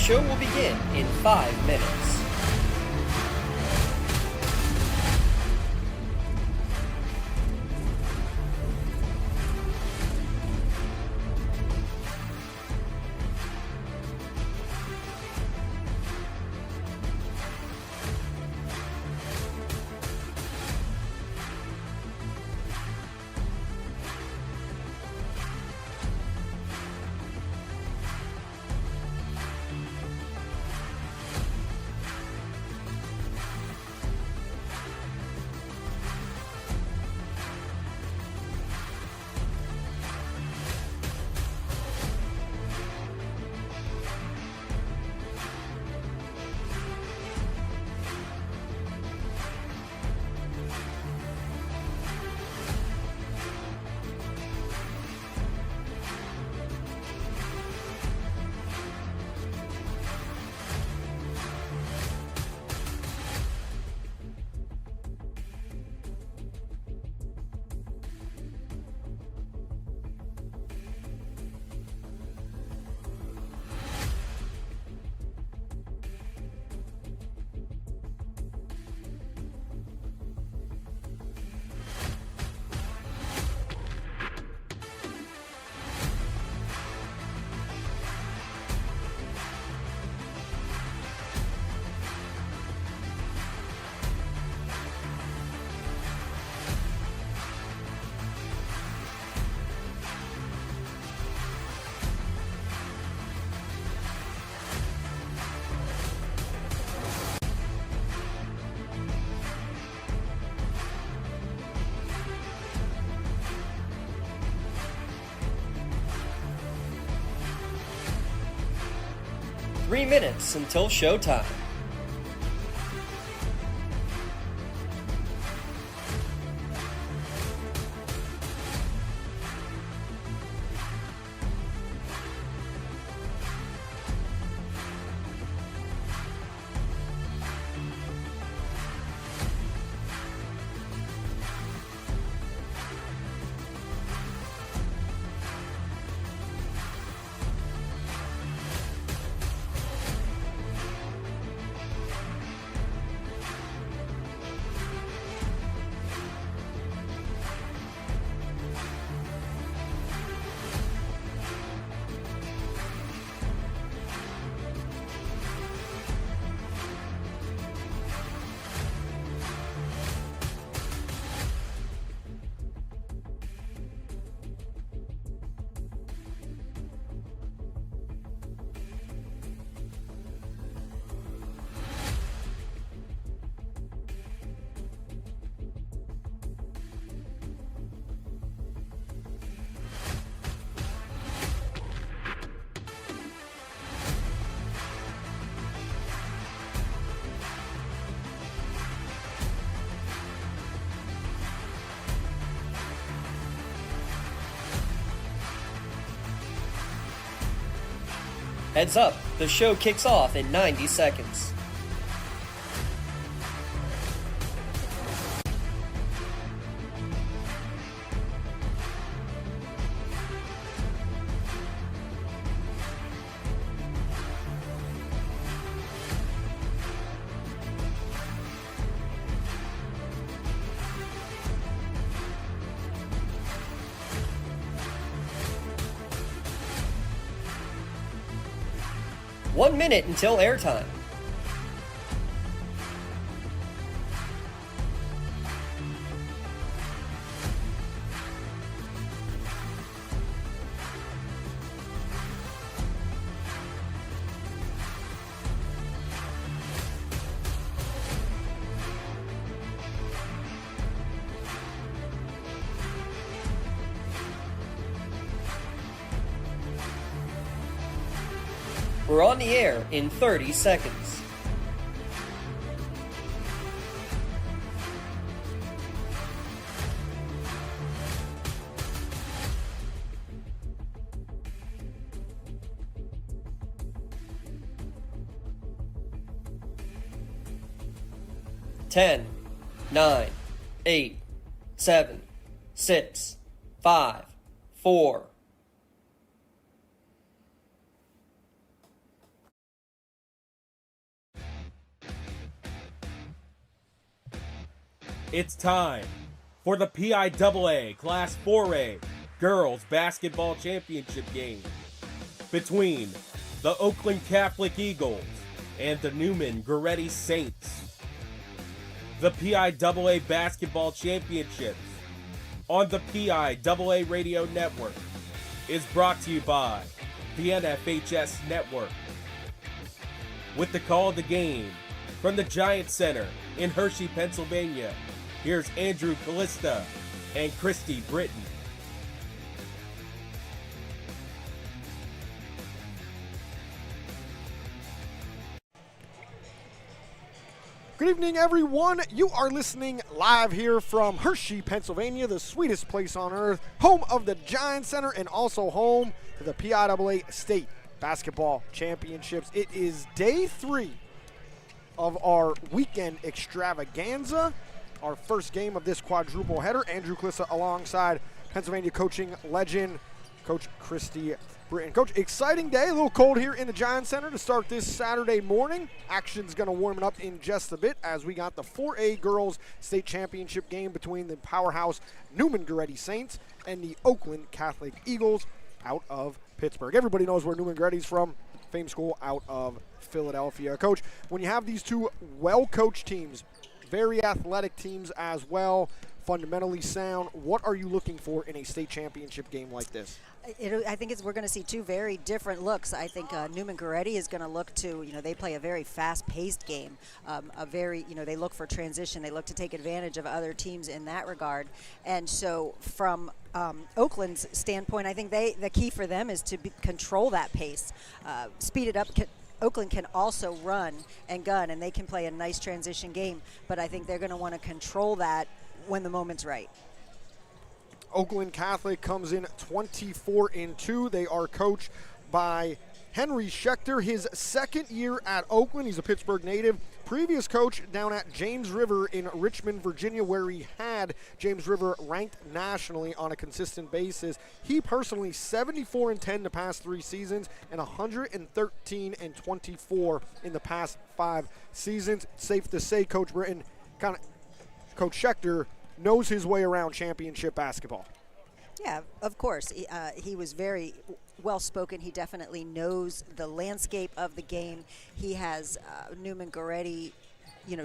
show will begin in 5 minutes. Three minutes until showtime. Heads up, the show kicks off in 90 seconds. One minute until airtime. We're on the air in 30 seconds. Ten, 9, 8, 7, 6, 5, 4, It's time for the PIAA Class 4A Girls Basketball Championship game between the Oakland Catholic Eagles and the Neumann-Goretti Saints. The PIAA Basketball Championships on the PIAA Radio Network is brought to you by the NFHS Network. With the call of the game from the Giant Center in Hershey, Pennsylvania, here's Andrew Callista and Christy Britton. Good evening, everyone. You are listening live here from Hershey, Pennsylvania, the sweetest place on earth, home of the Giant Center and also home to the PIAA State Basketball Championships. It is day 3 of our weekend extravaganza, our first game of this quadruple header. Andrew Callista alongside Pennsylvania coaching legend, Coach Christy Britton. Coach, exciting day, a little cold here in the Giant Center to start this Saturday morning. Action's going to warm it up in just a bit as we got the 4A Girls State Championship game between the powerhouse Neumann-Goretti Saints and the Oakland Catholic Eagles out of Pittsburgh. Everybody knows where Neumann-Goretti's from, famed school out of Philadelphia. Coach, when you have these two well-coached teams, very athletic teams as well, fundamentally sound, what are you looking for in a state championship game like this? I think we're going to see two very different looks. I think Neumann-Goretti is going to look to, they play a very fast-paced game, they look for transition. They look to take advantage of other teams in that regard. And so from Oakland's standpoint, I think the key for them is to control that pace, speed it up. Oakland can also run and gun, and they can play a nice transition game, but I think they're going to want to control that when the moment's right. Oakland Catholic comes in 24-2. They are coached by Henry Schechter, his second year at Oakland. He's a Pittsburgh native. Previous coach down at James River in Richmond, Virginia, where he had James River ranked nationally on a consistent basis. He personally 74-10 the past 3 seasons and 113-24 in the past 5 seasons. Safe to say, Coach Britton, Coach Schechter knows his way around championship basketball. Yeah, of course. He was very well-spoken. He definitely knows the landscape of the game. He has Neumann-Goretti,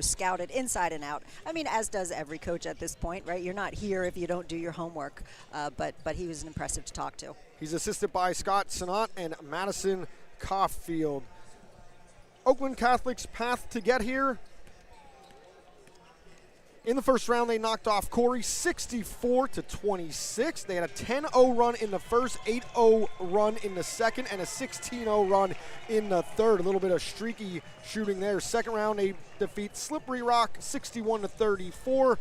scouted inside and out. I mean, as does every coach at this point, right? You're not here if you don't do your homework, but he was impressive to talk to. He's assisted by Scott Sinat and Madison Caulfield. Oakland Catholic's path to get here. In the first round, they knocked off Corey 64-26. They had a 10-0 run in the first, 8-0 run in the second, and a 16-0 run in the third. A little bit of streaky shooting there. Second round, they defeat Slippery Rock 61-34.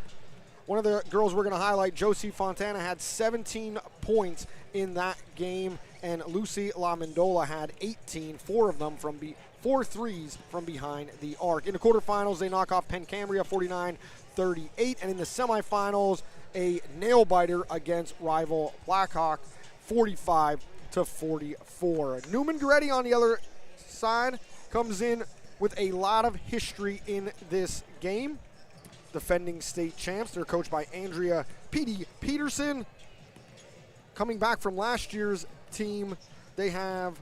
One of the girls we're going to highlight, Josie Fontana, had 17 points in that game, and Lucy LaMendola had 18, 4 threes from behind the arc. In the quarterfinals, they knock off Penn Cambria 49-38, and in the semifinals, a nail-biter against rival Blackhawk 45-44. Neumann-Goretti on the other side comes in with a lot of history in this game. Defending state champs, they're coached by Andrea Petey Peterson. Coming back from last year's team, they have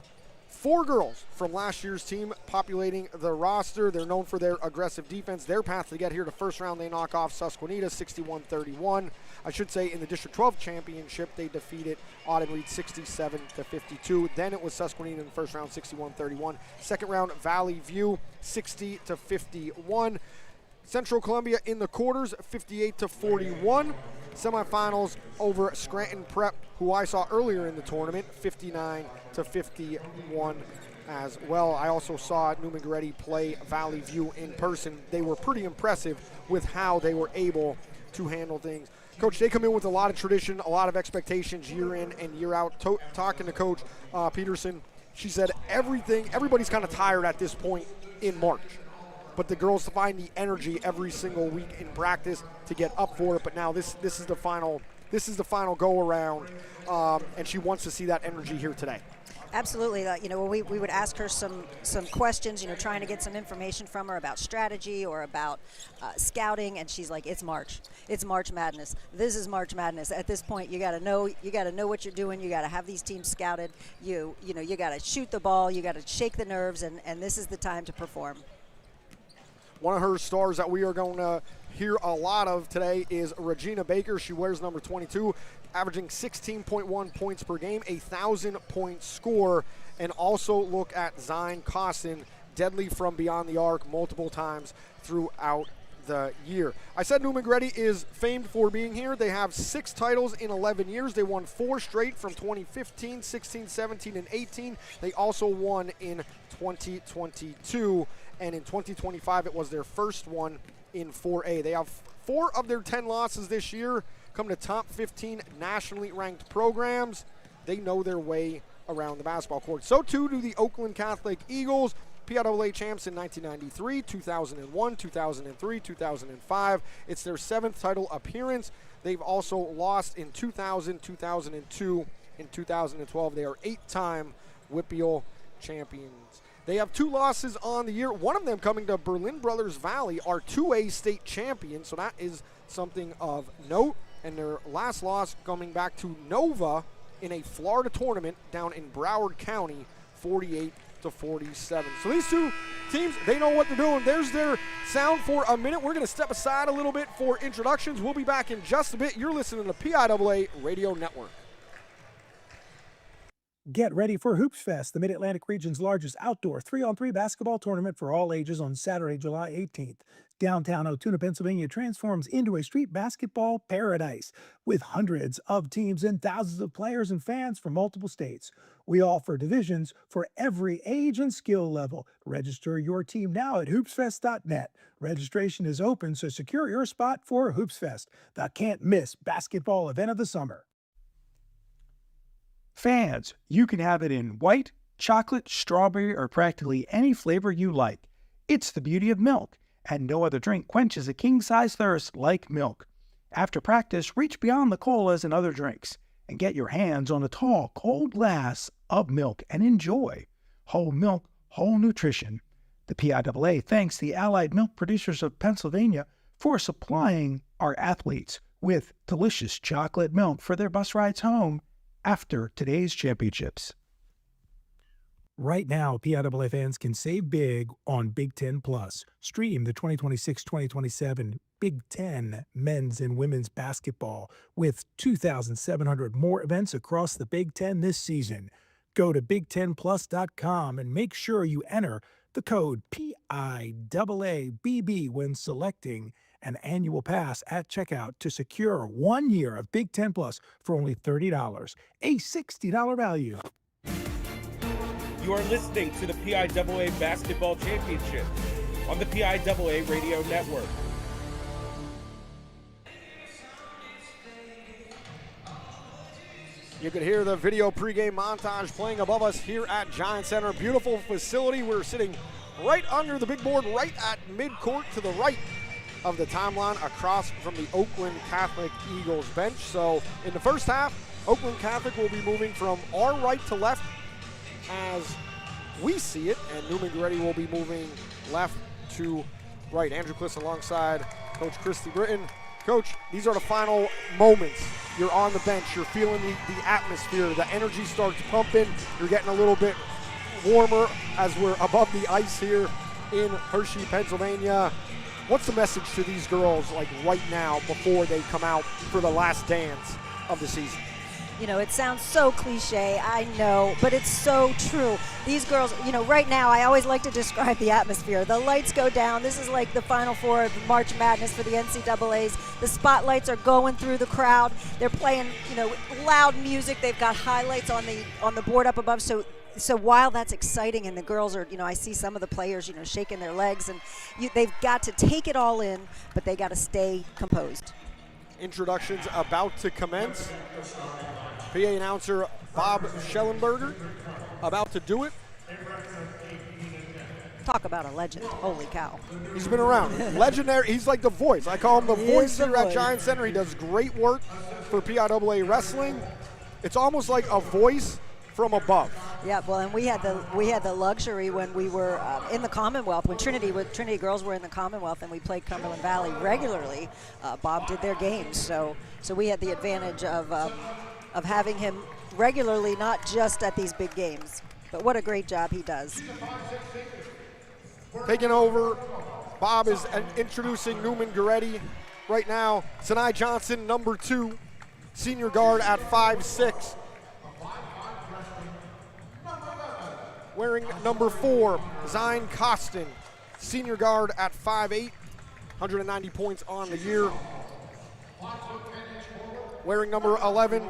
4 girls from last year's team populating the roster. They're known for their aggressive defense. Their path to get here to first round, they knock off Susquehanna 61-31. I should say in the District 12 championship, they defeated Auden Reed 67-52. Then it was Susquehanna in the first round, 61-31. Second round, Valley View 60-51. Central Columbia in the quarters, 58-41. Semifinals over Scranton Prep, who I saw earlier in the tournament, 59-51 as well. I also saw Neumann-Goretti play Valley View in person. They were pretty impressive with how they were able to handle things. Coach, they come in with a lot of tradition, a lot of expectations year in and year out. Talking to Coach Peterson, she said everybody's kind of tired at this point in March. But the girls find the energy every single week in practice to get up for it. But now this is the final go around, and she wants to see that energy here today. Absolutely. We would ask her some questions, trying to get some information from her about strategy or about scouting, and she's like, it's March. It's March Madness. This is March Madness. At this point, you got to know what you're doing. You got to have these teams scouted. You got to shoot the ball. You got to shake the nerves, and this is the time to perform. One of her stars that we are going to hear a lot of today is Regina Baker. She wears number 22, averaging 16.1 points per game, a 1,000-point score. And also look at Zion Costin, deadly from beyond the arc multiple times throughout the year. I said Neumann-Goretti is famed for being here. They have 6 titles in 11 years. They won 4 straight from 2015, 16, 17, and 18. They also won in 2022. And in 2025, it was their first one in 4A. They have 4 of their 10 losses this year come to top 15 nationally ranked programs. They know their way around the basketball court. So too do the Oakland Catholic Eagles, PIAA champs in 1993, 2001, 2003, 2005. It's their 7th title appearance. They've also lost in 2000, 2002, and 2012. They are 8-time WPIAL champions. They have 2 losses on the year, one of them coming to Berlin Brothers Valley, our 2A state champion, so that is something of note. And their last loss coming back to Nova in a Florida tournament down in Broward County, 48-47. So these 2 teams, they know what they're doing. There's their sound for a minute. We're going to step aside a little bit for introductions. We'll be back in just a bit. You're listening to PIAA Radio Network. Get ready for Hoops Fest, the Mid-Atlantic region's largest outdoor 3-on-3 basketball tournament for all ages on Saturday, July 18th. Downtown Altoona, Pennsylvania transforms into a street basketball paradise with hundreds of teams and thousands of players and fans from multiple states. We offer divisions for every age and skill level. Register your team now at hoopsfest.net. Registration is open, so secure your spot for Hoops Fest, the can't-miss basketball event of the summer. Fans, you can have it in white, chocolate, strawberry, or practically any flavor you like. It's the beauty of milk, and no other drink quenches a king-size thirst like milk. After practice, reach beyond the colas and other drinks, and get your hands on a tall, cold glass of milk and enjoy. Whole milk, whole nutrition. The PIAA thanks the Allied Milk Producers of Pennsylvania for supplying our athletes with delicious chocolate milk for their bus rides home after today's championships. Right now, PIAA fans can save big on Big Ten Plus. Stream the 2026-2027 Big Ten men's and women's basketball with 2,700 more events across the Big Ten this season. Go to big10plus.com and make sure you enter the code PIAABB when selecting an annual pass at checkout to secure 1 year of Big Ten Plus for only $30, a $60 value. You are listening to the PIAA Basketball Championship on the PIAA Radio Network. You can hear the video pregame montage playing above us here at Giant Center. Beautiful facility. We're sitting right under the big board, right at midcourt to the right of the timeline across from the Oakland Catholic Eagles bench. So in the first half, Oakland Catholic will be moving from our right to left as we see it, and Neumann-Goretti will be moving left to right. Andrew Kliss alongside Coach Christy Britton. Coach, these are the final moments. You're on the bench. You're feeling the atmosphere. The energy starts pumping. You're getting a little bit warmer as we're above the ice here in Hershey, Pennsylvania. What's the message to these girls like right now before they come out for the last dance of the season? You know, it sounds so cliche, I know, but it's so true. These girls, you know, right now, I always like to describe the atmosphere. The lights go down. This is like the Final Four of March Madness for the NCAAs. The spotlights are going through the crowd. They're playing, you know, loud music. They've got highlights on the board up above. So while that's exciting and the girls are, you know, I see some of the players, you know, shaking their legs, and they've got to take it all in, but they got to stay composed. Introductions about to commence. PA announcer Bob Schellenberger about to do it. Talk about a legend. Holy cow. He's been around. Legendary. He's like the voice. I call him the voice here at Giant Center. He does great work for PIAA Wrestling. It's almost like a voice from above. Yeah, well, and we had the luxury when we were in the Commonwealth, when Trinity girls were in the Commonwealth, and we played Cumberland Valley regularly. Bob did their games, so we had the advantage of having him regularly, not just at these big games. But what a great job he does. Taking over, Bob is introducing Neumann-Goretti right now. Sinai Johnson, number 2, senior guard at 5'6". Wearing number 4, Zine Costin, senior guard at 5'8", 190 points on the year. Wearing number 11,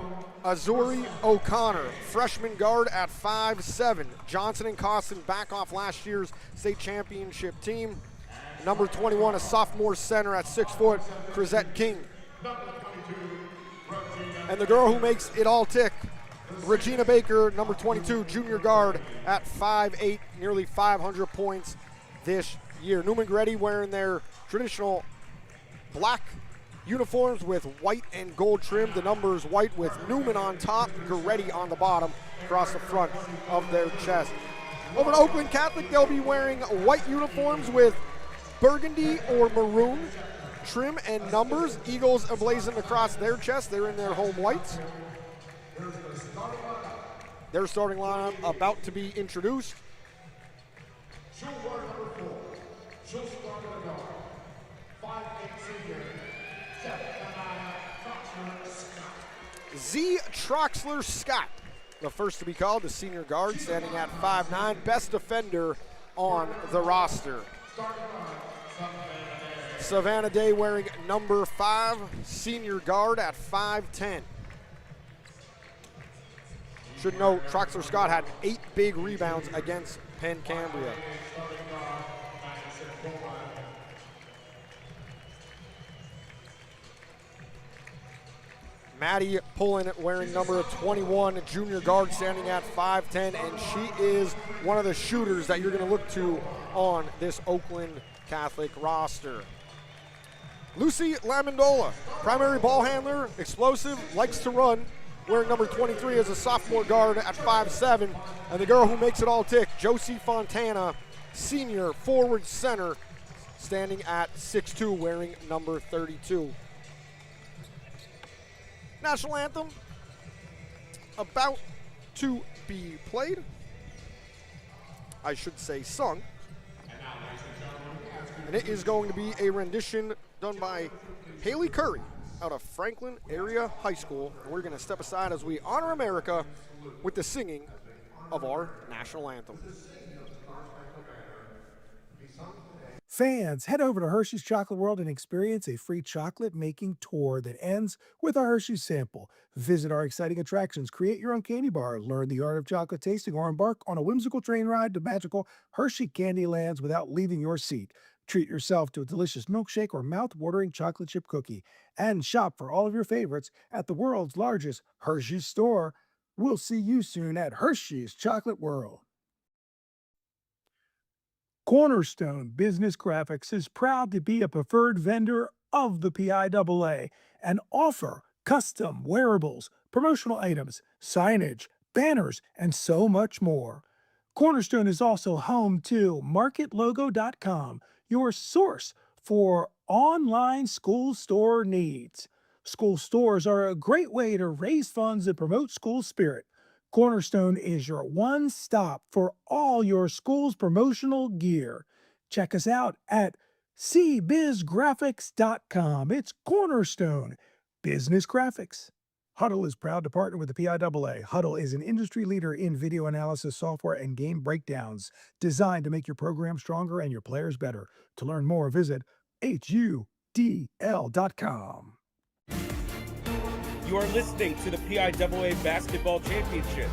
Azuri O'Connor, freshman guard at 5'7". Johnson and Costin back off last year's state championship team. Number 21, a sophomore center at 6 foot, Chrisette King. And the girl who makes it all tick, Regina Baker, number 22, junior guard at 5'8", nearly 500 points this year. Neumann-Goretti wearing their traditional black uniforms with white and gold trim. The numbers white with Neumann on top, Goretti on the bottom, across the front of their chest. Over to Oakland Catholic, they'll be wearing white uniforms with burgundy or maroon trim and numbers. Eagles emblazoned across their chest. They're in their home whites. Their starting lineup about to be introduced. Z. Troxler Scott, the first to be called, the senior guard, standing at 5'9", best defender on the roster. Savannah Day wearing number 5, senior guard at 5'10". Should note, Troxler Scott had 8 big rebounds against Penn Cambria. Maddie Pullen wearing number 21, junior guard, standing at 5'10", and she is one of the shooters that you're going to look to on this Oakland Catholic roster. Lucy Lamandola, primary ball handler, explosive, likes to run, wearing number 23 as a sophomore guard at 5'7", and the girl who makes it all tick, Josie Fontana, senior forward center, standing at 6'2", wearing number 32. National anthem about to be played. I should say sung. And it is going to be a rendition done by Haley Curry out of Franklin Area High School. And we're going to step aside as we honor America with the singing of our national anthem. Fans, head over to Hershey's Chocolate World and experience a free chocolate making tour that ends with a Hershey's sample. Visit our exciting attractions, create your own candy bar, learn the art of chocolate tasting, or embark on a whimsical train ride to magical Hershey candy lands without leaving your seat. Treat yourself to a delicious milkshake or mouth-watering chocolate chip cookie. And shop for all of your favorites at the world's largest Hershey's store. We'll see you soon at Hershey's Chocolate World. Cornerstone Business Graphics is proud to be a preferred vendor of the PIAA and offer custom wearables, promotional items, signage, banners, and so much more. Cornerstone is also home to MarketLogo.com, your source for online school store needs. School stores are a great way to raise funds and promote school spirit. Cornerstone is your one-stop for all your school's promotional gear. Check us out at cbizgraphics.com. It's Cornerstone Business Graphics. Huddle is proud to partner with the PIAA. Huddle is an industry leader in video analysis software and game breakdowns, designed to make your program stronger and your players better. To learn more, visit hudl.com. You are listening to the PIAA Basketball Championship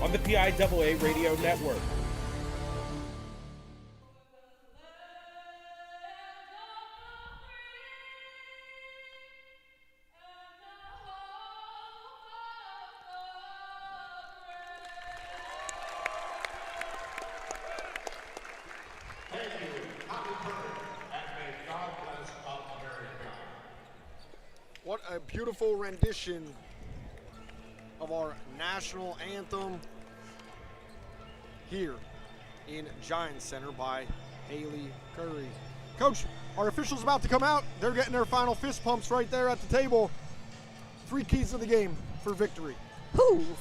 on the PIAA Radio Network. What a beautiful rendition of our national anthem. here in Giants Center by Haley Curry. Coach, our officials about to come out. They're getting their final fist pumps right there at the table. 3 keys of the game for victory.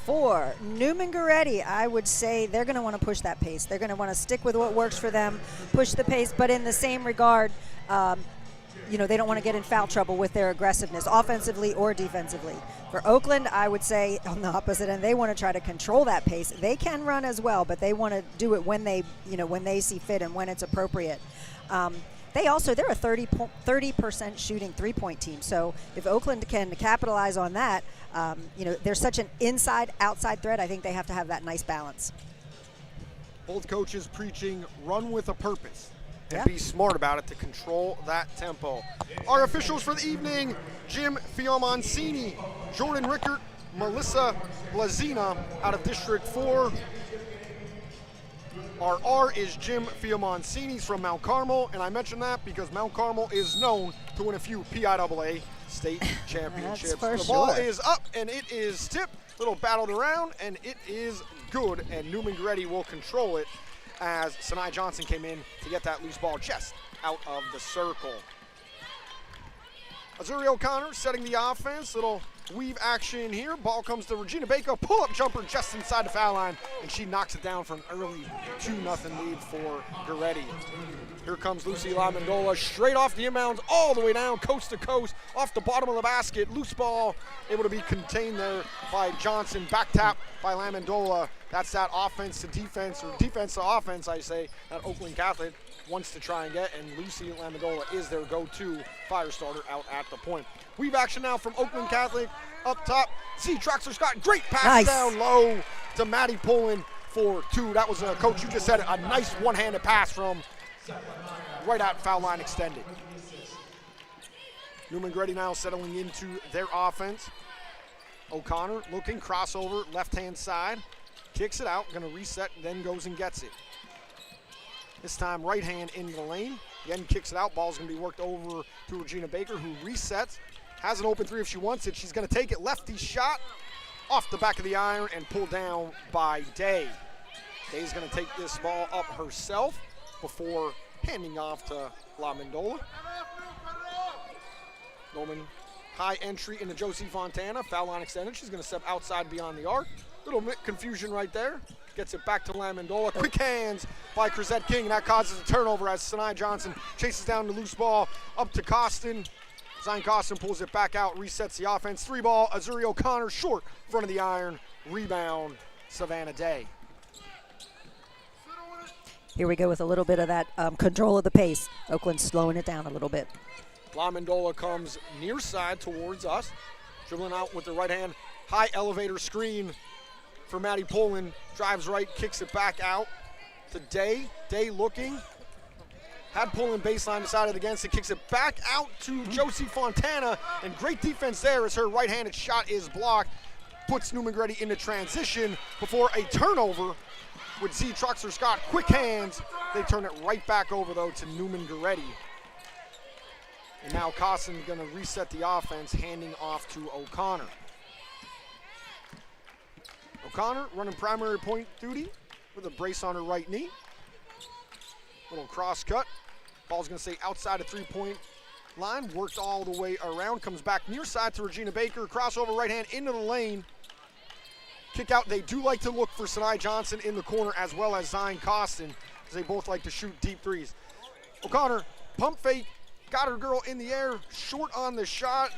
For Neumann-Goretti, I would say they're going to want to push that pace. They're going to want to stick with what works for them, push the pace, but in the same regard, they don't want to get in foul trouble with their aggressiveness, offensively or defensively. For Oakland, I would say on the opposite end, they want to try to control that pace. They can run as well, but they want to do it when they see fit and when it's appropriate. They're a 30% shooting three-point team. So if Oakland can capitalize on that, they're such an inside-outside threat. I think they have to have that nice balance. Both coaches preaching run with a purpose and be smart about it to control that tempo. Our officials for the evening, Jim Fiamancini, Jordan Rickert, Melissa Blazina out of District 4. Our R is Jim Fiamancini from Mount Carmel, and I mention that because Mount Carmel is known to win a few PIAA state championships. The ball is up, and it is tipped. Little battled around, and it is good, and Neumann-Goretti will control it as Sanai Johnson came in to get that loose ball just out of the circle. Azuri O'Connor setting the offense. Little weave action here. Ball comes to Regina Baker. Pull-up jumper just inside the foul line, and she knocks it down for an early 2-0 lead for Goretti. Here comes Lucy LaMendola straight off the inbounds all the way down, coast to coast, off the bottom of the basket. Loose ball able to be contained there by Johnson. Back tap by LaMendola. That's that offense to defense, or defense to offense, I say, that Oakland Catholic wants to try and get, and Lucy LaMendola is their go-to fire starter out at the point. Weave action now from Oakland Catholic up top. See Troxler Scott, great pass down low to Maddie Pullen for 2. That was, Coach, you just said it, a nice one-handed pass from right at foul line extended. Neumann-Goretti now settling into their offense. O'Connor looking, crossover, left-hand side. Kicks it out, gonna reset, then goes and gets it. This time right hand in the lane. Again, kicks it out. Ball's gonna be worked over to Regina Baker, who resets. Has an open 3 if she wants it. She's gonna take it. Lefty shot off the back of the iron and pulled down by Day. Day's gonna take this ball up herself before handing off to LaMendola. Norman, high entry into Josie Fontana. Foul line extended. She's gonna step outside beyond the arc. Little bit confusion right there. Gets it back to LaMendola. Quick hands by Crisette King. That causes a turnover as Sanai Johnson chases down the loose ball up to Costin. Zion Costin pulls it back out, resets the offense. 3 ball, Azuri O'Connor short, front of the iron. Rebound, Savannah Day. Here we go with a little bit of that control of the pace. Oakland's slowing it down a little bit. LaMendola comes near side towards us. Dribbling out with the right hand. High elevator screen for Maddie Pullen. Drives right, kicks it back out to Day. Day looking. Had Pullen baseline, decided against it. Kicks it back out to Josie Fontana. And great defense there as her right-handed shot is blocked. Puts Neumann-Goretti into transition before a turnover with Z. Troxler Scott. Quick hands. They turn it right back over, though, to Neumann-Goretti. And now Costin's going to reset the offense, handing off to O'Connor. O'Connor running primary point duty with a brace on her right knee. Little cross cut. Ball's going to stay outside of 3-point line. Worked all the way around. Comes back near side to Regina Baker. Crossover right hand into the lane. Kick out. They do like to look for Sanai Johnson in the corner as well as Zion Costin, as they both like to shoot deep threes. O'Connor, pump fake. Got her girl in the air. Short on the shot.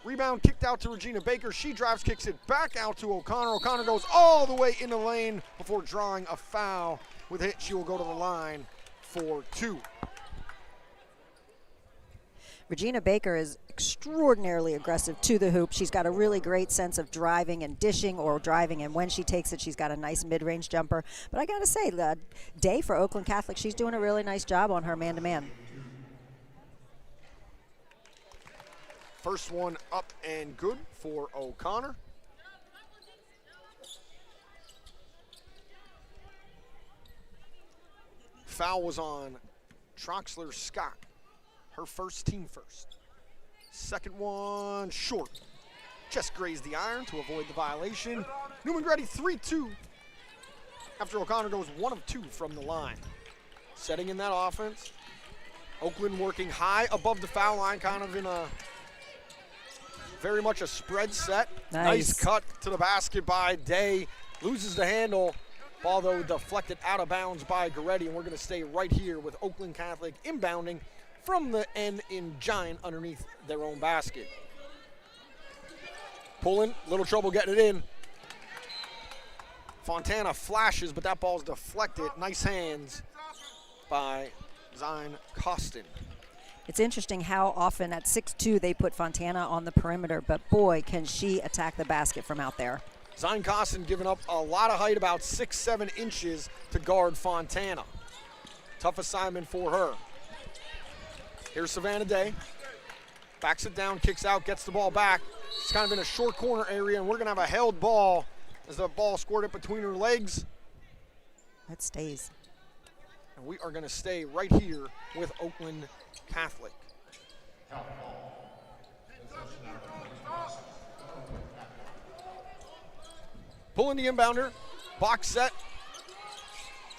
Rebound kicked out to Regina Baker. She drives, kicks it back out to O'Connor. O'Connor goes all the way in the lane before drawing a foul. With a hit, she will go to the line for 2. Regina Baker is extraordinarily aggressive to the hoop. She's got a really great sense of driving and dishing or driving, and when she takes it, she's got a nice mid-range jumper. But I got to say, the Day for Oakland Catholic, she's doing a really nice job on her man-to-man. First one up and good for O'Connor. Foul was on Troxler Scott. Her first, team first. Second one short. Just grazed the iron to avoid the violation. Neumann-Goretti 3-2 after O'Connor goes 1 of 2 from the line. Setting in that offense. Oakland working high above the foul line, kind of in a very much a spread set. Nice cut to the basket by Day. Loses the handle. Ball, though, deflected out of bounds by Goretti, and we're going to stay right here with Oakland Catholic inbounding from the end in Giant underneath their own basket. Pulling, little trouble getting it in. Fontana flashes, but that ball's deflected. Nice hands by Zion Costin. It's interesting how often at 6'2" they put Fontana on the perimeter, but boy, can she attack the basket from out there. Zion Costin giving up a lot of height, about 6-7 inches to guard Fontana. Tough assignment for her. Here's Savannah Day. Backs it down, kicks out, gets the ball back. It's kind of in a short corner area, and we're going to have a held ball as the ball squirted between her legs. That stays. And we are going to stay right here with Oakland Catholic. Pulling the inbounder, box set.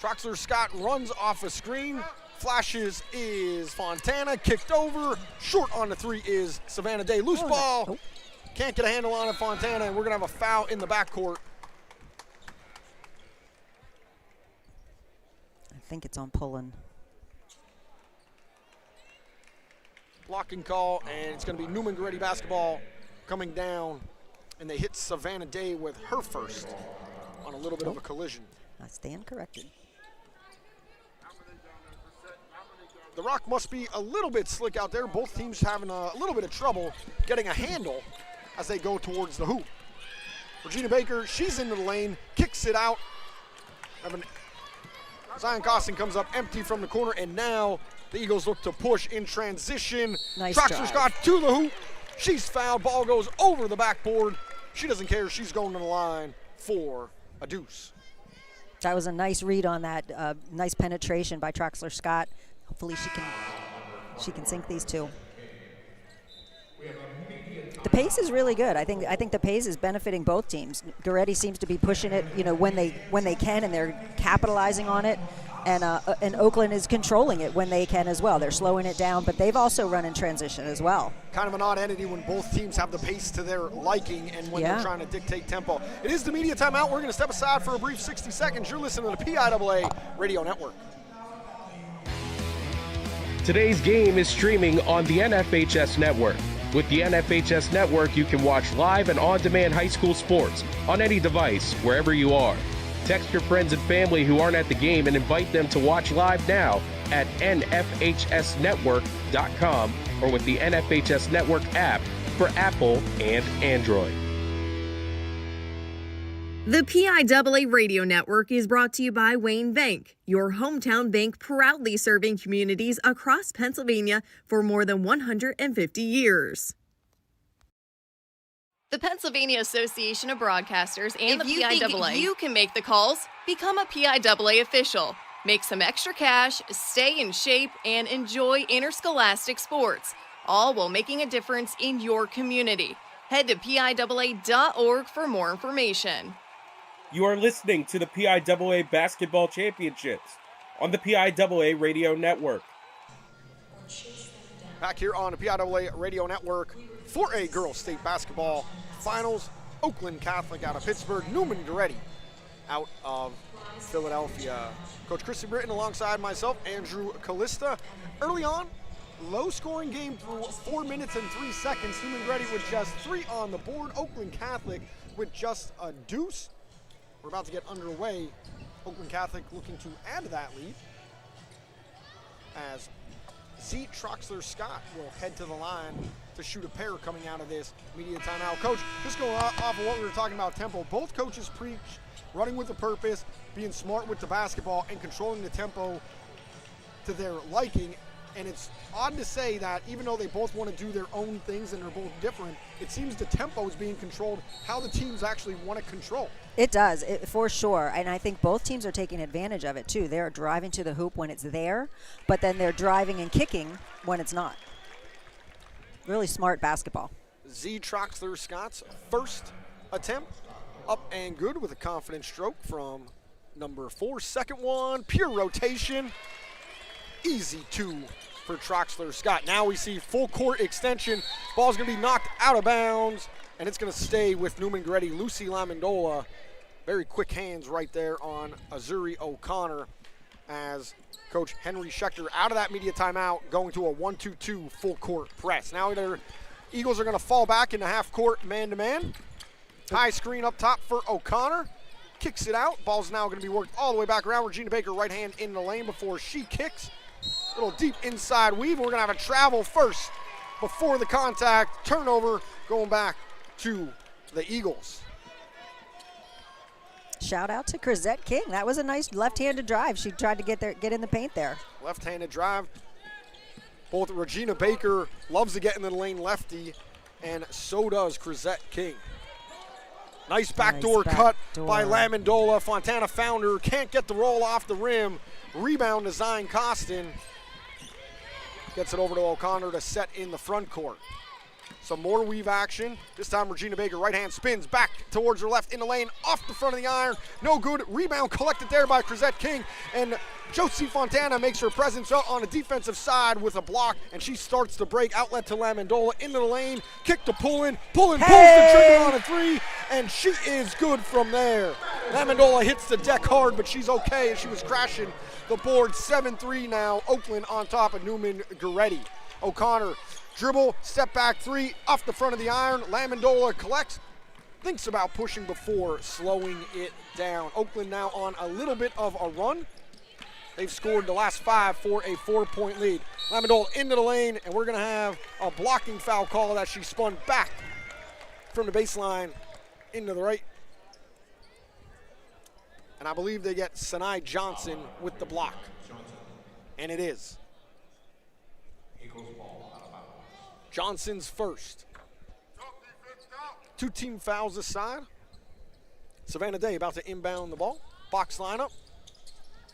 Troxler Scott runs off a screen. Flashes is Fontana, kicked over. Short on the 3 is Savannah Day. Loose ball. No. Can't get a handle on it, Fontana, and we're going to have a foul in the backcourt. I think it's on Pullen. Blocking call, and it's going to be Neumann-Goretti basketball coming down, and they hit Savannah Day with her first on a little bit of a collision. I stand corrected. The rock must be a little bit slick out there. Both teams having a little bit of trouble getting a handle as they go towards the hoop. Regina Baker, she's into the lane, kicks it out. Zion Costin comes up empty from the corner, and now the Eagles look to push in transition. Nice Troxler drive. Scott to the hoop. She's fouled. Ball goes over the backboard. She doesn't care. She's going to the line for a deuce. That was a nice read on that. Nice penetration by Troxler Scott. Hopefully she can sink these two. The pace is really good. I think the pace is benefiting both teams. Goretti seems to be pushing it, when they can, and they're capitalizing on it. And Oakland is controlling it when they can as well. They're slowing it down, but they've also run in transition as well. Kind of an odd entity when both teams have the pace to their liking and when they're trying to dictate tempo. It is the media timeout. We're going to step aside for a brief 60 seconds. You're listening to the PIAA Radio Network. Today's game is streaming on the NFHS Network. With the NFHS Network, you can watch live and on-demand high school sports on any device, wherever you are. Text your friends and family who aren't at the game and invite them to watch live now at nfhsnetwork.com or with the NFHS Network app for Apple and Android. The PIAA Radio Network is brought to you by Wayne Bank, your hometown bank proudly serving communities across Pennsylvania for more than 150 years. The Pennsylvania Association of Broadcasters and If the you think PIAA. You can make the calls. Become a PIAA official. Make some extra cash, stay in shape, and enjoy interscholastic sports, all while making a difference in your community. Head to PIAA.org for more information. You are listening to the PIAA Basketball Championships on the PIAA Radio Network. Back here on the PIAA Radio Network for a girls state basketball finals. Oakland Catholic out of Pittsburgh, Neumann-Goretti out of Philadelphia. Coach Christy Britton alongside myself, Andrew Callista. Early on, low-scoring game through 4 minutes and 3 seconds. Neumann-Goretti with just 3 on the board. Oakland Catholic with just a deuce. We're about to get underway. Oakland Catholic looking to add to that lead as Z. Troxler Scott will head to the line to shoot a pair coming out of this media timeout. Coach, just going off of what we were talking about, tempo. Both coaches preach running with a purpose, being smart with the basketball, and controlling the tempo to their liking. And it's odd to say that even though they both want to do their own things and they're both different, it seems the tempo is being controlled how the teams actually want to control. It does, for sure. And I think both teams are taking advantage of it, too. They're driving to the hoop when it's there, but then they're driving and kicking when it's not. Really smart basketball. Z. Troxler Scott's first attempt, up and good with a confident stroke from number 4. Second one, pure rotation. Easy 2 for Troxler Scott. Now we see full court extension. Ball's going to be knocked out of bounds, and it's going to stay with Neumann-Goretti. Lucy Lamendola, very quick hands right there on Azuri O'Connor as Coach Henry Schechter out of that media timeout, going to a 1-2-2 full court press. Now the Eagles are going to fall back into half court man-to-man. High screen up top for O'Connor. Kicks it out. Ball's now going to be worked all the way back around. Regina Baker right hand in the lane before she kicks. Little deep inside weave. We're going to have a travel first before the contact. Turnover going back to the Eagles. Shout out to Chrisette King. That was a nice left-handed drive. She tried to get in the paint there. Left-handed drive. Both Regina Baker loves to get in the lane lefty, and so does Chrisette King. Nice backdoor cut by Lamendola. Fontana found her. Can't get the roll off the rim. Rebound to Zion Costin. Gets it over to O'Connor to set in the front court. Some more weave action. This time Regina Baker right hand spins back towards her left in the lane, off the front of the iron. No good. Rebound collected there by Chrisette King. And Josie Fontana makes her presence out on the defensive side with a block, and she starts to break. Outlet to Lamendola into the lane. Kick to Pullen. Pulls the trigger on a 3, and she is good from there. Lamendola hits the deck hard, but she's okay as she was crashing the board. 7-3 now. Oakland on top of Neumann-Goretti. O'Connor dribble, step back 3, off the front of the iron. Lamendola collects, thinks about pushing before slowing it down. Oakland now on a little bit of a run. They've scored the last 5 for a 4-point lead. Lamendola into the lane, and we're going to have a blocking foul call as she spun back from the baseline into the right. And I believe they get Sanai Johnson with the block. And it is. Johnson's first. 2 team fouls this side. Savannah Day about to inbound the ball. Box lineup.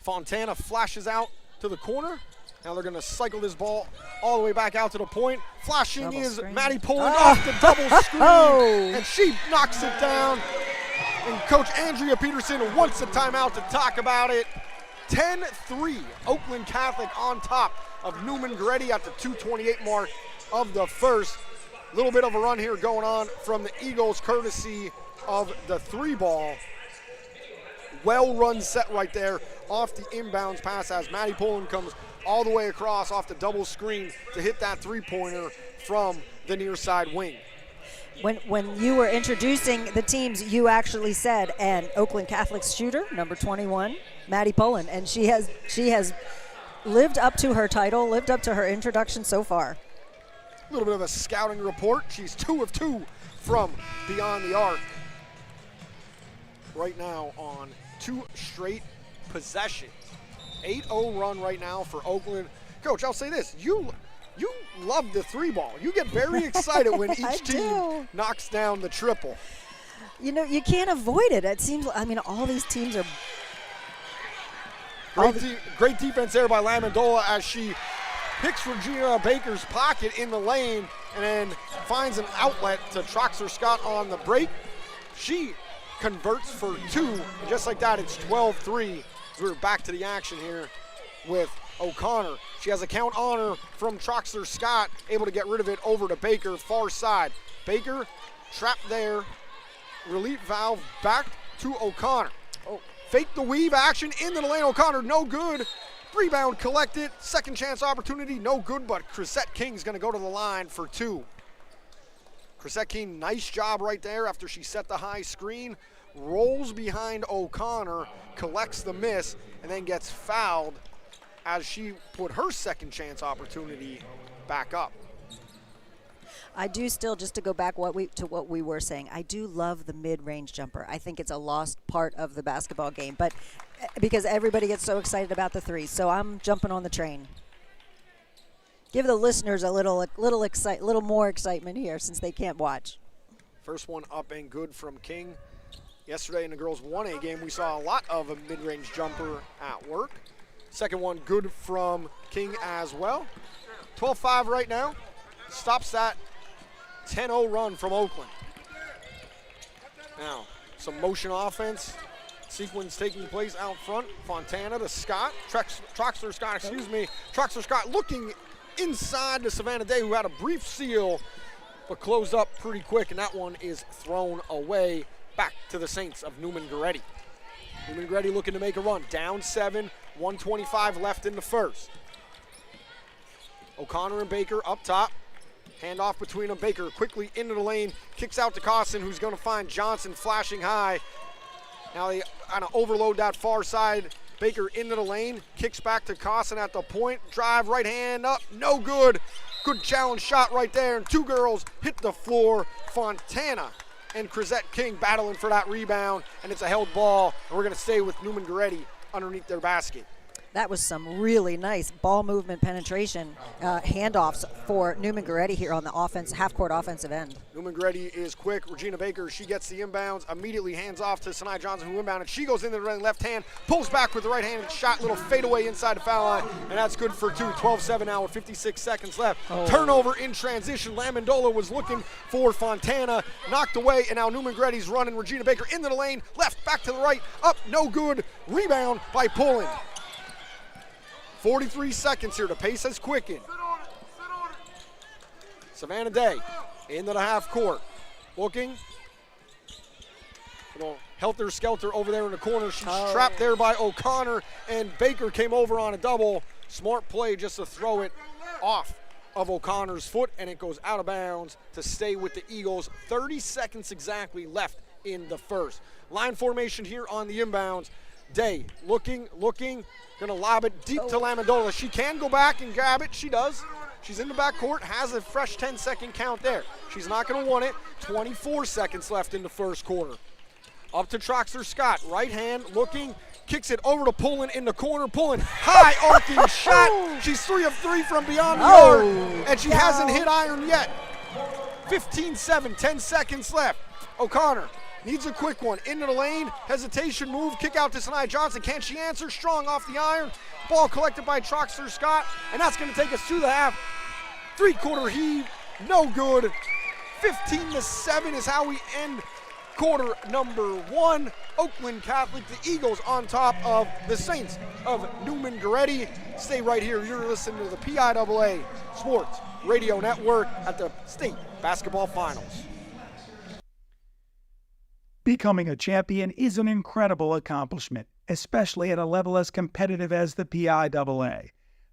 Fontana flashes out to the corner. Now they're going to cycle this ball all the way back out to the point. Flashing double is screen. Maddie Poland off the double screen. And she knocks it down. And Coach Andrea Peterson wants a timeout to talk about it. 10-3, Oakland Catholic on top of Neumann-Goretti at the 2:28 mark of the first. A little bit of a run here going on from the Eagles, courtesy of the 3 ball. Well-run set right there off the inbounds pass as Maddie Poland comes all the way across off the double screen to hit that 3-pointer from the near side wing. When you were introducing the teams, you actually said, and Oakland Catholic's shooter, number 21, Maddie Poland, and she has lived up to her title, lived up to her introduction so far. A little bit of a scouting report. She's 2 of 2 from beyond the arc. Right now on 2 straight possessions. 8-0 run right now for Oakland. Coach, I'll say this. You love the 3 ball. You get very excited when each team knocks down the triple. You know, you can't avoid it. It seems, I mean, all these teams are. Great defense there by Lamendola as she picks Regina Baker's pocket in the lane and then finds an outlet to Troxler Scott on the break. She converts for 2, and just like that, it's 12-3. We're back to the action here with O'Connor. She has a count on her from Troxler Scott, able to get rid of it over to Baker, far side. Baker trapped there. Relief valve back to O'Connor. Fake the weave action into the lane. O'Connor, no good. Rebound collected. Second chance opportunity, no good, but Chrisette King's going to go to the line for 2. Chrisette King, nice job right there after she set the high screen. Rolls behind O'Connor, collects the miss, and then gets fouled as she put her second chance opportunity back up. I do still, just to go back to what we were saying, I do love the mid-range jumper. I think it's a lost part of the basketball game, but because everybody gets so excited about the 3, so I'm jumping on the train. Give the listeners a little more excitement here since they can't watch. First one up and good from King. Yesterday in the girls 1A game, we saw a lot of a mid-range jumper at work. Second one good from King as well. 12-5 right now. Stops that 10-0 run from Oakland. Now, some motion offense. sequence taking place out front. Fontana to Scott. Troxler Scott, excuse me. Troxler Scott looking inside to Savannah Day, who had a brief seal, but closed up pretty quick, and that one is thrown away back to the Saints of Neumann-Goretti. Neumann-Goretti looking to make a run. Down 7, 1:25 left in the first. O'Connor and Baker up top. Handoff between them. Baker quickly into the lane. Kicks out to Costin, who's going to find Johnson flashing high. Now they kind of overload that far side. Baker into the lane. Kicks back to Costin at the point. Drive, right hand up. No good. Good challenge shot right there. And two girls hit the floor. Fontana and Crisette King battling for that rebound. And it's a held ball. And we're going to stay with Neumann-Goretti underneath their basket. That was some really nice ball movement penetration handoffs for Neumann-Goretti here on the half-court offensive end. Neumann-Goretti is quick. Regina Baker, she gets the inbounds, immediately hands off to Sanai Johnson, who inbounded. She goes into the left hand, pulls back with the right hand, and shot, little fadeaway inside the foul line, and that's good for two. 12-7 now with 56 seconds left. Turnover in transition. Lamondola was looking for Fontana, knocked away, and now Neumann-Goretti's running. Regina Baker into the lane, left, back to the right, up, no good. Rebound by Pullen. 43 seconds here. The pace has quickened. Savannah Day into the half court. Looking. Helter-skelter over there in the corner. She's trapped there by O'Connor, and Baker came over on a double. Smart play just to throw it off of O'Connor's foot, and it goes out of bounds to stay with the Eagles. 30 seconds exactly left in the first. Line formation here on the inbounds. Day looking, gonna lob it deep to Lamondola. She can go back and grab it. She does. She's in the backcourt, has a fresh 10-second count there. She's not gonna want it. 24 seconds left in the first quarter. Up to Troxler Scott, right hand looking, kicks it over to Pullen in the corner. Pullen, high arcing shot. She's 3 of 3 from beyond the arc, and she hasn't hit iron yet. 15-7, 10 seconds left. O'Connor needs a quick one. Into the lane, hesitation move, kick out to Sanai Johnson. Can she answer? Strong off the iron. Ball collected by Troxler Scott, and that's going to take us to the half. 3-quarter heave, no good. 15-7 is how we end quarter number 1. Oakland Catholic, the Eagles on top of the Saints of Neumann-Goretti. Stay right here. You're listening to the PIAA Sports Radio Network at the state basketball finals. Becoming a champion is an incredible accomplishment, especially at a level as competitive as the PIAA.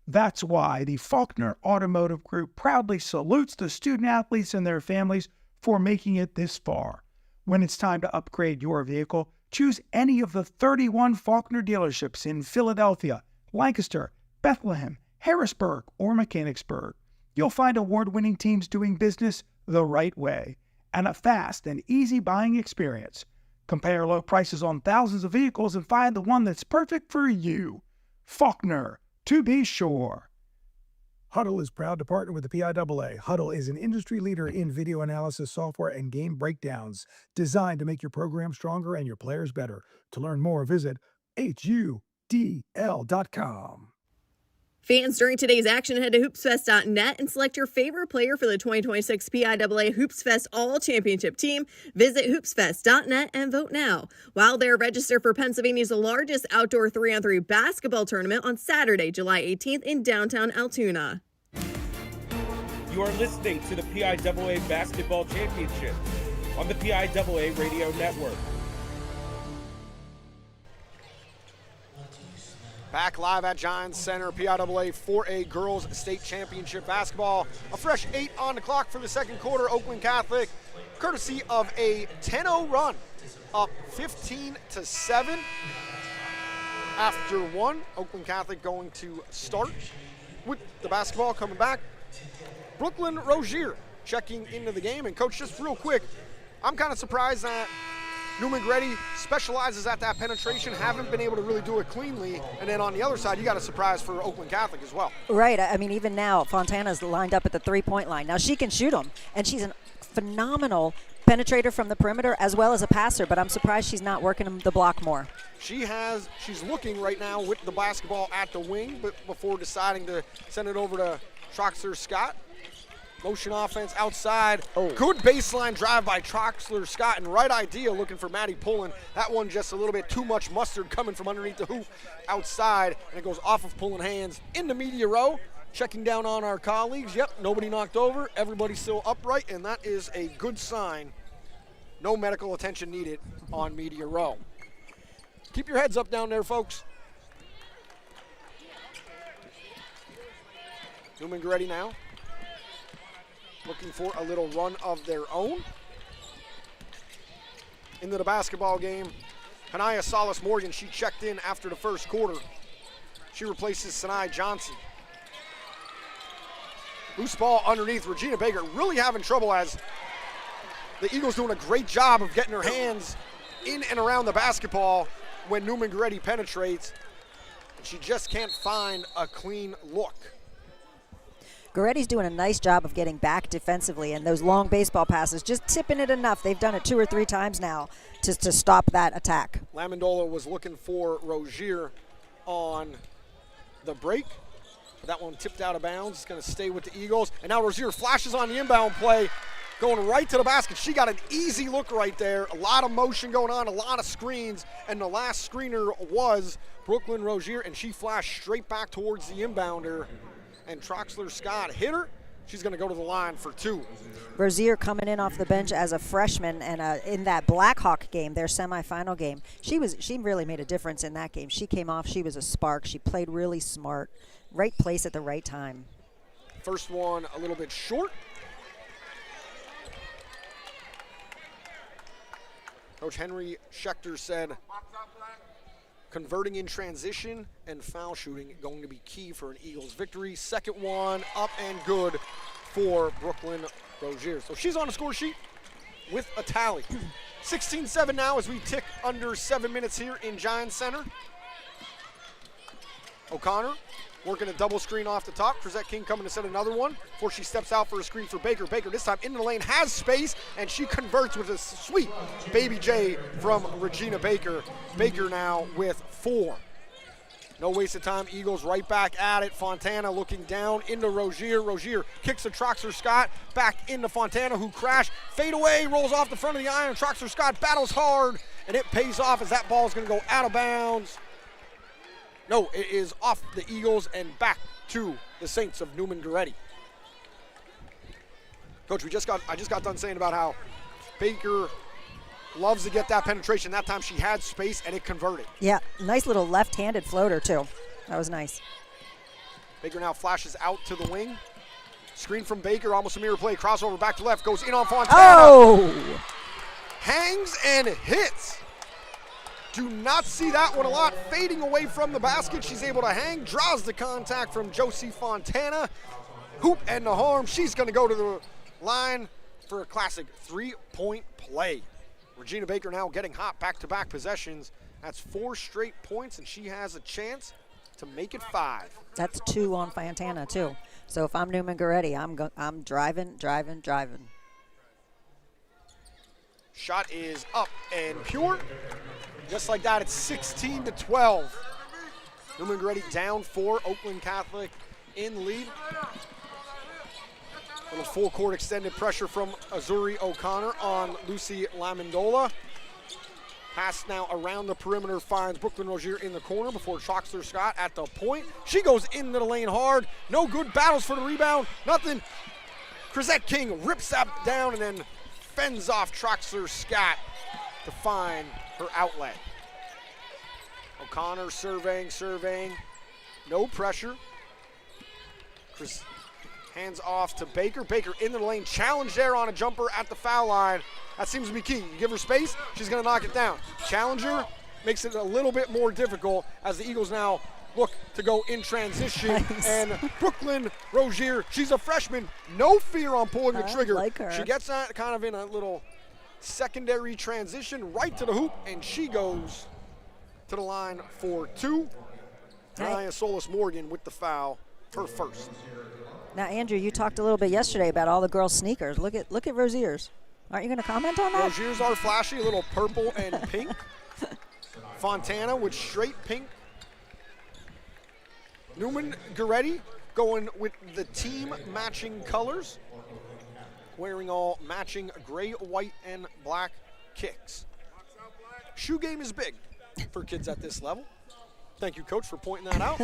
That's why the Faulkner Automotive Group proudly salutes the student athletes and their families for making it this far. When it's time to upgrade your vehicle, choose any of the 31 Faulkner dealerships in Philadelphia, Lancaster, Bethlehem, Harrisburg, or Mechanicsburg. You'll find award-winning teams doing business the right way, and a fast and easy buying experience. Compare low prices on thousands of vehicles and find the one that's perfect for you. Faulkner, to be sure. Huddle is proud to partner with the PIAA. Huddle is an industry leader in video analysis software and game breakdowns, designed to make your program stronger and your players better. To learn more, visit HUDL.com. Fans, during today's action, head to hoopsfest.net and select your favorite player for the 2026 PIAA HoopsFest All-Championship team. Visit hoopsfest.net and vote now. While there, register for Pennsylvania's largest outdoor 3-on-3 basketball tournament on Saturday, July 18th in downtown Altoona. You are listening to the PIAA Basketball Championship on the PIAA Radio Network. Back live at Giants Center, PIAA 4A Girls State Championship Basketball. A fresh 8 on the clock for the second quarter. Oakland Catholic, courtesy of a 10-0 run, up 15-7 after one. Oakland Catholic going to start with the basketball coming back. Brooklyn Rozier checking into the game. And Coach, just real quick, I'm kind of surprised that Neumann-Goretti specializes at that penetration, haven't been able to really do it cleanly. And then on the other side, you got a surprise for Oakland Catholic as well. Right. I mean, even now, Fontana's lined up at the three-point line. Now, she can shoot them, and she's a phenomenal penetrator from the perimeter as well as a passer, but I'm surprised she's not working the block more. She's looking right now with the basketball at the wing, but before deciding to send it over to Troxler Scott. Motion offense outside. Good baseline drive by Troxler Scott, and right idea looking for Maddie Pullen. That one just a little bit too much mustard coming from underneath the hoop outside, and it goes off of Pullen hands into media row. Checking down on our colleagues. Yep, nobody knocked over. Everybody's still upright, and that is a good sign. No medical attention needed on media row. Keep your heads up down there, folks. Neumann-Goretti now looking for a little run of their own. Into the basketball game, Hanaya Salas-Morgan, she checked in after the first quarter. She replaces Sanai Johnson. Loose ball underneath. Regina Baker really having trouble as the Eagles doing a great job of getting her hands in and around the basketball when Neumann-Goretti penetrates. She just can't find a clean look. Goretti's doing a nice job of getting back defensively, and those long baseball passes, just tipping it enough. They've done it 2 or 3 times now to stop that attack. Lamondola was looking for Rozier on the break. That one tipped out of bounds. It's going to stay with the Eagles. And now Rozier flashes on the inbound play, going right to the basket. She got an easy look right there. A lot of motion going on, a lot of screens. And the last screener was Brooklyn Rozier, and she flashed straight back towards the inbounder. And Troxler Scott hit her. She's going to go to the line for 2. Rozier coming in off the bench as a freshman, and in that Blackhawk game, their semifinal game, she really made a difference in that game. She came off. She was a spark. She played really smart. Right place at the right time. First one a little bit short. Coach Henry Schechter said converting in transition and foul shooting going to be key for an Eagles victory. Second one up and good for Brooklyn Rozier. So she's on the score sheet with a tally. 16-7 now as we tick under 7 minutes here in Giants Center. O'Connor working a double screen off the top. Chrisette King coming to set another one before she steps out for a screen for Baker. Baker this time into the lane, has space, and she converts with a sweet Baby J from Regina Baker. Baker now with 4. No waste of time. Eagles right back at it. Fontana looking down into Rozier. Rozier kicks to Troxler Scott. Back into Fontana, who crashed. Fade away, rolls off the front of the iron. Troxler Scott battles hard, and it pays off as that ball is going to go out of bounds. No, it is off the Eagles and back to the Saints of Neumann-Goretti. Coach, I just got done saying about how Baker loves to get that penetration. That time she had space and it converted. Yeah, nice little left-handed floater too. That was nice. Baker now flashes out to the wing. Screen from Baker, almost a mirror play. Crossover back to left, goes in on Fontana. Oh! Hangs and hits. Do not see that one a lot. Fading away from the basket. She's able to hang. Draws the contact from Josie Fontana. Hoop and the harm. She's going to go to the line for a classic 3-point play. Regina Baker now getting hot back-to-back possessions. That's 4 straight points, and she has a chance to make it 5. That's 2 on Fontana, too. So if I'm Neumann-Goretti, I'm driving. Shot is up and pure. Just like that, it's 16-12. Neumann-Goretti down 4. Oakland Catholic in the lead. A little full court extended pressure from Azuri O'Connor on Lucy Lamondola. Pass now around the perimeter finds Brooklyn Rozier in the corner before Troxler Scott at the point. She goes into the lane hard. No good, battles for the rebound. Nothing. Chrisette King rips that down and then fends off Troxler Scott to find her outlet. O'Connor surveying. No pressure. Hands off to Baker. Baker into the lane. Challenge there on a jumper at the foul line. That seems to be key. You give her space, she's going to knock it down. Challenger makes it a little bit more difficult as the Eagles now look to go in transition. Nice. And Brooklyn Rozier, she's a freshman. No fear on pulling the trigger. Like her. She gets that kind of in a little secondary transition right to the hoop, and she goes to the line for 2. Ryan Solis-Morgan with the foul, her first. Now, Andrew, you talked a little bit yesterday about all the girls' sneakers. Look at Rozier's. Aren't you going to comment on that? Rozier's are flashy, a little purple and pink. Fontana with straight pink. Neumann-Goretti going with the team matching colors, wearing all matching gray, white, and black kicks. Shoe game is big for kids at this level. Thank you, Coach, for pointing that out.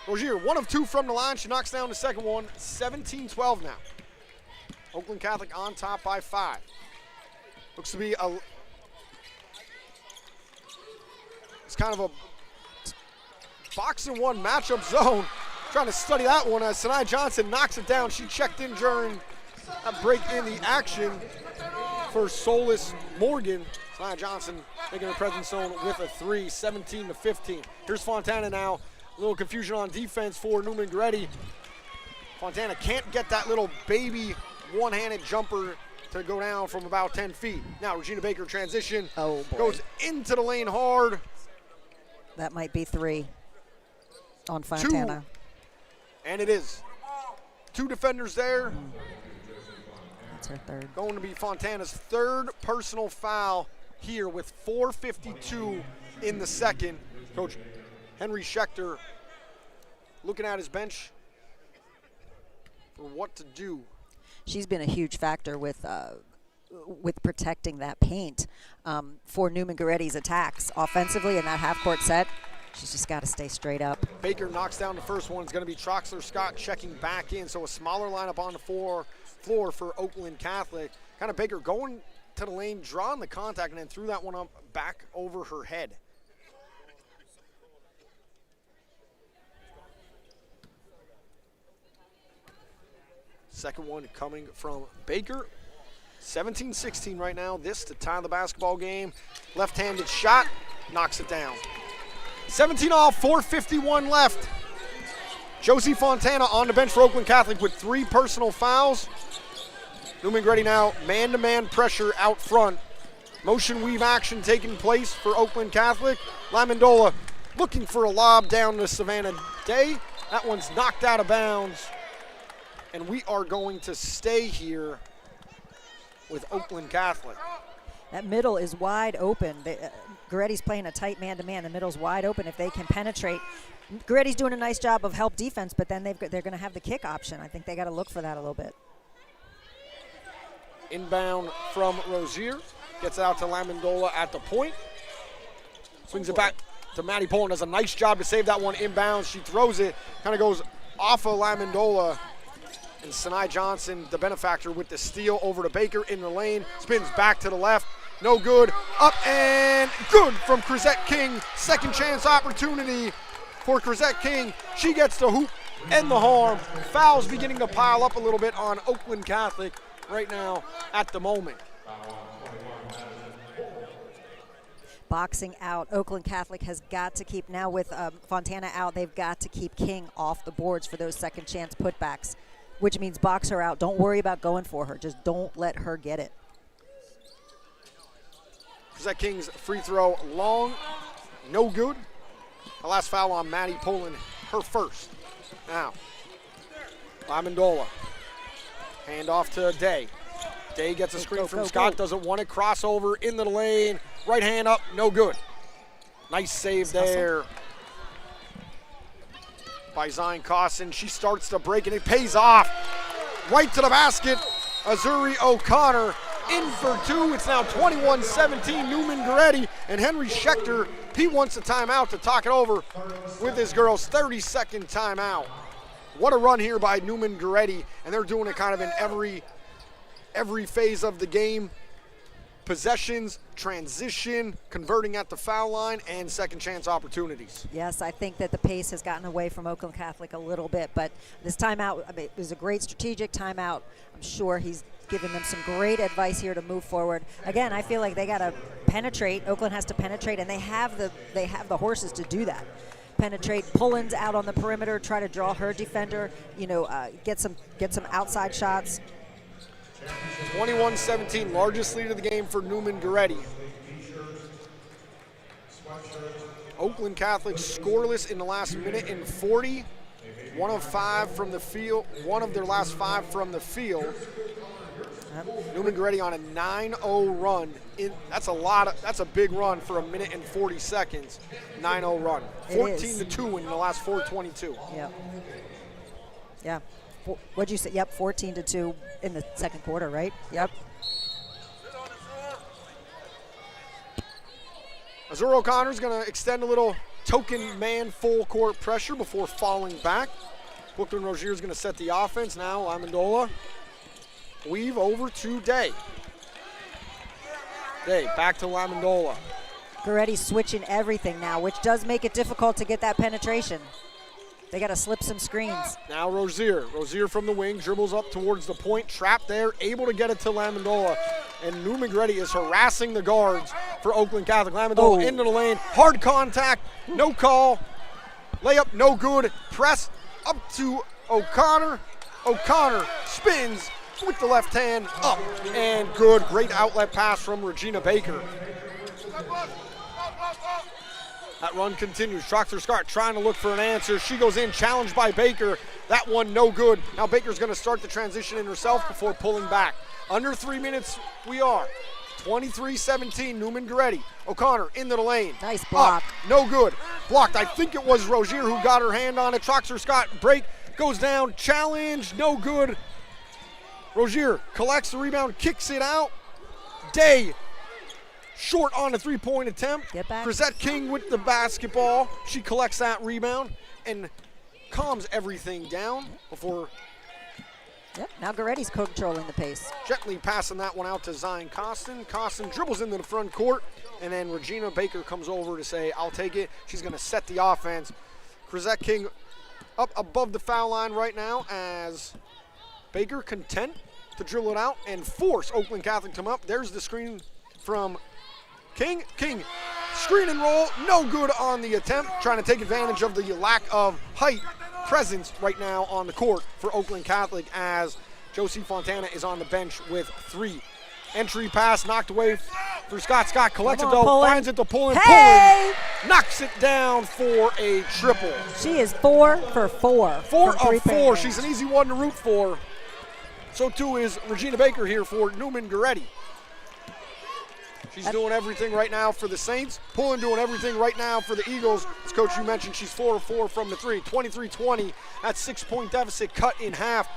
Rozier, 1 of 2 from the line. She knocks down the second one. 17-12 now. Oakland Catholic on top by 5. Looks to be it's kind of a box-and-one matchup zone. Trying to study that one as Sanai Johnson knocks it down. She checked in during a break in the action for Solis Morgan. Sanai Johnson making her presence zone with a 3, 17-15. Here's Fontana now. A little confusion on defense for Neumann-Goretti. Fontana can't get that little baby one-handed jumper to go down from about 10 feet. Now Regina Baker transition. Oh, boy. Goes into the lane hard. That might be 3 on Fontana. 2, and it is. 2 defenders there. That's her 3rd. Going to be Fontana's 3rd personal foul here with 4:52 in the second. Coach Henry Schechter looking at his bench for what to do. She's been a huge factor with protecting that paint for Neumann-Goretti's attacks offensively in that half-court set. She's just got to stay straight up. Baker knocks down the first one. It's going to be Troxler Scott checking back in. So a smaller lineup on the floor for Oakland Catholic. Kind of Baker going to the lane, drawing the contact, and then threw that one up back over her head. Second one coming from Baker. 17-16 right now. This to tie the basketball game. Left-handed shot, knocks it down. 17-all, 4:51 left. Josie Fontana on the bench for Oakland Catholic with 3 personal fouls. Neumann-Goretti now man-to-man pressure out front. Motion weave action taking place for Oakland Catholic. Lamondola looking for a lob down to Savannah Day. That one's knocked out of bounds. And we are going to stay here with Oakland Catholic. That middle is wide open. Goretti's playing a tight man-to-man. The middle's wide open if they can penetrate. Goretti's doing a nice job of help defense, but then they're going to have the kick option. I think they got to look for that a little bit. Inbound from Rozier. Gets out to Lamondola at the point. Swings it back to Maddie Poland. Does a nice job to save that one inbounds. She throws it. Kind of goes off of Lamondola. And Sanai Johnson, the benefactor, with the steal over to Baker in the lane. Spins back to the left. No good. Up and good from Chrisette King. Second chance opportunity for Chrisette King. She gets the hoop and the harm. Fouls beginning to pile up a little bit on Oakland Catholic right now at the moment. Boxing out. Oakland Catholic has got to keep, now with Fontana out, they've got to keep King off the boards for those second chance putbacks, which means box her out. Don't worry about going for her. Just don't let her get it. Chrisette King's free throw long, no good. The last foul on Maddie Poland, her first. Now, Lamondola, hand off to Day. Day gets a screen from Scott, doesn't want it, crossover into the lane, right hand up, no good. Nice save there by Zion Cosson. She starts to break and it pays off. Right to the basket, Azuri O'Connor in for 2. It's now 21-17, Neumann-Goretti, and Henry Schechter, he wants a timeout to talk it over with his girls. 30-second timeout. What a run here by Neumann-Goretti, and they're doing it kind of in every phase of the game. Possessions, transition, converting at the foul line, and second chance opportunities. Yes, I think that the pace has gotten away from Oakland Catholic a little bit, but this timeout, I mean, it was a great strategic timeout. I'm sure he's given them some great advice here to move forward. Again, I feel like they got to penetrate. Oakland has to penetrate, and they have the horses to do that. Penetrate, Pullins out on the perimeter, try to draw her defender, get some outside shots. 21-17, largest lead of the game for Neumann-Goretti. Oakland Catholic scoreless in the last minute and 40. 1 of 5 from the field, 1 of their last 5 from the field. Neumann-Goretti on a 9-0 run. That's a big run for a minute and 40 seconds. 9-0 run. 14-2 in the last 4:22. Yep. Yeah. What'd you say? Yep, 14-2 in the second quarter, right? Yep. Azura O'Connor's going to extend a little token man full court pressure before falling back. Brooklyn Rozier's going to set the offense now. Amendola. Weave over to Day. Day back to Amendola. Goretti switching everything now, which does make it difficult to get that penetration. They got to slip some screens. Now Rozier. Rozier from the wing, dribbles up towards the point, trapped there, able to get it to Amendola. And Neumann-Goretti is harassing the guards for Oakland Catholic. Amendola into the lane, hard contact, no call. Layup, no good. Press up to O'Connor. O'Connor spins with the left hand, up and good. Great outlet pass from Regina Baker. That run continues. Troxler Scott trying to look for an answer. She goes in, challenged by Baker. That one no good. Now Baker's going to start the transition in herself before pulling back. Under 3 minutes we are. 23-17, Neumann-Goretti. O'Connor into the lane. Nice block. Up, no good. Blocked. I think it was Rozier who got her hand on it. Troxler Scott break, goes down, challenge, no good. Rozier collects the rebound, kicks it out. Day short on a three-point attempt. Get back. Chrisette King with the basketball. She collects that rebound and calms everything down before Yep, now Goretti's controlling the pace. gently passing that one out to Zion Costin. Costin dribbles into the front court, and then Regina Baker comes over to say, I'll take it. She's going to set the offense. Chrisette King up above the foul line right now as Baker content to dribble it out and force Oakland Catholic to come up. There's the screen from King. King, screen and roll, no good on the attempt. Trying to take advantage of the lack of height presence right now on the court for Oakland Catholic as Josie Fontana is on the bench with 3. Entry pass knocked away for Scott. Scott collects it though, finds it to Pullen. Hey! Pullen knocks it down for a triple. She is 4 for 4. 4 from of 4. She's an easy one to root for. So too is Regina Baker here for Neumann-Goretti. She's doing everything right now for the Saints. Pullen doing everything right now for the Eagles. As Coach, you mentioned, she's 4 of 4 from the 3. 23-20. That 6-point deficit cut in half.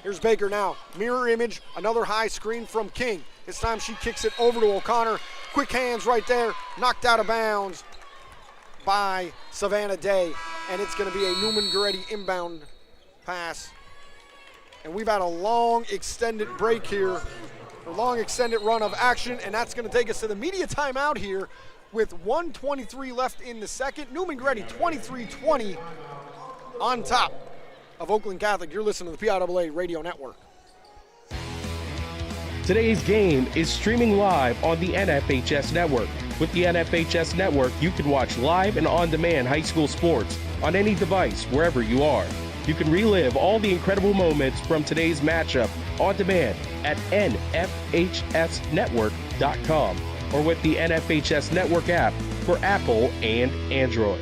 Here's Baker now. Mirror image, another high screen from King. This time she kicks it over to O'Connor. Quick hands right there. Knocked out of bounds by Savannah Day. And it's going to be a Neumann-Goretti inbound pass. And we've had a long extended break here. A long extended run of action, and that's going to take us to the media timeout here with 1:23 left in the second. Neumann-Goretti 23-20 on top of Oakland Catholic. You're listening to the PIAA Radio Network. Today's game is streaming live on the NFHS Network. With the NFHS Network, you can watch live and on-demand high school sports on any device, wherever you are. You can relive all the incredible moments from today's matchup on demand at nfhsnetwork.com or with the NFHS Network app for Apple and Android.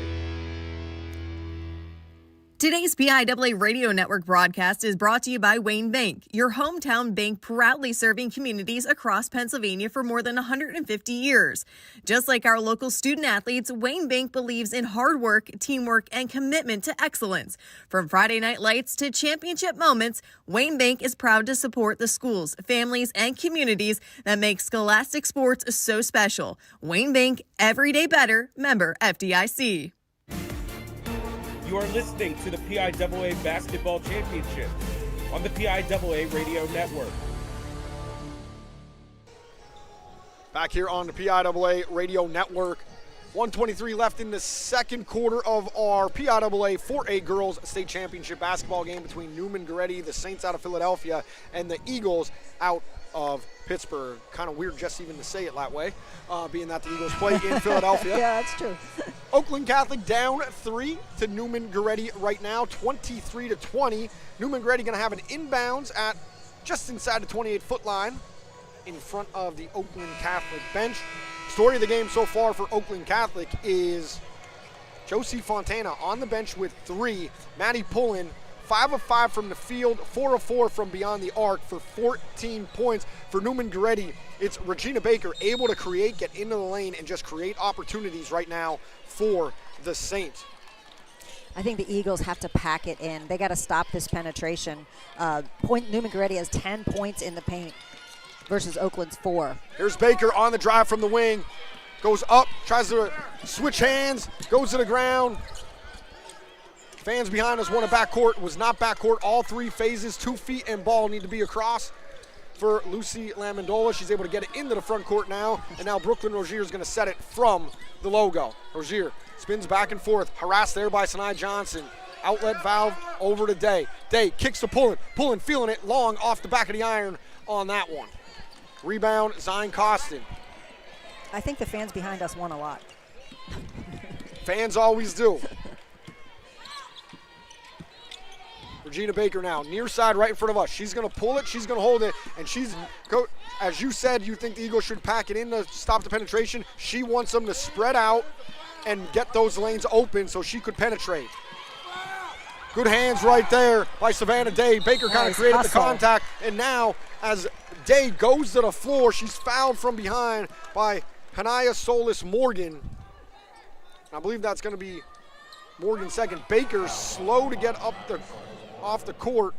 Today's PIAA Radio Network broadcast is brought to you by Wayne Bank, your hometown bank proudly serving communities across Pennsylvania for more than 150 years. Just like our local student athletes, Wayne Bank believes in hard work, teamwork, and commitment to excellence. From Friday night lights to championship moments, Wayne Bank is proud to support the schools, families, and communities that make scholastic sports so special. Wayne Bank, every day better, member FDIC. You are listening to the PIAA Basketball Championship on the PIAA Radio Network. Back here on the PIAA Radio Network. 1:23 left in the second quarter of our PIAA 4A Girls State Championship basketball game between Neumann-Goretti, the Saints out of Philadelphia, and the Eagles out of Pittsburgh. Kind of weird just even to say it that way, being that the Eagles play in Philadelphia. Yeah, that's true. Oakland Catholic down 3 to Neumann-Goretti right now, 23-20. Neumann-Goretti going to have an inbounds at just inside the 28-foot line in front of the Oakland Catholic bench. Story of the game so far for Oakland Catholic is Josie Fontana on the bench with 3. Maddie Pullen 5 of 5 from the field, 4 of 4 from beyond the arc for 14 points. For Neumann-Goretti, it's Regina Baker able to create, get into the lane, and just create opportunities right now for the Saints. I think the Eagles have to pack it in. They got to stop this penetration. Neumann-Goretti has 10 points in the paint versus Oakland's 4. Here's Baker on the drive from the wing. Goes up, tries to switch hands, goes to the ground. Fans behind us want a backcourt. Was not backcourt. All 3 phases, 2 feet and ball need to be across for Lucy Lamandola. She's able to get it into the front court now. And now Brooklyn Rozier is going to set it from the logo. Rozier spins back and forth. Harassed there by Sanai Johnson. Outlet valve over to Day. Day kicks to Pullen, feeling it long off the back of the iron on that one. Rebound, Zion Costin. I think the fans behind us won a lot. Fans always do. Regina Baker now, near side right in front of us. She's going to pull it, she's going to hold it, and as you said, you think the Eagles should pack it in to stop the penetration. She wants them to spread out and get those lanes open so she could penetrate. Good hands right there by Savannah Day. Baker kind of created the contact, and now as Day goes to the floor, she's fouled from behind by Hanaya Solis Morgan. I believe that's going to be Morgan's second. Baker's slow to get off the court,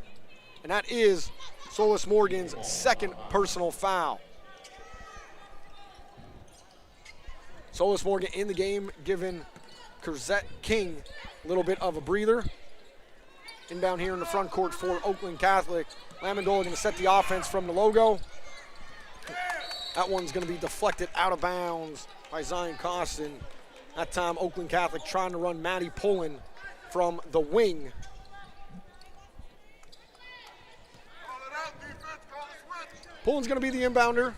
and that is Solis Morgan's second personal foul. Solis Morgan in the game, giving Corzette King a little bit of a breather. Inbound here in the front court for Oakland Catholic. Lamandola going to set the offense from the logo. That one's going to be deflected out of bounds by Zion Costin. That time, Oakland Catholic trying to run Maddie Pullen from the wing. Pullen's going to be the inbounder.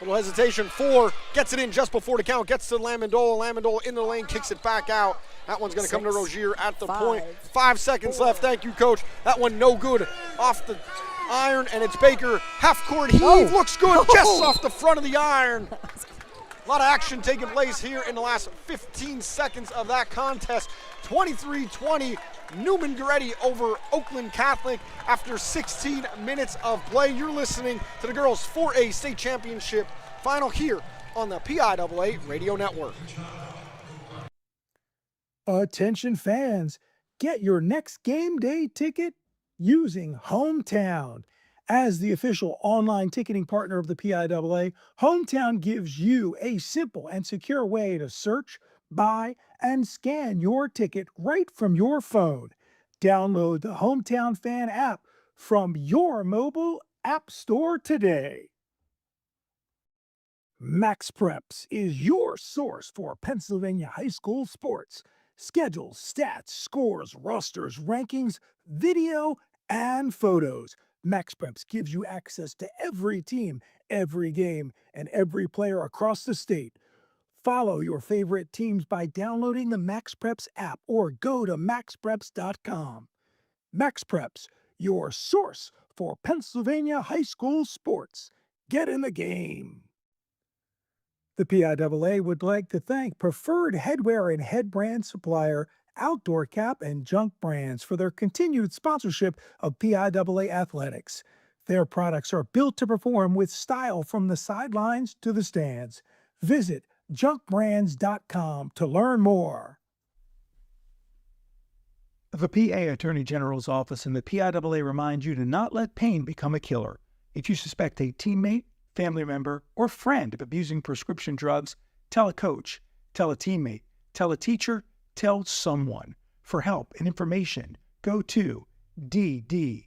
Little hesitation, 4, gets it in just before the count, gets to Lamandola. Lamandola in the lane, kicks it back out. That one's going to come to Rozier at the point. 5 seconds left. Thank you, Coach. That one no good off the iron, and it's Baker. Half-court heave, looks good just off the front of the iron. A lot of action taking place here in the last 15 seconds of that contest. 23-20, Neumann-Goretti over Oakland Catholic after 16 minutes of play. You're listening to the girls' 4A state championship final here on the PIAA Radio Network. Attention fans, get your next game day ticket using Hometown. As the official online ticketing partner of the PIAA, Hometown gives you a simple and secure way to search, buy, and scan your ticket right from your phone. Download the Hometown Fan app from your mobile app store today. Max Preps is your source for Pennsylvania high school sports. Schedules, stats, scores, rosters, rankings, video, and photos. Max Preps gives you access to every team, every game, and every player across the state. Follow your favorite teams by downloading the Max Preps app or go to maxpreps.com. Max Preps, your source for Pennsylvania high school sports. Get in the game. The PIAA would like to thank Preferred Headwear and Head Brand supplier Outdoor Cap and Junk Brands for their continued sponsorship of PIAA athletics. Their products are built to perform with style from the sidelines to the stands. Visit junkbrands.com to learn more. The PA Attorney General's Office and the PIAA remind you to not let pain become a killer. If you suspect a teammate, family member, or friend of abusing prescription drugs, tell a coach, tell a teammate, tell a teacher, tell someone. For help and information, go to ddap.pa.gov,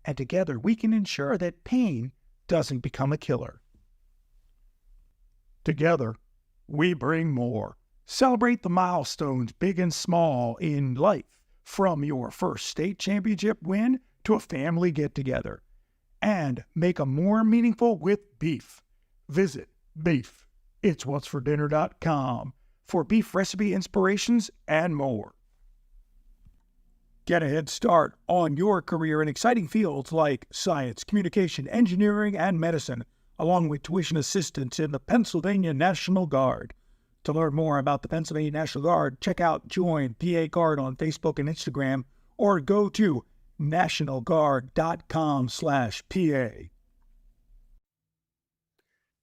and together we can ensure that pain doesn't become a killer. Together, we bring more. Celebrate the milestones, big and small, in life, from your first state championship win to a family get-together. And make them more meaningful with beef. Visit beefitswhatsfordinner.com for beef recipe inspirations and more. Get a head start on your career in exciting fields like science, communication, engineering, and medicine, along with tuition assistance in the Pennsylvania National Guard. To learn more about the Pennsylvania National Guard, check out Join PA Guard on Facebook and Instagram, or go to nationalguard.com/PA.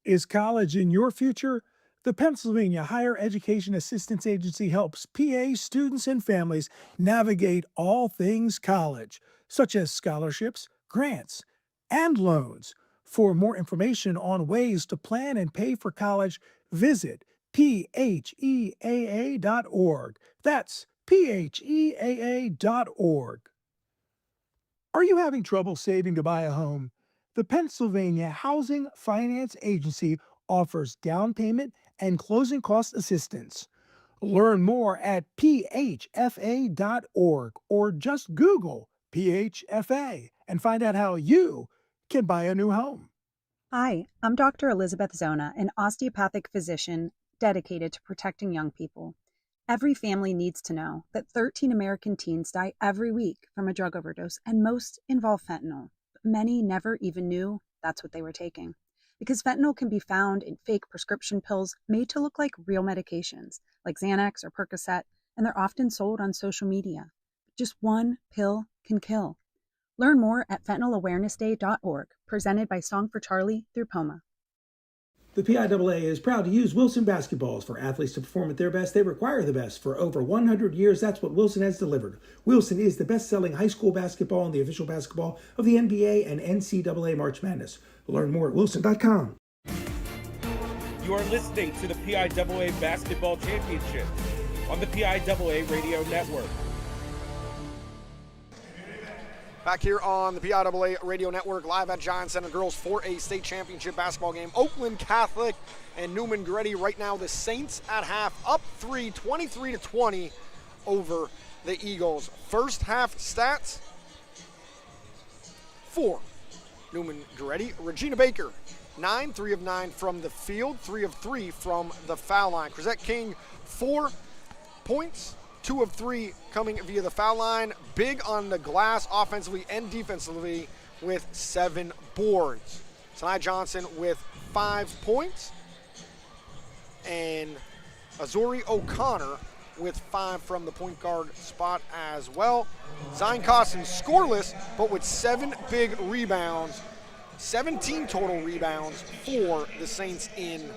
Is college in your future? The Pennsylvania Higher Education Assistance Agency helps PA students and families navigate all things college, such as scholarships, grants, and loans. For more information on ways to plan and pay for college, visit PHEAA.org. That's PHEAA.org. Are you having trouble saving to buy a home? The Pennsylvania Housing Finance Agency offers down payment and closing cost assistance. Learn more at phfa.org or just Google PHFA and find out how you can buy a new home. Hi, I'm Dr. Elizabeth Zona, an osteopathic physician dedicated to protecting young people. Every family needs to know that 13 American teens die every week from a drug overdose, and most involve fentanyl. But many never even knew that's what they were taking. Because fentanyl can be found in fake prescription pills made to look like real medications, like Xanax or Percocet, and they're often sold on social media. Just one pill can kill. Learn more at fentanylawarenessday.org, presented by Song for Charlie through POMA. The PIAA is proud to use Wilson basketballs. For athletes to perform at their best, they require the best. For over 100 years, that's what Wilson has delivered. Wilson is the best-selling high school basketball and the official basketball of the NBA and NCAA March Madness. Learn more at wilson.com. You are listening to the PIAA Basketball Championship on the PIAA Radio Network. Back here on the PIAA Radio Network, live at Giant Center, girls 4A state championship basketball game. Oakland Catholic and Neumann-Goretti right now. The Saints at half, up 3, 23-20 over the Eagles. First half stats for Neumann-Goretti. Regina Baker, 9, 3 of 9 from the field, 3 of 3 from the foul line. Chrisette King, 4 points. 2 of 3 coming via the foul line. Big on the glass offensively and defensively with 7 boards. Sanai Johnson with 5 points. And Azuri O'Connor with 5 from the point guard spot as well. Zion Costin scoreless, but with 7 big rebounds. 17 total rebounds for the Saints in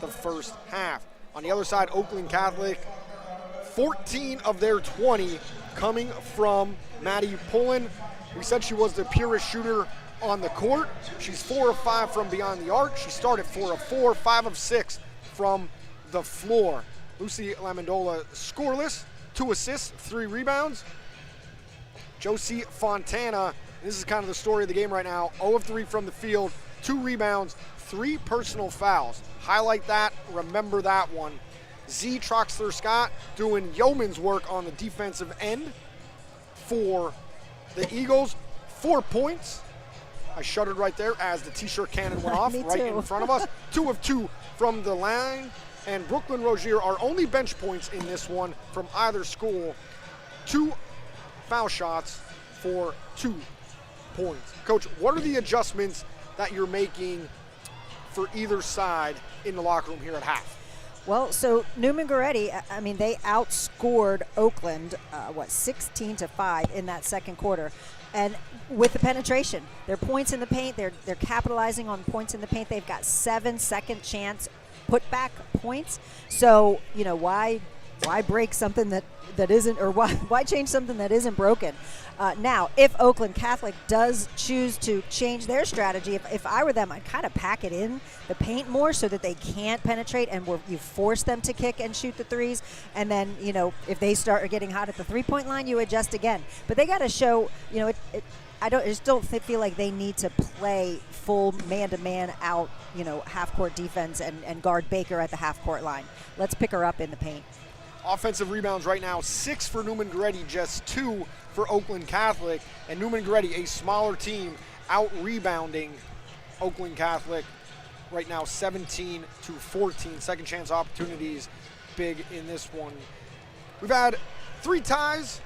the first half. On the other side, Oakland Catholic, 14 of their 20 coming from Maddie Pullen. We said she was the purest shooter on the court. She's 4 of 5 from beyond the arc. She started 4 of 4, 5 of 6 from the floor. Lucy Lamandola scoreless, 2 assists, 3 rebounds. Josie Fontana, this is kind of the story of the game right now, 0 of 3 from the field, 2 rebounds, 3 personal fouls. Highlight that, remember that one. Z Troxler Scott doing yeoman's work on the defensive end for the Eagles. 4 points. I shuddered right there as the t-shirt cannon went off right in front of us. 2 of 2 from the line. And Brooklyn Rozier, our only bench points in this one from either school. 2 foul shots for 2 points. Coach, what are the adjustments that you're making for either side in the locker room here at half? Well, so Neumann-Goretti, I mean, they outscored Oakland, 16-5 in that second quarter. And with the penetration, their points in the paint, they're capitalizing on points in the paint. They've got 7 second chance putback points. So, you know, why break something that isn't, or why change something that isn't broken? Now, if Oakland Catholic does choose to change their strategy, if I were them, I'd kind of pack it in the paint more so that they can't penetrate, and you force them to kick and shoot the threes. And then, you know, if they start getting hot at the three-point line, you adjust again. But they got to show, you know, I just don't feel like they need to play full man-to-man out, you know, half-court defense and guard Baker at the half-court line. Let's pick her up in the paint. Offensive rebounds right now, 6 for Neumann-Goretti, just 2 for Oakland Catholic. And Neumann-Goretti, a smaller team, out-rebounding Oakland Catholic right now, 17-14. Second chance opportunities big in this one. We've had 3 ties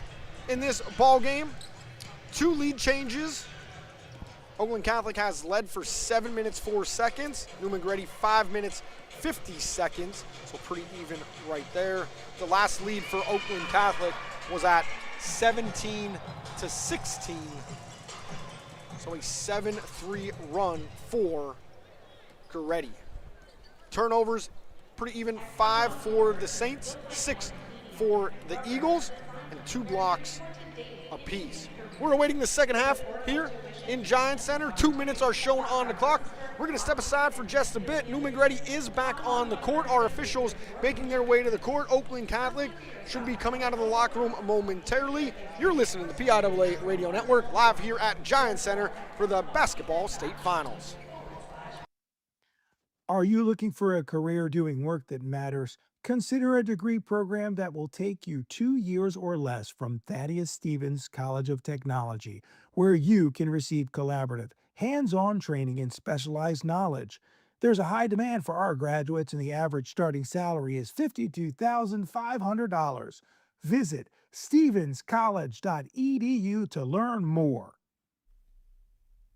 in this ball game, 2 lead changes. Oakland Catholic has led for 7 minutes, 4 seconds. Neumann-Goretti, 5 minutes, 50 seconds, so pretty even right there. The last lead for Oakland Catholic was at 17-16, so a 7-3 run for Goretti. Turnovers, pretty even, 5 for the Saints, 6 for the Eagles, and 2 blocks apiece. We're awaiting the second half here in Giant Center. 2 minutes are shown on the clock. We're going to step aside for just a bit. Neumann-Goretti is back on the court. Our officials making their way to the court. Oakland Catholic should be coming out of the locker room momentarily. You're listening to the PIAA Radio Network live here at Giant Center for the basketball state finals. Are you looking for a career doing work that matters? Consider a degree program that will take you 2 years or less from Thaddeus Stevens College of Technology, where you can receive collaborative, hands-on training and specialized knowledge. There's a high demand for our graduates, and the average starting salary is $52,500. Visit stevenscollege.edu to learn more.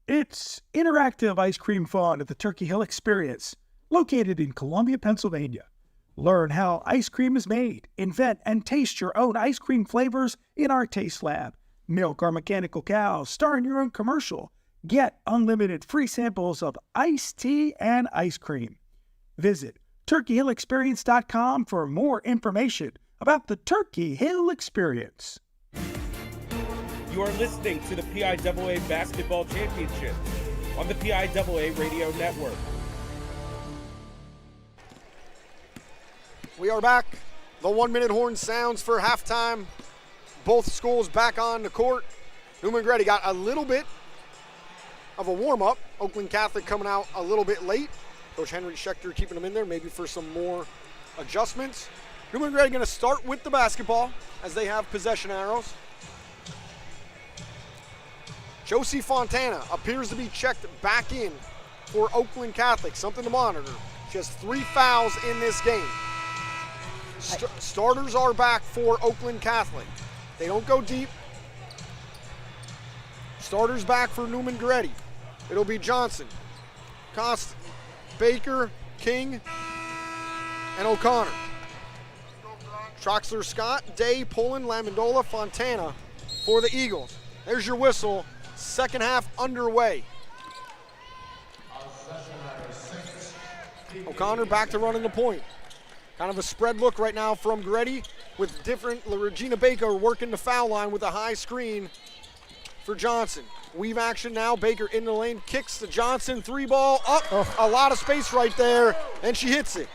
It's interactive ice cream fun at the Turkey Hill Experience, located in Columbia, Pennsylvania. Learn how ice cream is made, invent and taste your own ice cream flavors in our taste lab. Milk our mechanical cows, star in your own commercial. Get unlimited free samples of iced tea and ice cream. Visit turkeyhillexperience.com for more information about the Turkey Hill Experience. You are listening to the PIAA Basketball Championship on the PIAA Radio Network. We are back. The 1-minute horn sounds for halftime. Both schools back on the court. Neumann-Goretti got a little bit of a warm-up. Oakland Catholic coming out a little bit late. Coach Henry Schechter keeping them in there, maybe for some more adjustments. Neumann-Goretti going to start with the basketball as they have possession arrows. Josie Fontana appears to be checked back in for Oakland Catholic, something to monitor. She has 3 fouls in this game. Starters are back for Oakland Catholic. They don't go deep. Starters back for Neumann-Goretti. It'll be Johnson, Cost, Baker, King, and O'Connor. Troxler, Scott, Day, Pullen, Lamondola, Fontana for the Eagles. There's your whistle. Second half underway. O'Connor back to running the point. Kind of a spread look right now from Goretti with Regina Baker working the foul line with a high screen for Johnson. Weave action now. Baker in the lane, kicks to Johnson. 3-ball up. A lot of space right there, and she hits it.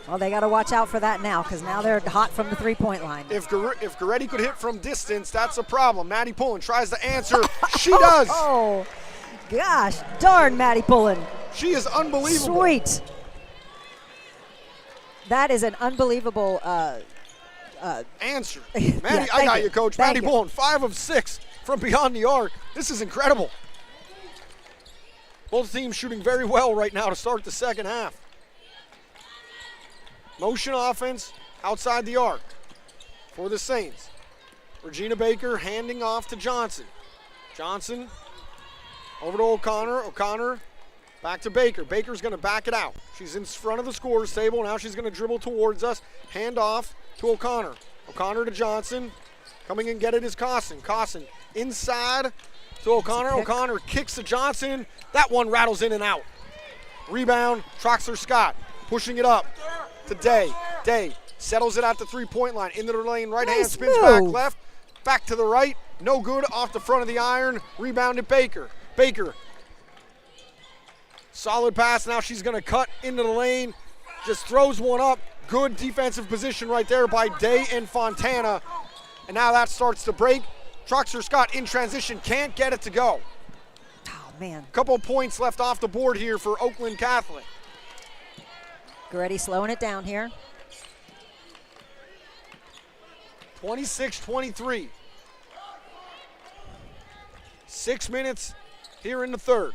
Well, they got to watch out for that now because now they're hot from the three-point line. If Goretti could hit from distance, that's a problem. Maddie Pullen tries to answer. She does. Oh, gosh. Darn, Maddie Pullen. She is unbelievable. Sweet. That is an unbelievable answer. Maddie, I got you, Coach. Maddie Pullen, 5 of 6 from beyond the arc. This is incredible. Both teams shooting very well right now to start the second half. Motion offense outside the arc for the Saints. Regina Baker handing off to Johnson. Johnson over to O'Connor. O'Connor back to Baker. Baker's going to back it out. She's in front of the scorer's table. Now she's going to dribble towards us. Hand off to O'Connor. O'Connor to Johnson. Coming and get it is Cosson. Cosson inside to O'Connor. O'Connor kicks to Johnson. That one rattles in and out. Rebound, Troxler Scott pushing it up to Day. Day settles it at the three-point line. Into the lane, right hand, spins back left. Back to the right. No good, off the front of the iron. Rebounded Baker. Baker. Solid pass. Now she's going to cut into the lane. Just throws one up. Good defensive position right there by Day and Fontana. And now that starts to break. Troxler Scott in transition. Can't get it to go. Oh, man. Couple points left off the board here for Oakland Catholic. Goretti slowing it down here. 26-23. 6 minutes here in the third.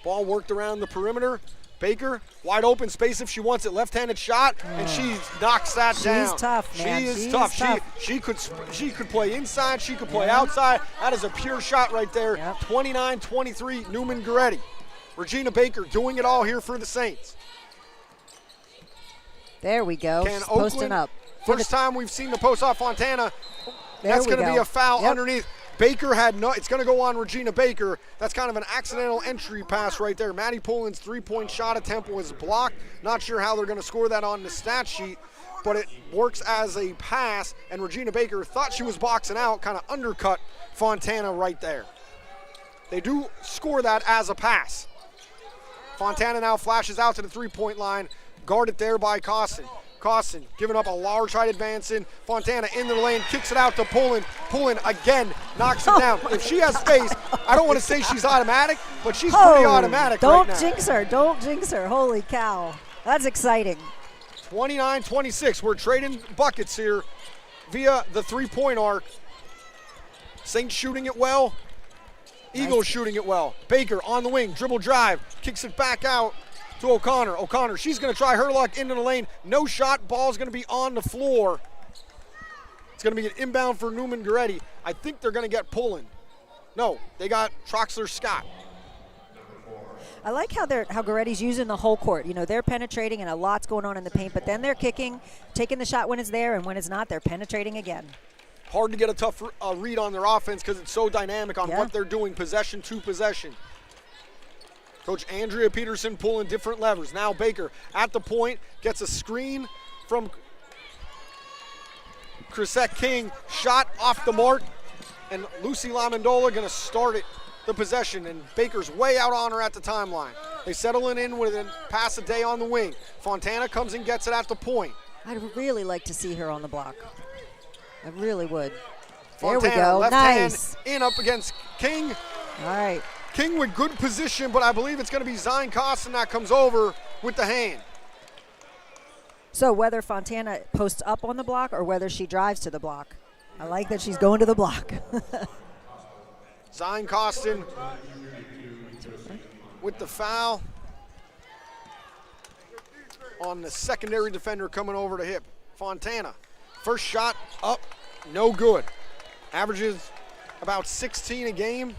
Ball worked around the perimeter. Baker, wide open space if she wants it. Left-handed shot, and she knocks that down. She's tough, man. She is tough. She could play inside. She could play outside. That is a pure shot right there. 29-23, Neumann-Goretti. Regina Baker doing it all here for the Saints. There we go. Can She's posting Oakland, up. first time we've seen the post off Fontana. That's There we going to be go. a foul Yep. underneath. Baker had no, it's going to go on Regina Baker. That's kind of an accidental entry pass right there. Maddie Poland's three-point shot attempt was blocked. Not sure how they're going to score that on the stat sheet, but it works as a pass, and Regina Baker thought she was boxing out, kind of undercut Fontana right there. They do score that as a pass. Fontana now flashes out to the three-point line, guarded there by Costin. Costin giving up a large height advance in. Fontana into the lane, kicks it out to Poland. Poland again knocks it down. If she has space, I don't want to say she's automatic, but she's pretty automatic Don't right now. jinx her. Don't jinx her. Holy cow. That's exciting. 29-26. We're trading buckets here via the three-point arc. Saints shooting it well. Eagles shooting it well. Baker on the wing, dribble drive, kicks it back out to O'Connor. O'Connor, she's going to try her luck into the lane. No shot. Ball's going to be on the floor. It's going to be an inbound for Neumann-Goretti. I think they're going to get Pullen. No, they got Troxler-Scott. I like how Goretti's using the whole court. You know, they're penetrating and a lot's going on in the paint, but then they're kicking, taking the shot when it's there, and when it's not, they're penetrating again. Hard to get a tough read on their offense because it's so dynamic on Yeah. what they're doing possession to possession. Coach Andrea Peterson pulling different levers. Now Baker at the point, gets a screen from Chrisette King. Shot off the mark, and Lucy Lamondola going to start it, the possession, and Baker's way out on her at the timeline. They settle it in with a pass a day on the wing. Fontana comes and gets it at the point. I'd really like to see her on the block. I really would. Fontana, there we go. left Nice. hand in up against King. All right. King with good position, but I believe it's going to be Zion Costin that comes over with the hand. So whether Fontana posts up on the block or whether she drives to the block, I like that she's going to the block. Zion Costin with the foul on the secondary defender coming over to hip. Fontana, first shot up, no good. Averages about 16 a game.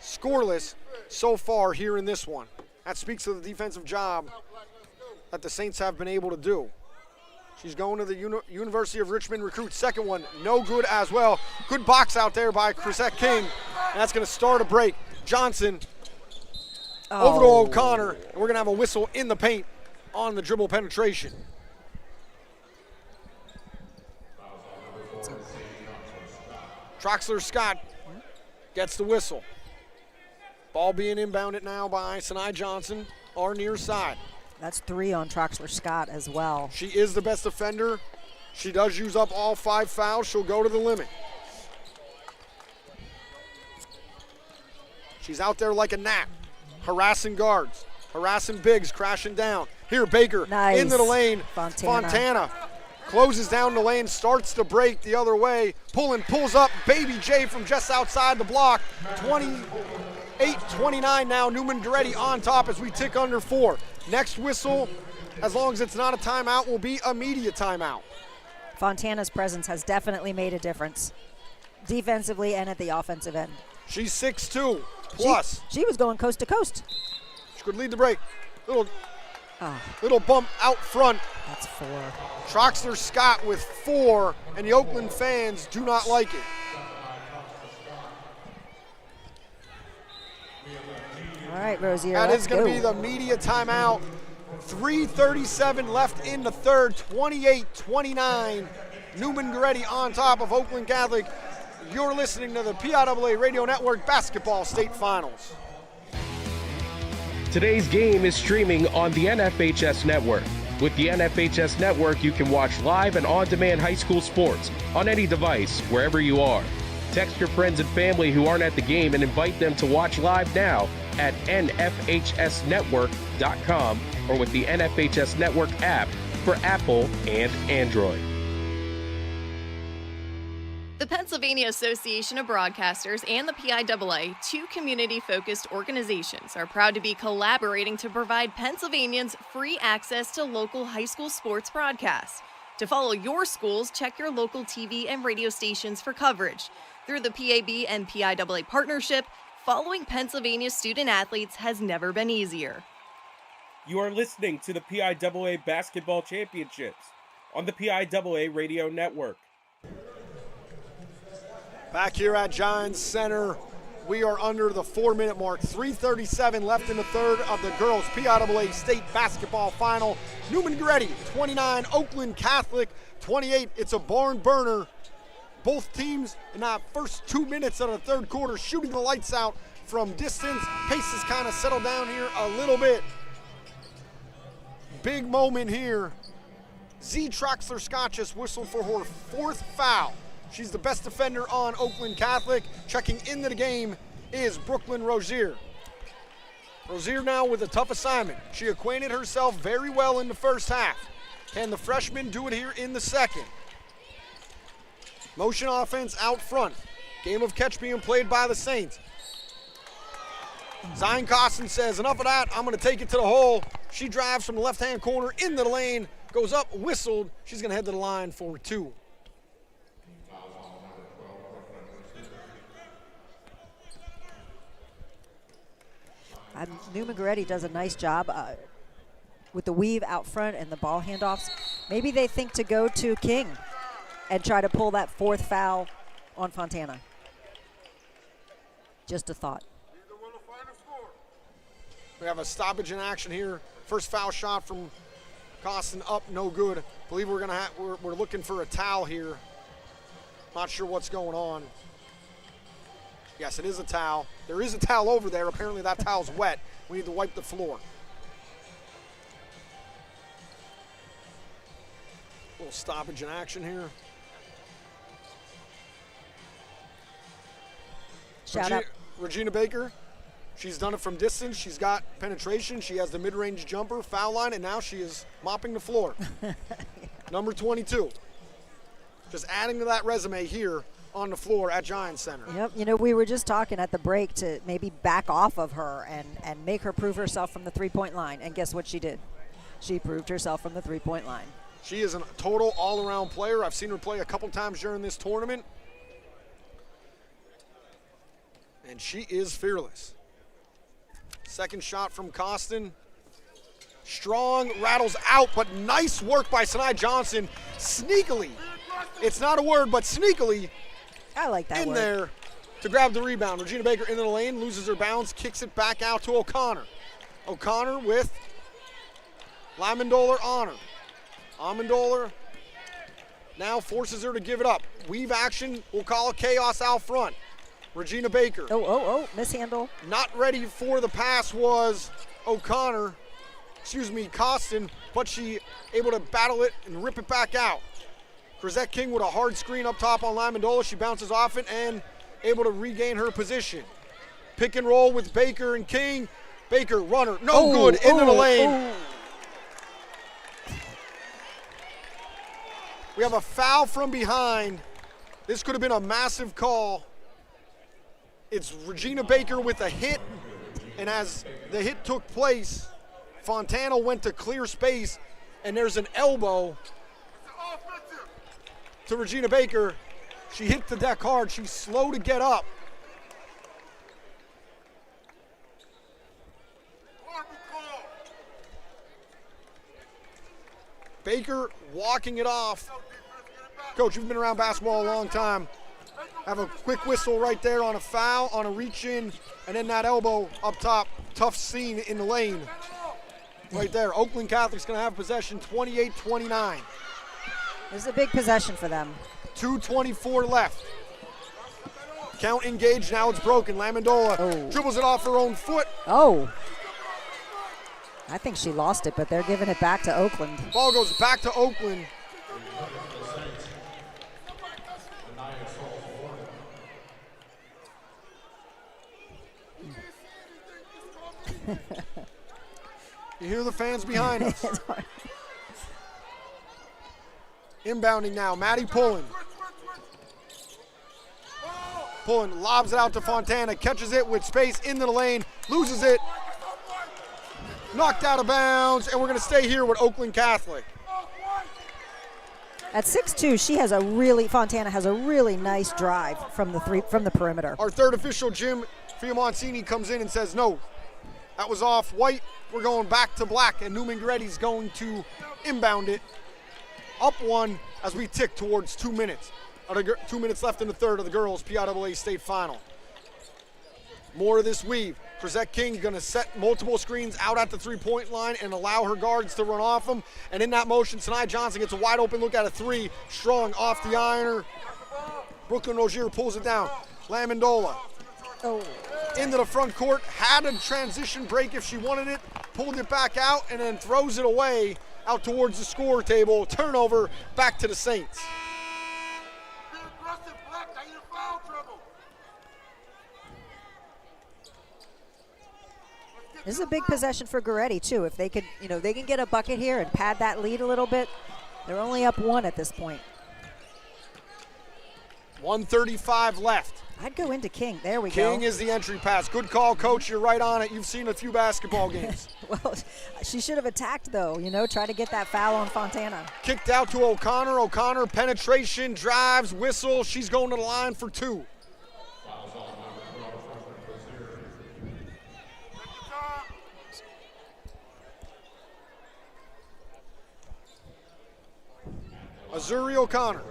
Scoreless so far here in this one. That speaks to the defensive job that the Saints have been able to do. She's going to the University of Richmond recruit. Second one, no good as well. Good box out there by Chrisette King. And that's going to start a break. Johnson over to O'Connor. And we're going to have a whistle in the paint on the dribble penetration. Troxler-Scott gets the whistle. Ball being inbounded now by Sinai Johnson, our near side. That's 3 on Troxler-Scott as well. She is the best defender. She does use up all 5 fouls. She'll go to the limit. She's out there like a gnat, harassing guards, harassing bigs, crashing down. Here, Baker Nice. into the lane. Fontana. Closes down the lane, starts to break the other way. Pulls up. Baby J from just outside the block. 28-29 now. Neumann-Goretti on top as we tick under 4. Next whistle, as long as it's not a timeout, will be a media timeout. Fontana's presence has definitely made a difference, defensively and at the offensive end. She's 6'2", plus. She was going coast to coast. She could lead the break. Little bump out front. That's 4. Troxler-Scott with 4, and the Oakland fans do not like it. All right, Rozier, That let's is going to go. be the media timeout. 3:37 left in the third, 28-29. Neumann-Goretti on top of Oakland Catholic. You're listening to the PIAA Radio Network Basketball State Finals. Today's game is streaming on the NFHS Network. With the NFHS Network, you can watch live and on-demand high school sports on any device, wherever you are. Text your friends and family who aren't at the game and invite them to watch live now at nfhsnetwork.com or with the NFHS Network app for Apple and Android. The Pennsylvania Association of Broadcasters and the PIAA, 2 community-focused organizations, are proud to be collaborating to provide Pennsylvanians free access to local high school sports broadcasts. To follow your schools, check your local TV and radio stations for coverage. Through the PAB and PIAA partnership, following Pennsylvania student athletes has never been easier. You are listening to the PIAA Basketball Championships on the PIAA Radio Network. Back here at Giants Center, we are under the 4-minute mark. 3:37 left in the third of the girls' PIAA State Basketball Final. Neumann-Goretti, 29, Oakland Catholic, 28. It's a barn burner. Both teams in that first 2 minutes of the third quarter shooting the lights out from distance. Pace has kind of settled down here a little bit. Big moment here. Z Troxler-Scott just whistled for her 4th foul. She's the best defender on Oakland Catholic. Checking into the game is Brooklyn Rozier. Rozier now with a tough assignment. She acquainted herself very well in the first half. Can the freshman do it here in the second? Motion offense out front. Game of catch being played by the Saints. Zion Costin says, enough of that, I'm going to take it to the hole. She drives from the left-hand corner into the lane, goes up, whistled. She's going to head to the line for 2. Neumann-Goretti does a nice job with the weave out front and the ball handoffs. Maybe they think to go to King and try to pull that 4th foul on Fontana. Just a thought. We have a stoppage in action here. First foul shot from Costin up, no good. Believe we're looking for a towel here. Not sure what's going on. Yes, it is a towel. There is a towel over there. Apparently that towel's wet. We need to wipe the floor. A little stoppage in action here. Shout out. Regina Baker, she's done it from distance. She's got penetration. She has the mid-range jumper, foul line, and now she is mopping the floor. Number 22. Just adding to that resume here on the floor at Giants Center. Yep, you know, we were just talking at the break to maybe back off of her and make her prove herself from the three-point line. And guess what she did? She proved herself from the three-point line. She is a total all-around player. I've seen her play a couple times during this tournament. And she is fearless. Second shot from Costin. Strong, rattles out, but nice work by Sanai Johnson. Sneakily, it's not a word, but sneakily, I like that in word. there to grab the rebound. Regina Baker into the lane, loses her bounce, kicks it back out to O'Connor. O'Connor with Lyman-Doller on her. Amendola now forces her to give it up. Weave action, we'll call it chaos out front. Regina Baker. Oh, mishandle. Not ready for the pass was Costin, but she able to battle it and rip it back out. Crisette King with a hard screen up top on Lyman-Doller. She bounces off it and able to regain her position. Pick and roll with Baker and King. Baker, runner, no good, into the lane. We have a foul from behind. This could have been a massive call. It's Regina Baker with a hit, and as the hit took place, Fontana went to clear space, and there's an elbow to Regina Baker. She hit the deck hard. She's slow to get up. Baker walking it off. Coach, you've been around basketball a long time. Have a quick whistle right there on a foul, on a reach in, and then that elbow up top. Tough scene in the lane. Right there. Oakland Catholic's going to have possession, 28-29. This is a big possession for them. 2:24 left. Count engaged, now it's broken. Lyman-Doller dribbles it off her own foot. Oh. I think she lost it, but they're giving it back to Oakland. Ball goes back to Oakland. You hear the fans behind us. Inbounding now, Maddie Pullen. Pullen lobs it out to Fontana, catches it with space into the lane, loses it. Knocked out of bounds, and we're going to stay here with Oakland Catholic. At 6'2", Fontana has a really nice drive from the perimeter. Our third official, Jim, Fiamoncini comes in and says, no, that was off white. We're going back to black, and Neumann-Goretti's going to inbound it. Up 1 as we tick towards 2 minutes. 2 minutes left in the third of the girls' PIAA state final. More of this weave. Chrisette King's going to set multiple screens out at the three-point line and allow her guards to run off them. And in that motion, Sanai Johnson gets a wide open look at a three. Strong off the ironer. Brooklyn Rozier pulls it down. Lamandola into the front court. Had a transition break if she wanted it. Pulled it back out and then throws it away out towards the score table. Turnover back to the Saints. This is a big possession for Goretti too. If they could, they can get a bucket here and pad that lead a little bit. They're only up 1 at this point. 1:35 left. I'd go into King. There we go. King is the entry pass. Good call, Coach. You're right on it. You've seen a few basketball games. Well, she should have attacked, though, try to get that foul on Fontana. Kicked out to O'Connor. O'Connor, penetration, drives, whistle. She's going to the line for 2. Azuri O'Connor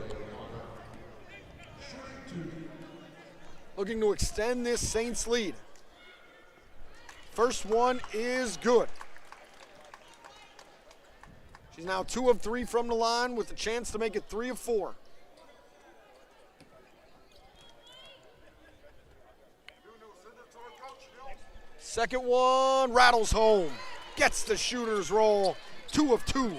looking to extend this Saints lead. First one is good. She's now 2 of 3 from the line with a chance to make it 3 of 4. Second one rattles home. Gets the shooter's roll. 2 of 2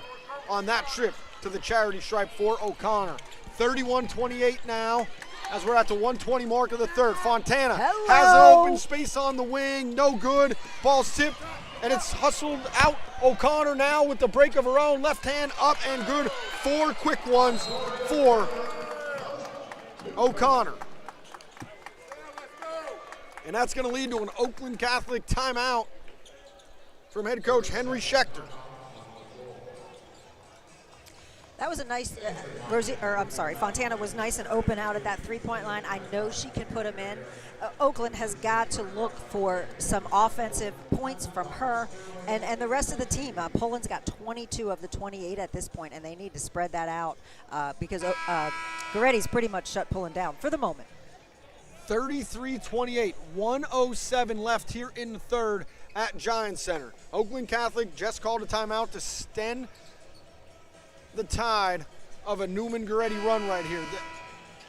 on that trip to the charity stripe for O'Connor. 31-28 now as we're at the 120 mark of the third. Fontana has an open space on the wing. No good. Ball's tipped, and it's hustled out. O'Connor now with the break of her own. Left hand up and good. 4 quick ones for O'Connor. And that's going to lead to an Oakland Catholic timeout from head coach Henry Schechter. That was a nice, Fontana was nice and open out at that three-point line. I know she can put them in. Oakland has got to look for some offensive points from her and the rest of the team. Poland's got 22 of the 28 at this point, and they need to spread that out because Goretti's pretty much shut Poland down for the moment. 33-28, 1:07 left here in the third at Giants Center. Oakland Catholic just called a timeout to stem the tide of a Neumann-Goretti run right here.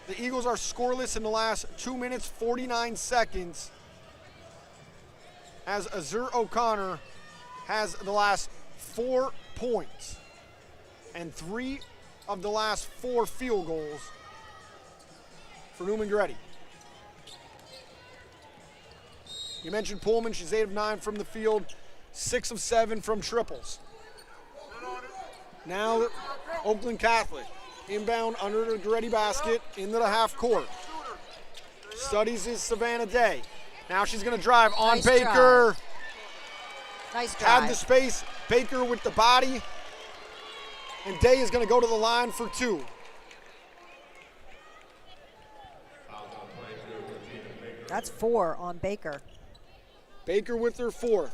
The Eagles are scoreless in the last 2 minutes, 49 seconds, as Azur O'Connor has the last 4 points and 3 of the last 4 field goals for Neumann-Goretti. You mentioned Pullman. She's 8 of 9 from the field, 6 of 7 from triples. Now Oakland Catholic inbound under the Goretti basket into the half court. Studies is Savannah Day. Now she's going to drive on Nice Baker. drive. Nice drive. Had the space. Baker with the body. And Day is going to go to the line for 2. That's 4 on Baker. Baker with her 4th.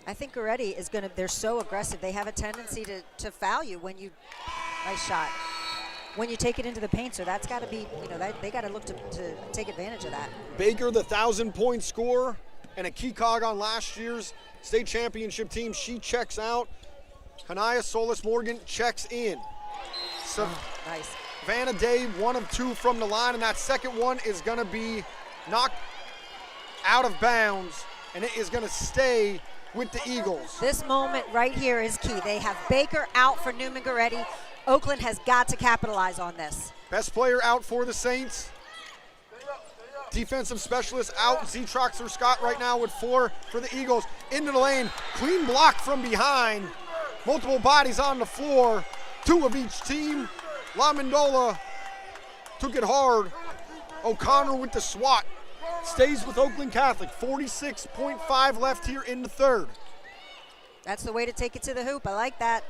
I think Goretti is going to, they're so aggressive. They have a tendency to foul you when you, nice shot, when you take it into the paint. So that's got to be, they got to look to take advantage of that. Baker, the 1,000-point scorer and a key cog on last year's state championship team. She checks out. Hanaya Solis Morgan checks in. So Nice. Vanna Day, 1 of 2 from the line, and that second one is going to be knocked out of bounds, and it is going to stay with the Eagles. This moment right here is key. They have Baker out for Neumann-Goretti. Oakland has got to capitalize on this. Best player out for the Saints. Defensive specialist out. Zetroxer Scott right now with 4 for the Eagles. Into the lane. Clean block from behind. Multiple bodies on the floor. 2 of each team. Lamandola took it hard. O'Connor with the swat. Stays with Oakland Catholic. 46.5 left here in the third. That's the way to take it to the hoop. I like that.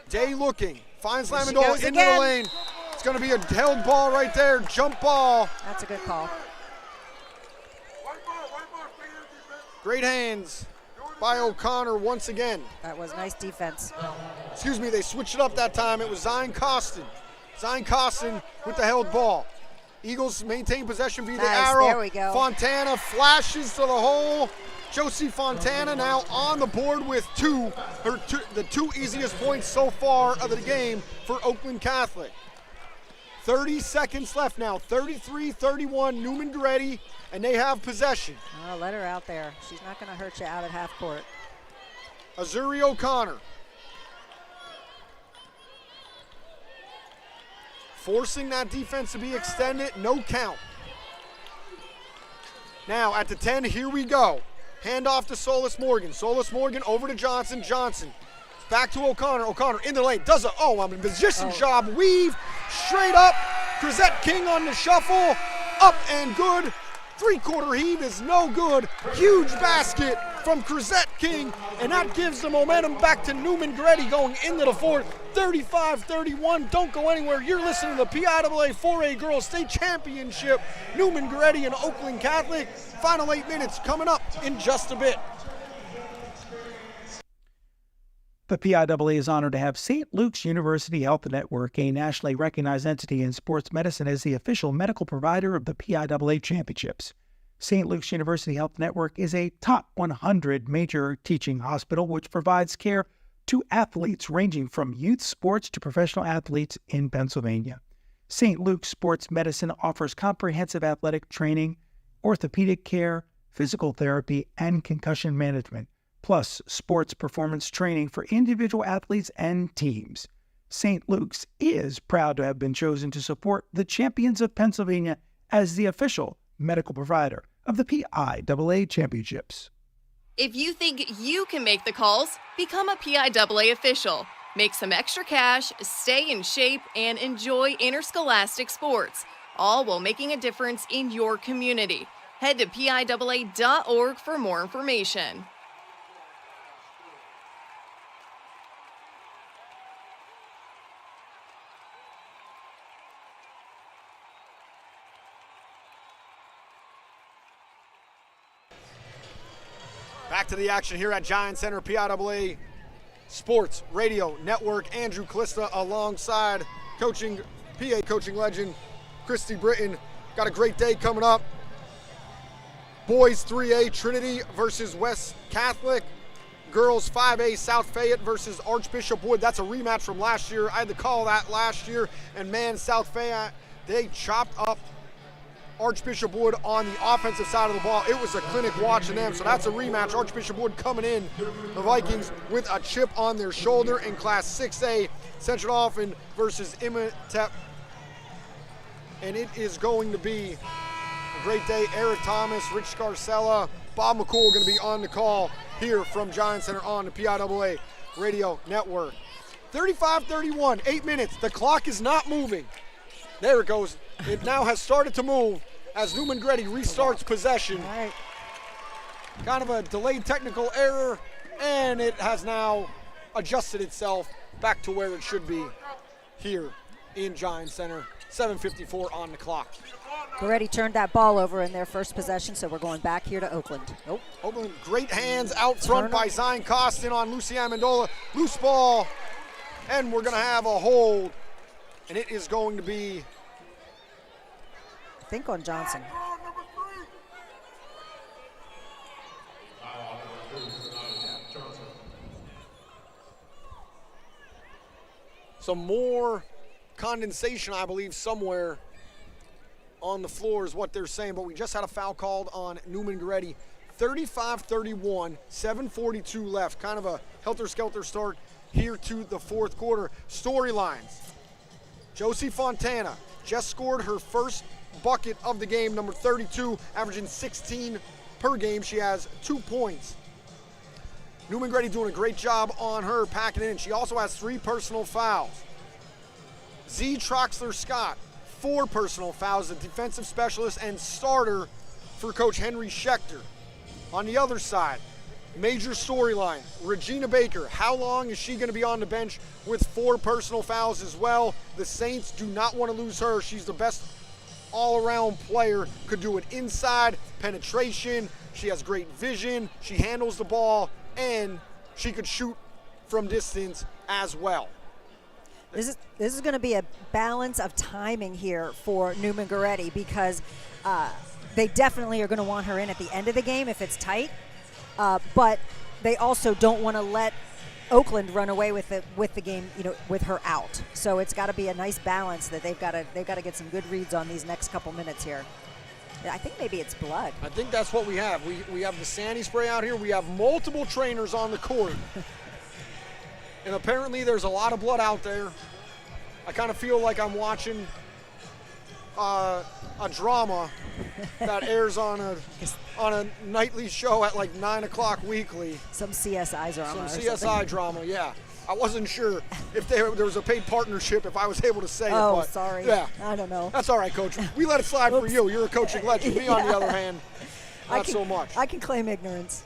Day looking. Finds Here she Lamandola goes into again. the lane. It's going to be a held ball right there, jump ball. That's a good call. Great hands by O'Connor once again. That was nice defense. Excuse me, they switched it up that time. It was Zion Costin. Zion Costin with the held ball. Eagles maintain possession via the arrow. There we go. Fontana flashes to the hole. Josie Fontana now on the board with the two easiest points so far of the game for Oakland Catholic. 30 seconds left now, 33-31, Neumann-Goretti, and they have possession. Oh, let her out there. She's not going to hurt you out at half court. Azuri O'Connor. Forcing that defense to be extended, no count. Now at the 10, here we go. Hand off to Solis Morgan. Solis Morgan over to Johnson. Johnson back to O'Connor. O'Connor in the lane. Does a position job. Weave straight up. Crisette King on the shuffle. Up and good. Three-quarter heave is no good. Huge basket from Crisette King. And that gives the momentum back to Neumann-Goretti going into the fourth. 35-31. Don't go anywhere. You're listening to the PIAA 4A Girls State Championship. Neumann-Goretti and Oakland Catholic. Final 8 minutes coming up in just a bit. The PIAA is honored to have St. Luke's University Health Network, a nationally recognized entity in sports medicine, as the official medical provider of the PIAA Championships. St. Luke's University Health Network is a top 100 major teaching hospital which provides care to athletes ranging from youth sports to professional athletes in Pennsylvania. St. Luke's Sports Medicine offers comprehensive athletic training, orthopedic care, physical therapy, and concussion management, plus sports performance training for individual athletes and teams. St. Luke's is proud to have been chosen to support the Champions of Pennsylvania as the official medical provider of the PIAA Championships. If you think you can make the calls, become a PIAA official. Make some extra cash, stay in shape, and enjoy interscholastic sports, all while making a difference in your community. Head to PIAA.org for more information. Back to the action here at Giant Center, PIAA Sports Radio Network. Andrew Calista alongside PA coaching legend Christy Britton. Got a great day coming up. Boys 3A, Trinity versus West Catholic. Girls 5A, South Fayette versus Archbishop Wood. That's a rematch from last year. I had to call that last year. And man, South Fayette, they chopped up Archbishop Wood on the offensive side of the ball. It was a clinic watching them, so that's a rematch. Archbishop Wood coming in, the Vikings with a chip on their shoulder. In Class 6A, Central Dauphin versus Imhotep. And it is going to be a great day. Eric Thomas, Rich Scarcella, Bob McCool going to be on the call here from Giant Center on the PIAA Radio Network. 35-31, 8 minutes. The clock is not moving. There it goes. It now has started to move as Neumann-Goretti restarts possession. All right. Kind of a delayed technical error, and it has now adjusted itself back to where it should be here in Giant Center. 7:54 on the clock. Goretti turned that ball over in their first possession, so we're going back here to Oakland. Nope. Oakland, great hands out front by Zion Costin on Lucian Mendola. Loose ball, and we're going to have a hold, and it is going to be, I think, on Johnson. some more condensation, I believe, somewhere on the floor is what they're saying, but we just had a foul called on Neumann-Goretti. 35-31, 7:42 left. Kind of a helter-skelter start here to the fourth quarter. Storylines. Josie Fontana just scored her first bucket of the game, number 32, averaging 16 per game. She has 2 points. Neumann-Goretti doing a great job on her, packing it in. She also has 3 personal fouls. Z. Troxler-Scott, 4 personal fouls, a defensive specialist and starter for Coach Henry Schechter. On the other side, Major storyline, Regina Baker. How long is she going to be on the bench with 4 personal fouls as well? The Saints do not want to lose her. She's the best all-around player. Could do it inside, penetration. She has great vision. She handles the ball, and she could shoot from distance as well. This is going to be a balance of timing here for Neumann-Goretti because they definitely are going to want her in at the end of the game if it's tight. But they also don't want to let Oakland run away with the game, with her out. So it's got to be a nice balance that they've got to get some good reads on these next couple minutes here. I think maybe it's blood. I think that's what we have. We have the Sandy spray out here. We have multiple trainers on the court. And apparently there's a lot of blood out there. I kind of feel like I'm watching a drama that airs on a nightly show at like 9 o'clock weekly. Some CSI drama. Some CSI drama, yeah. I wasn't sure if there was a paid partnership, if I was able to say it. Oh, but sorry. Yeah. I don't know. That's all right, Coach. We let it slide for you. You're a coaching legend. Me, on the other hand, not so much. I can claim ignorance.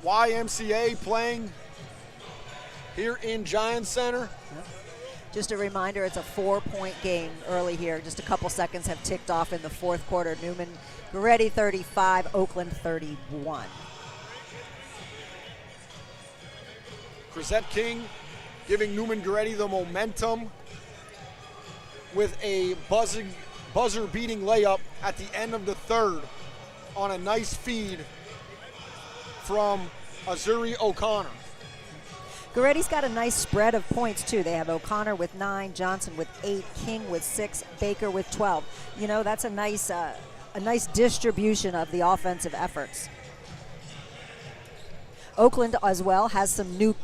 YMCA playing here in Giants Center. Just a reminder, it's a 4-point game early here. Just a couple seconds have ticked off in the fourth quarter. Neumann-Goretti 35, Oakland 31. Chrisette King giving Neumann-Goretti the momentum with a buzzer-beating layup at the end of the third on a nice feed from Azuri O'Connor. Goretti's got a nice spread of points, too. They have O'Connor with 9, Johnson with 8, King with 6, Baker with 12. That's a nice distribution of the offensive efforts. Oakland as well has some new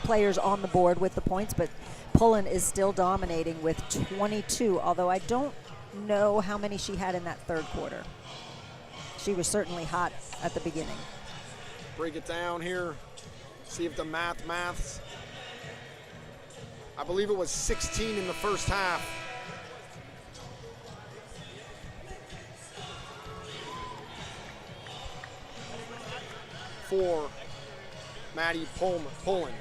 players on the board with the points, but Pullen is still dominating with 22, although I don't know how many she had in that third quarter. She was certainly hot at the beginning. Break it down here. See if the maths. I believe it was 16 in the first half. For Maddie Pullen.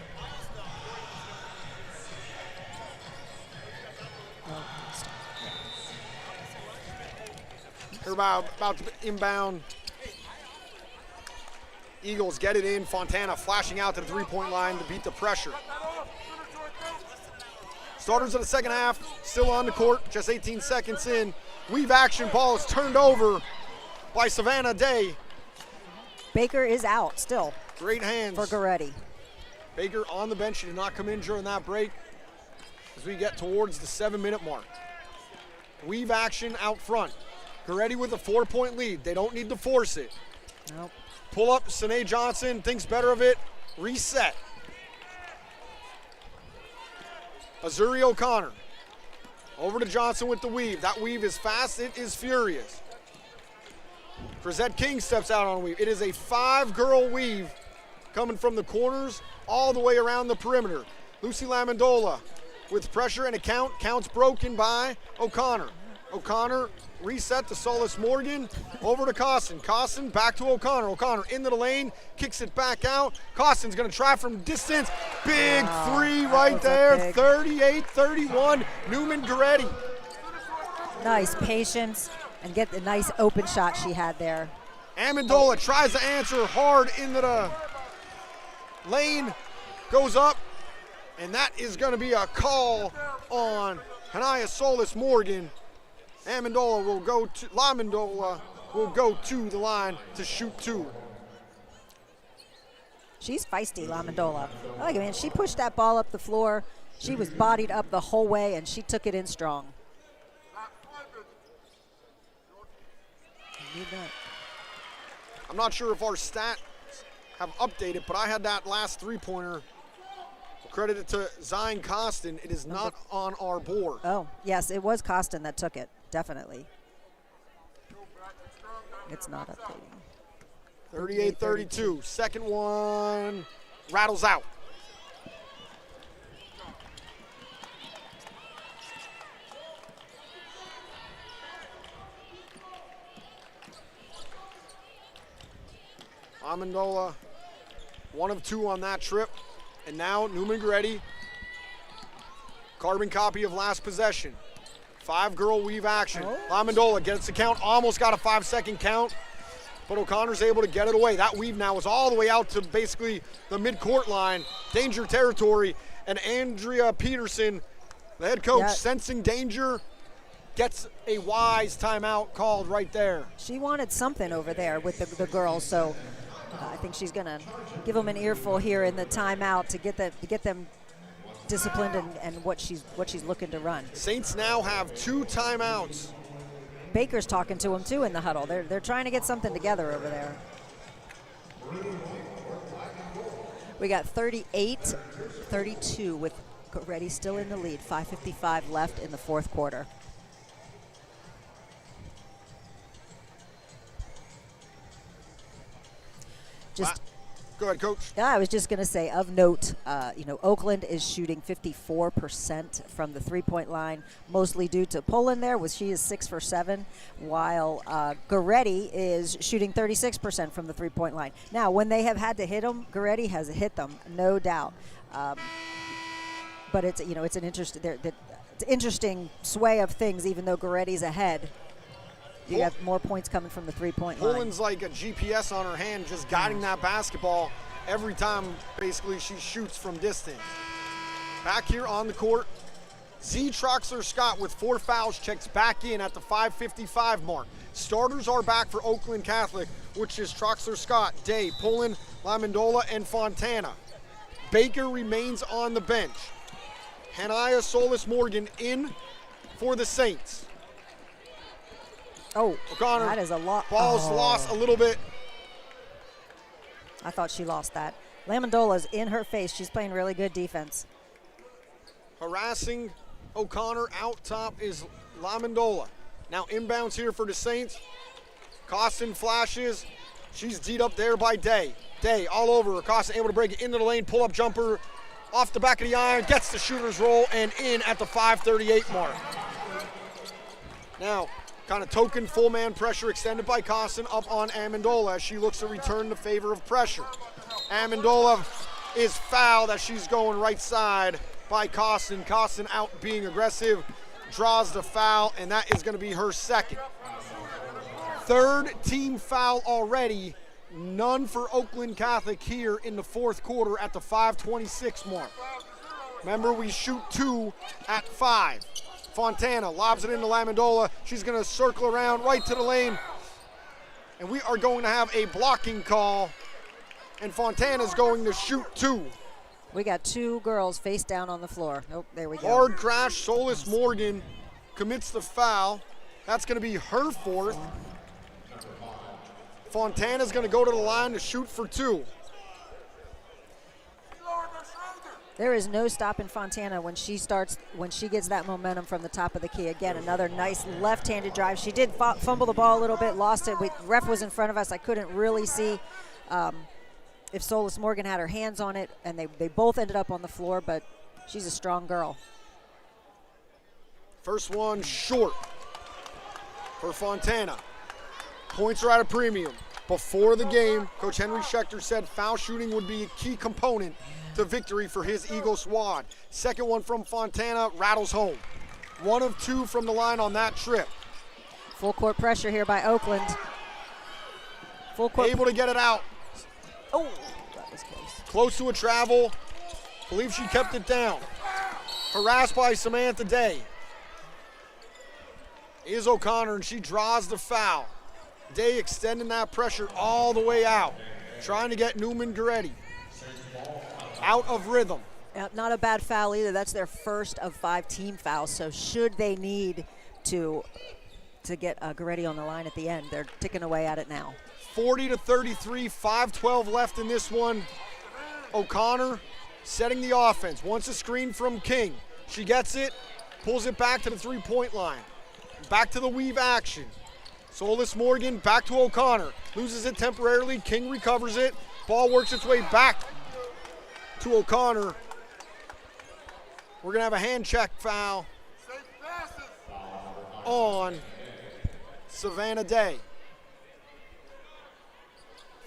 They're about to inbound. Eagles get it in. Fontana flashing out to the three-point line to beat the pressure. Starters of the second half still on the court, just 18 seconds in. Weave action, ball is turned over by Savannah Day. Baker is out still. Great hands for Goretti. Baker on the bench. She did not come in during that break as we get towards the 7-minute mark. Weave action out front. Goretti with a 4-point lead. They don't need to force it. Nope. Pull up, Sine Johnson thinks better of it. Reset. Azuri O'Connor. Over to Johnson with the weave. That weave is fast, it is furious. Chrisette King steps out on a weave. It is a 5-girl weave coming from the corners all the way around the perimeter. Lucy Lamandola with pressure and a count. Count's broken by O'Connor. O'Connor reset to Solis Morgan. Over to Costin. Costin back to O'Connor. O'Connor into the lane. Kicks it back out. Costin's going to try from distance. Big three right there. 38-31. Neumann-Goretti. Nice patience and get the nice open shot she had there. Amendola tries to answer hard into the lane. Goes up. And that is going to be a call on Hanaya Solis Morgan. Lamandola will go to the line to shoot 2. She's feisty, Lamandola. I like it, man. She pushed that ball up the floor. She was bodied up the whole way, and she took it in strong. I'm not sure if our stats have updated, but I had that last three-pointer. Credit it to Zion Costin. It is not on our board. Oh, yes, it was Costin that took it. Definitely. It's not updating. 38-32. Second one rattles out. Amendola, 1 of 2 on that trip. And now Neumann-Goretti, carbon copy of last possession. 5-girl weave action. Amendola gets the count, almost got a 5-second count, but O'Connor's able to get it away. That weave now is all the way out to basically the midcourt line, danger territory, and Andrea Peterson, the head coach, sensing danger, gets a wise timeout called right there. She wanted something over there with the girls, so I think she's going to give them an earful here in the timeout to get them disciplined and what she's looking to run. Saints now have 2 timeouts. Baker's talking to them too in the huddle. They're trying to get something together over there. We got 38-32 with Goretti still in the lead. 5:55 left in the fourth quarter. Go ahead, Coach. Yeah, I was just going to say, of note, Oakland is shooting 54% from the three-point line, mostly due to Poland there, she is 6 for 7, while Goretti is shooting 36% from the three-point line. Now, when they have had to hit them, Goretti has hit them, no doubt. But it's an interesting sway of things, even though Goretti's ahead. You got more points coming from the three-point line. Poland's like a GPS on her hand, just guiding that basketball every time, basically, she shoots from distance. Back here on the court, Z Troxler-Scott with 4 fouls checks back in at the 5:55 mark. Starters are back for Oakland Catholic, which is Troxler-Scott, Day, Poland, Amendola, and Fontana. Baker remains on the bench. Hanaya Solis-Morgan in for the Saints. Oh, O'Connor, that is a lot. Ball's lost a little bit. I thought she lost that. Lamendola's in her face. She's playing really good defense. Harassing O'Connor out top is Amendola. Now inbounds here for the Saints. Costin flashes. She's D'd up there by Day. Day all over her. Costin able to break it into the lane. Pull-up jumper off the back of the iron. Gets the shooter's roll and in at the 5:38 mark. Now, kind of token full man pressure extended by Costin up on Amendola as she looks to return the favor of pressure. Amendola is fouled as she's going right side by Costin. Costin out being aggressive, draws the foul, and that is going to be her second. Third team foul already, none for Oakland Catholic here in the fourth quarter at the 5:26 mark. Remember, we shoot 2 at 5. Fontana lobs it into Amendola. She's going to circle around right to the lane. And we are going to have a blocking call. And Fontana's going to shoot 2. We got 2 girls face down on the floor. Oh, there we go. Hard crash. Solis-Morgan commits the foul. That's going to be her 4th. Fontana's going to go to the line to shoot for 2. There is no stopping Fontana when she gets that momentum from the top of the key. Again, another nice left-handed drive. She did fumble the ball a little bit, lost it. Ref was in front of us. I couldn't really see if Solis-Morgan had her hands on it, and they both ended up on the floor, but she's a strong girl. First one short for Fontana. Points are at a premium. Before the game, Coach Henry Schechter said foul shooting would be a key component to victory for his Eagle squad. Second one from Fontana rattles home. 1 of 2 from the line on that trip. Full court pressure here by Oakland. Full court. Able to get it out. Oh, that was close. Close to a travel. Believe she kept it down. Harassed by Samantha Day. Is O'Connor, and she draws the foul. Day extending that pressure all the way out. Trying to get Neumann-Goretti out of rhythm. Not a bad foul either. That's their first of 5 team fouls. So should they need to get Goretti on the line at the end, they're ticking away at it now. 40-33, 5:12 left in this one. O'Connor setting the offense. Wants a screen from King. She gets it, pulls it back to the three-point line. Back to the weave action. Solis-Morgan back to O'Connor. Loses it temporarily. King recovers it. Ball works its way back to O'Connor. We're going to have a hand check foul on Savannah Day.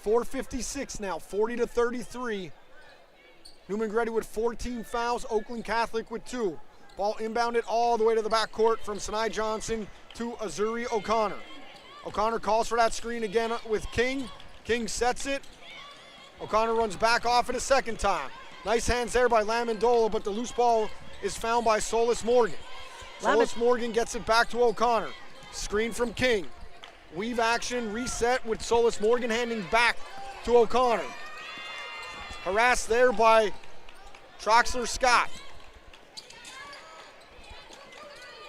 4:56 now, 40-33. Neumann-Goretti with 14 fouls, Oakland Catholic with 2. Ball inbounded all the way to the backcourt from Sinai Johnson to Azuri O'Connor. O'Connor calls for that screen again with King. King sets it. O'Connor runs back off it a second time. Nice hands there by Lamondola, but the loose ball is found by Solis Morgan. Solis Morgan gets it back to O'Connor. Screen from King. Weave action, reset with Solis Morgan handing back to O'Connor. Harassed there by Troxler Scott.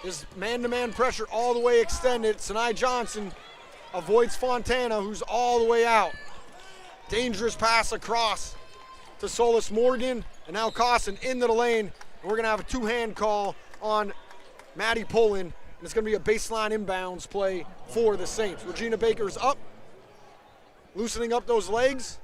There's man-to-man pressure all the way extended. Sinai Johnson avoids Fontana, who's all the way out. Dangerous pass across to Solis Morgan, and now Costin into the lane. And we're gonna have a two-hand call on Maddie Pullen, and it's gonna be a baseline inbounds play for the Saints. Regina Baker's up, loosening up those legs.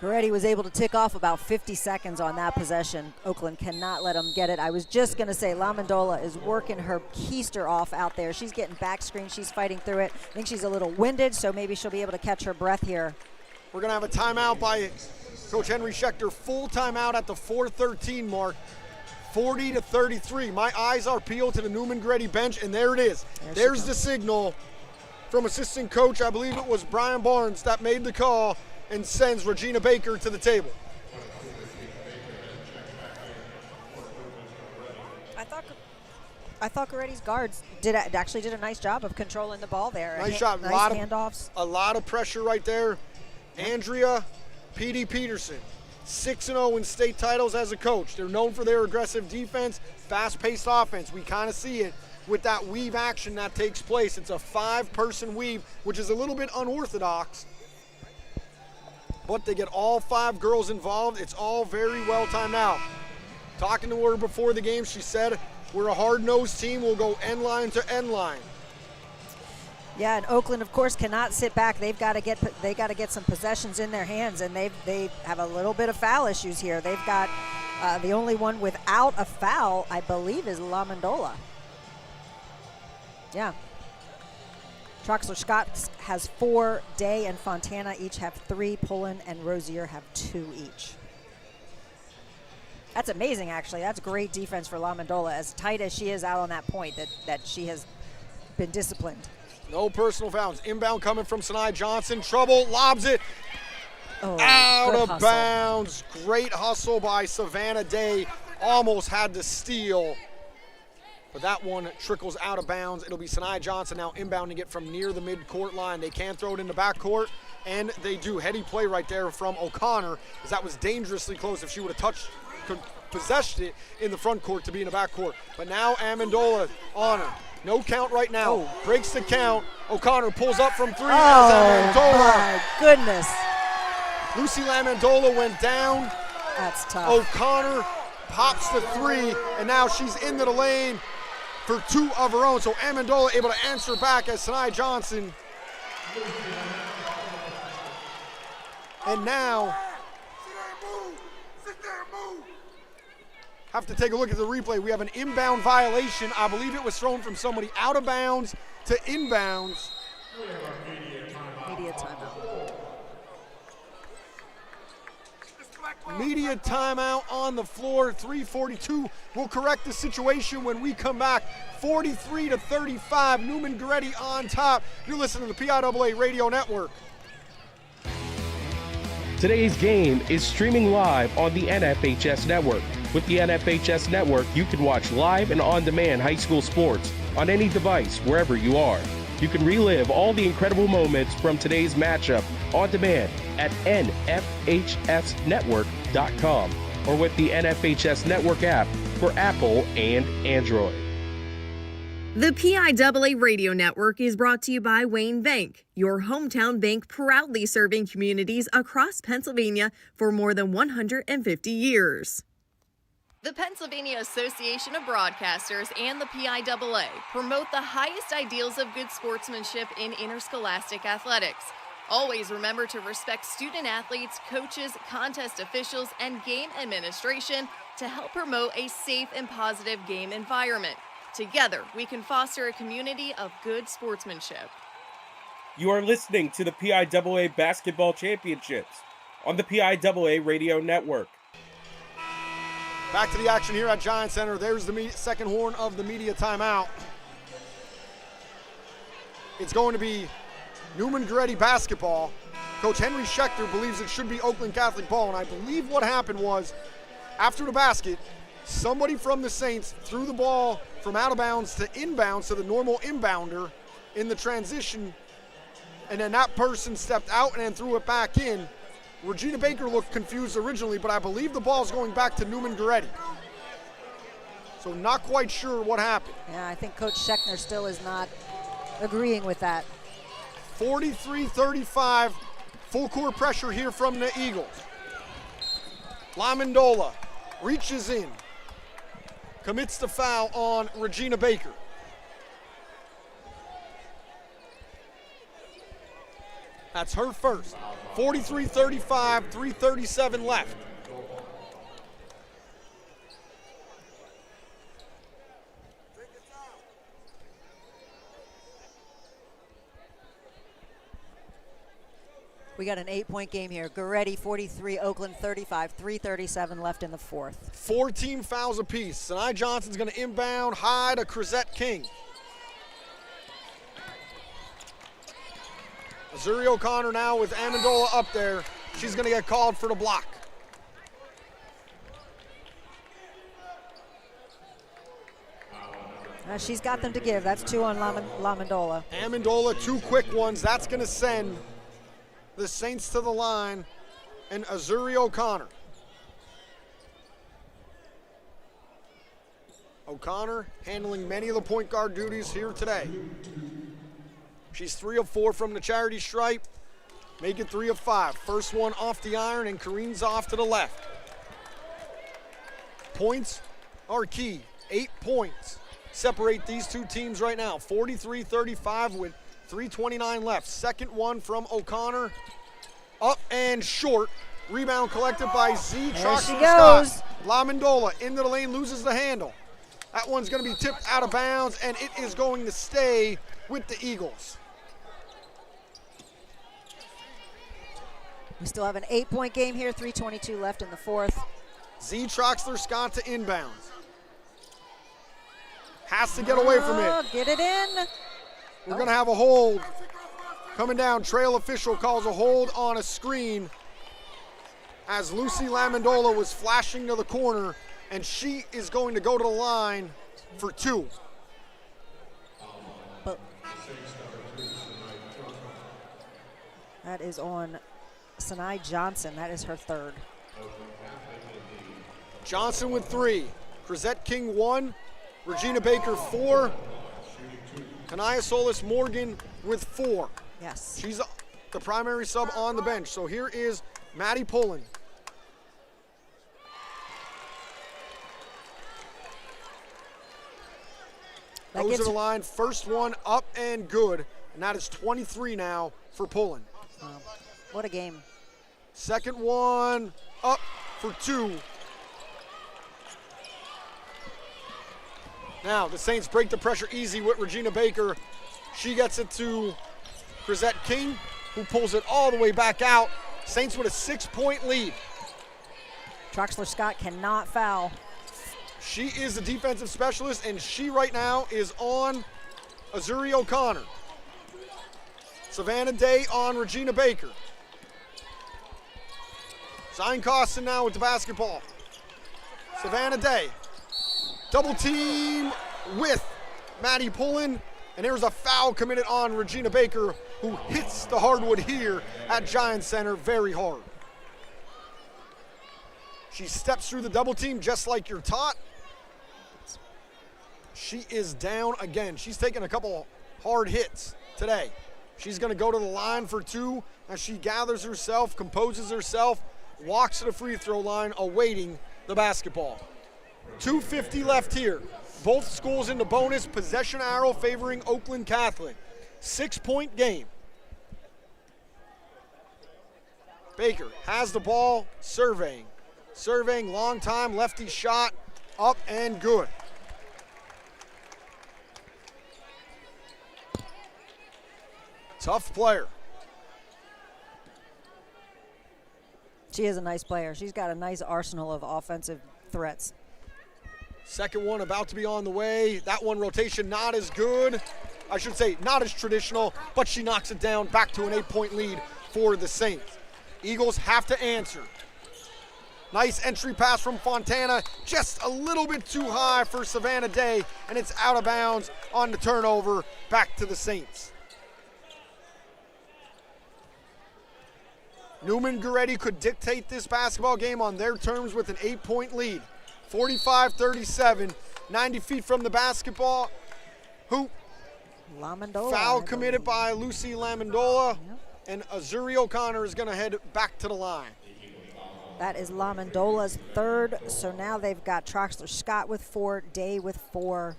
Goretti was able to tick off about 50 seconds on that possession. Oakland cannot let him get it. I was just going to say Lamondola is working her keister off out there. She's getting back screen. She's fighting through it. I think she's a little winded, so maybe she'll be able to catch her breath here. We're going to have a timeout by Coach Henry Schechter. Full timeout at the 4:13 mark. 40-33. My eyes are peeled to the Neumann-Goretti bench, and there it is. There's the signal from assistant coach. I believe it was Brian Barnes that made the call and sends Regina Baker to the table. I thought Goretti's guards actually did a nice job of controlling the ball there. Nice shot. Nice handoffs. A lot of pressure right there. Andrea P.D. Peterson, 6-0 in state titles as a coach. They're known for their aggressive defense, fast-paced offense. We kind of see it with that weave action that takes place. It's a 5-person weave, which is a little bit unorthodox. But they get all 5 girls involved. It's all very well timed out. Talking to her before the game, she said, we're a hard-nosed team. We'll go end line to end line. Yeah, and Oakland, of course, cannot sit back. They got to get some possessions in their hands, and they have a little bit of foul issues here. They've got the only one without a foul, I believe, is Lamondola. Yeah. Troxler Scott has 4, Day and Fontana each have 3, Pullen and Rosier have 2 each. That's amazing, actually. That's great defense for Lamondola, as tight as she is out on that point, that she has been disciplined. No personal fouls. Inbound coming from Sinai Johnson. Trouble, lobs it. Out of bounds. Great hustle by Savannah Day. Almost had to steal. But that one trickles out of bounds. It'll be Sinai Johnson now inbounding it from near the mid-court line. They can throw it in the backcourt, and they do. Heady play right there from O'Connor, as that was dangerously close if she would have possessed it in the front court to be in the backcourt. But now Amendola on her. No count right now. Breaks the count. O'Connor pulls up from 3. My goodness. Lucy Lamondola went down. That's tough. O'Connor pops the 3, and now she's into the lane for 2 of her own. So Amendola able to answer back as Sinai Johnson. And now have to take a look at the replay. We have an inbound violation. I believe it was thrown from somebody out of bounds to inbounds. Media timeout. Media timeout on the floor. 3:42. We'll correct the situation when we come back. 43-35. Neumann-Goretti on top. You're listening to the PIAA Radio Network. Today's game is streaming live on the NFHS Network. With the NFHS Network, you can watch live and on-demand high school sports on any device, wherever you are. You can relive all the incredible moments from today's matchup on demand at nfhsnetwork.com or with the NFHS Network app for Apple and Android. The PIAA Radio Network is brought to you by Wayne Bank, your hometown bank proudly serving communities across Pennsylvania for more than 150 years. The Pennsylvania Association of Broadcasters and the PIAA promote the highest ideals of good sportsmanship in interscholastic athletics. Always remember to respect student athletes, coaches, contest officials, and game administration to help promote a safe and positive game environment. Together, we can foster a community of good sportsmanship. You are listening to the PIAA Basketball Championships on the PIAA Radio Network. Back to the action here at Giant Center. There's the second horn of the media timeout. It's going to be Neumann-Goretti basketball. Coach Henry Schechter believes it should be Oakland Catholic ball, and I believe what happened was, after the basket, somebody from the Saints threw the ball from out of bounds to inbounds to the normal inbounder in the transition, and then that person stepped out and then threw it back in. Regina Baker looked confused originally, but I believe the ball's going back to Neumann-Goretti. So not quite sure what happened. Yeah, I think Coach Schechter still is not agreeing with that. 43-35, full court pressure here from the Eagles. Lamandola reaches in, commits the foul on Regina Baker. That's her first. 43-35, 3:37 left. We got an 8-point game here. Goretti 43, Oakland 35, 3:37 left in the fourth. 4 team fouls apiece. Sinai Johnson's going to inbound high to Crisette King. Azuri O'Connor now with Amendola up there. She's going to get called for the block. She's got them to give. That's 2 on Lamandola. Amendola, 2 quick ones. That's going to send the Saints to the line, and Azuri O'Connor. O'Connor handling many of the point guard duties here today. She's 3 of 4 from the charity stripe, make it 3 of 5. First one off the iron and careens off to the left. Points are key. 8 points separate these two teams right now. 43-35 with 3:29 left. Second one from O'Connor. Up and short. Rebound collected by Z. There she goes. Lamandola into the lane, loses the handle. That one's going to be tipped out of bounds, and it is going to stay with the Eagles. We still have an 8-point game here, 3:22 left in the fourth. Z. Troxler-Scott to inbounds. Has to get away from it. Get it in. We're going to have a hold. Coming down, trail official calls a hold on a screen as Lucy Lamandola was flashing to the corner, and she is going to go to the line for 2. That is on Sinai Johnson. That is her 3rd. Johnson with 3. Crisette King 1. Regina Baker 4. Kanaya Solis Morgan with 4. Yes. She's the primary sub on the bench. So here is Maddie Pullen. Goes to the line, first one up and good. And that is 23 now for Pullen. What a game. Second one up for 2. Now the Saints break the pressure easy with Regina Baker. She gets it to Crisette King, who pulls it all the way back out. Saints with a 6-point lead. Troxler-Scott cannot foul. She is the defensive specialist, and she right now is on Azuri O'Connor. Savannah Day on Regina Baker. Zion Costin now with the basketball. Savannah Day. Double team with Maddie Pullen, and there's a foul committed on Regina Baker, who hits the hardwood here at Giant Center very hard. She steps through the double team just like you're taught. She is down again. She's taken a couple hard hits today. She's going to go to the line for 2 as she gathers herself, composes herself, walks to the free throw line, awaiting the basketball. 2:50 left here. Both schools in the bonus, possession arrow favoring Oakland Catholic. 6-point game. Baker has the ball, surveying. Surveying, long time, lefty shot, up and good. Tough player. She is a nice player. She's got a nice arsenal of offensive threats. Second one about to be on the way. That one rotation not as good. I should say not as traditional, but she knocks it down back to an 8-point lead for the Saints. Eagles have to answer. Nice entry pass from Fontana, just a little bit too high for Savannah Day, and it's out of bounds on the turnover, back to the Saints. Neumann-Goretti could dictate this basketball game on their terms with an 8-point lead. 45-37, 90 feet from the basketball hoop. Lamandola. Foul committed by Lucy Lamandola, and Azuri O'Connor is going to head back to the line. That is Lamandola's third, so now they've got Troxler Scott with 4, Day with 4,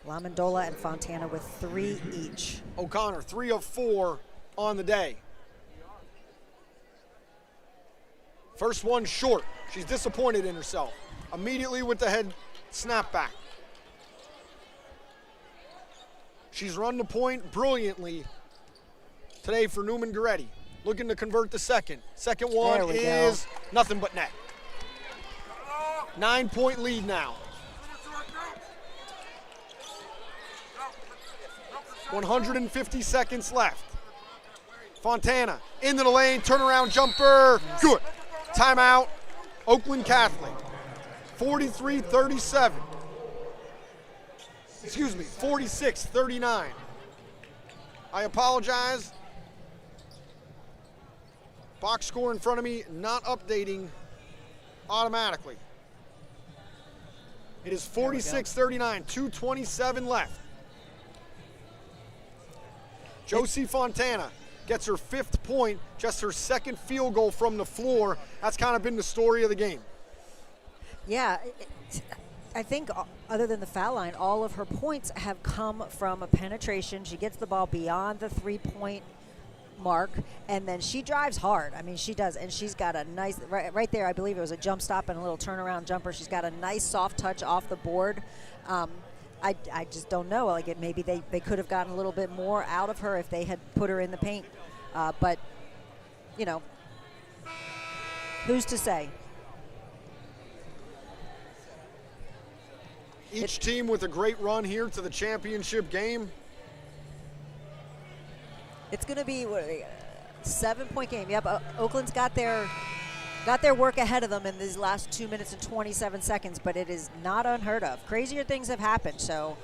Lamandola and Fontana with 3 each. O'Connor, 3 of 4 on the day. First one short. She's disappointed in herself. Immediately with the head snapback. She's run the point brilliantly today for Neumann-Goretti. Looking to convert the second. Second one is nothing but net. 9-point lead now. 150 seconds left. Fontana into the lane, turnaround jumper, good. Timeout, Oakland Catholic. 43-37. Excuse me, 46-39. I apologize. Box score in front of me not updating automatically. It is 46-39, 2:27 left. Josie Fontana gets her 5th point, just her 2nd field goal from the floor. That's kind of been the story of the game. Yeah, I think other than the foul line, all of her points have come from a penetration. She gets the ball beyond the 3-point mark, and then she drives hard. I mean, she does, and she's got a nice, right there, I believe it was a jump stop and a little turnaround jumper. She's got a nice soft touch off the board. I just don't know. Like, maybe they could have gotten a little bit more out of her if they had put her in the paint. But, you know, who's to say? Each team with a great run here to the championship game. It's going to be a 7-point game. Yep, Oakland's got their work ahead of them in these last 2 minutes and 27 seconds, but it is not unheard of. Crazier things have happened, so.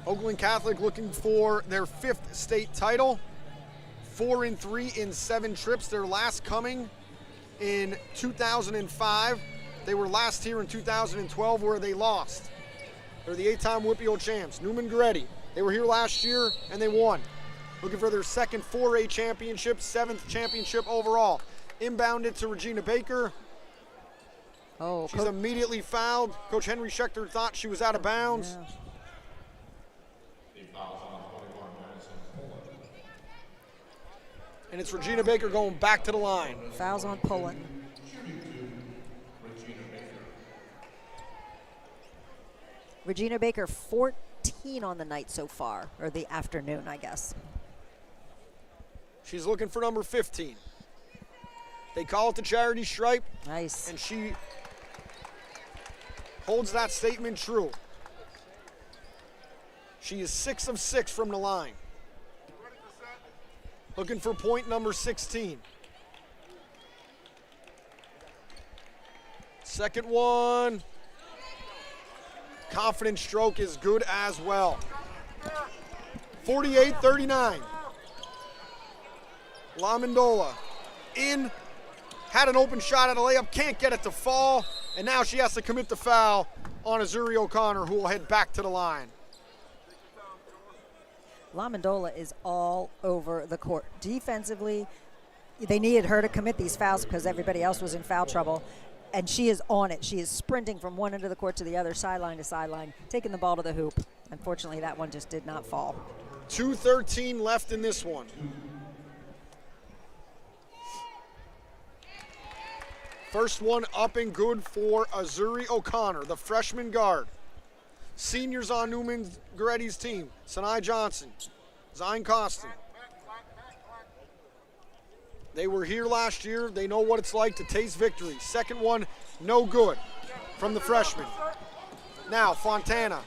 Oakland Catholic looking for their 5th state title. 4-3 in 7 trips. Their last coming in 2005. They were last here in 2012 where they lost. They're the 8-time WPIAA champs. Neumann-Goretti. They were here last year and they won. Looking for their 2nd 4A championship, 7th championship overall. Inbounded to Regina Baker. Oh, she's immediately fouled. Coach Henry Schechter thought she was out of bounds. Yeah. And it's Regina Baker going back to the line. Fouls on Pullen. Regina Baker, 14 on the night so far, or the afternoon, I guess. She's looking for number 15. They call it the charity stripe. Nice. And she holds that statement true. She is 6 of 6 from the line. Looking for point number 16. Second one. Confident stroke is good as well. 48-39. Lamandola in, had an open shot at a layup, can't get it to fall, and now she has to commit the foul on Azuri O'Connor, who will head back to the line. Lamandola is all over the court. Defensively, they needed her to commit these fouls because everybody else was in foul trouble, and she is on it. She is sprinting from one end of the court to the other, sideline to sideline, taking the ball to the hoop. Unfortunately, that one just did not fall. 2:13 left in this one. First one up and good for Azuri O'Connor, the freshman guard. Seniors on Neumann-Goretti's team: Sanai Johnson, Zine Costin, They were here last year. They know what it's like to taste victory. Second one, no good from the freshman. Now Fontana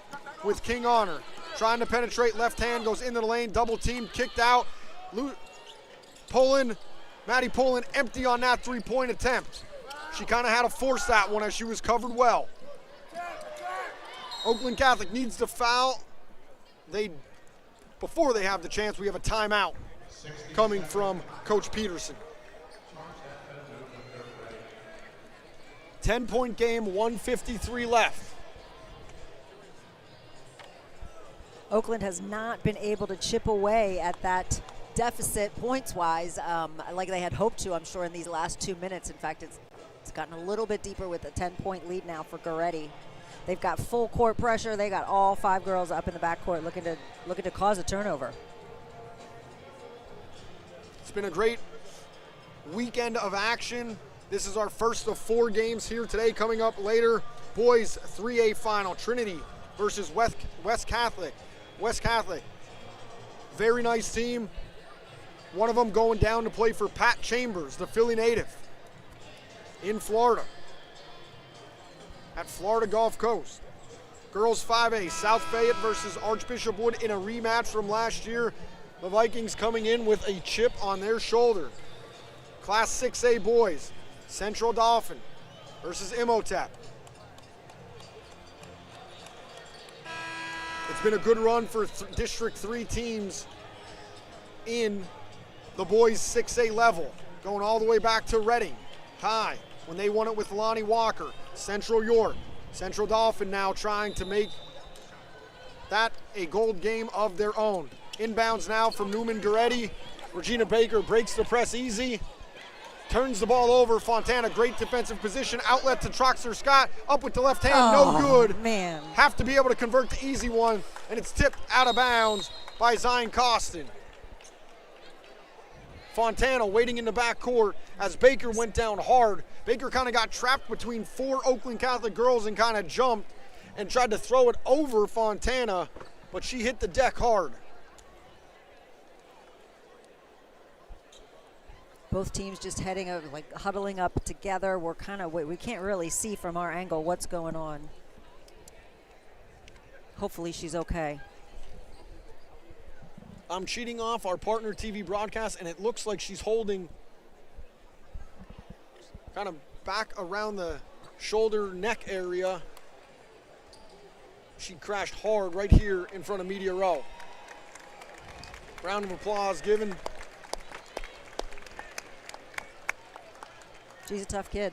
with King Honor. Trying to penetrate, left hand, goes into the lane, double team, kicked out. Maddie Pullen empty on that three-point attempt. She kind of had to force that one as she was covered well. Oakland Catholic needs to foul. Before they have the chance, we have a timeout coming from Coach Peterson. 10-point game, 1:53 left. Oakland has not been able to chip away at that deficit points-wise like they had hoped to, I'm sure, in these last 2 minutes. In fact, it's gotten a little bit deeper with a 10-point lead now for Goretti. They've got full court pressure. They got all 5 girls up in the backcourt looking to cause a turnover. It's been a great weekend of action. This is our first of 4 games here today. Coming up later, boys 3A final, Trinity versus West Catholic. West Catholic, very nice team. One of them going down to play for Pat Chambers, the Philly native, in Florida, at Florida Gulf Coast. Girls 5A, South Fayette versus Archbishop Wood in a rematch from last year. The Vikings coming in with a chip on their shoulder. Class 6A boys, Central Dauphin versus Imhotep. It's been a good run for District 3 teams in the boys 6A level, going all the way back to Reading High when they won it with Lonnie Walker. Central York, Central Dauphin now trying to make that a gold game of their own. Inbounds now from Neumann-Goretti. Regina Baker breaks the press easy. Turns the ball over. Fontana, great defensive position. Outlet to Troxer Scott. Up with the left hand, no good. Man. Have to be able to convert the easy one, and it's tipped out of bounds by Zion Costin. Fontana waiting in the backcourt as Baker went down hard. Baker kind of got trapped between 4 Oakland Catholic girls and kind of jumped and tried to throw it over Fontana, but she hit the deck hard. Both teams just huddling up together. We can't really see from our angle what's going on. Hopefully she's okay. I'm cheating off our partner TV broadcast, and it looks like she's holding kind of back around the shoulder neck area. She crashed hard right here in front of Media Row. Round of applause given. She's a tough kid.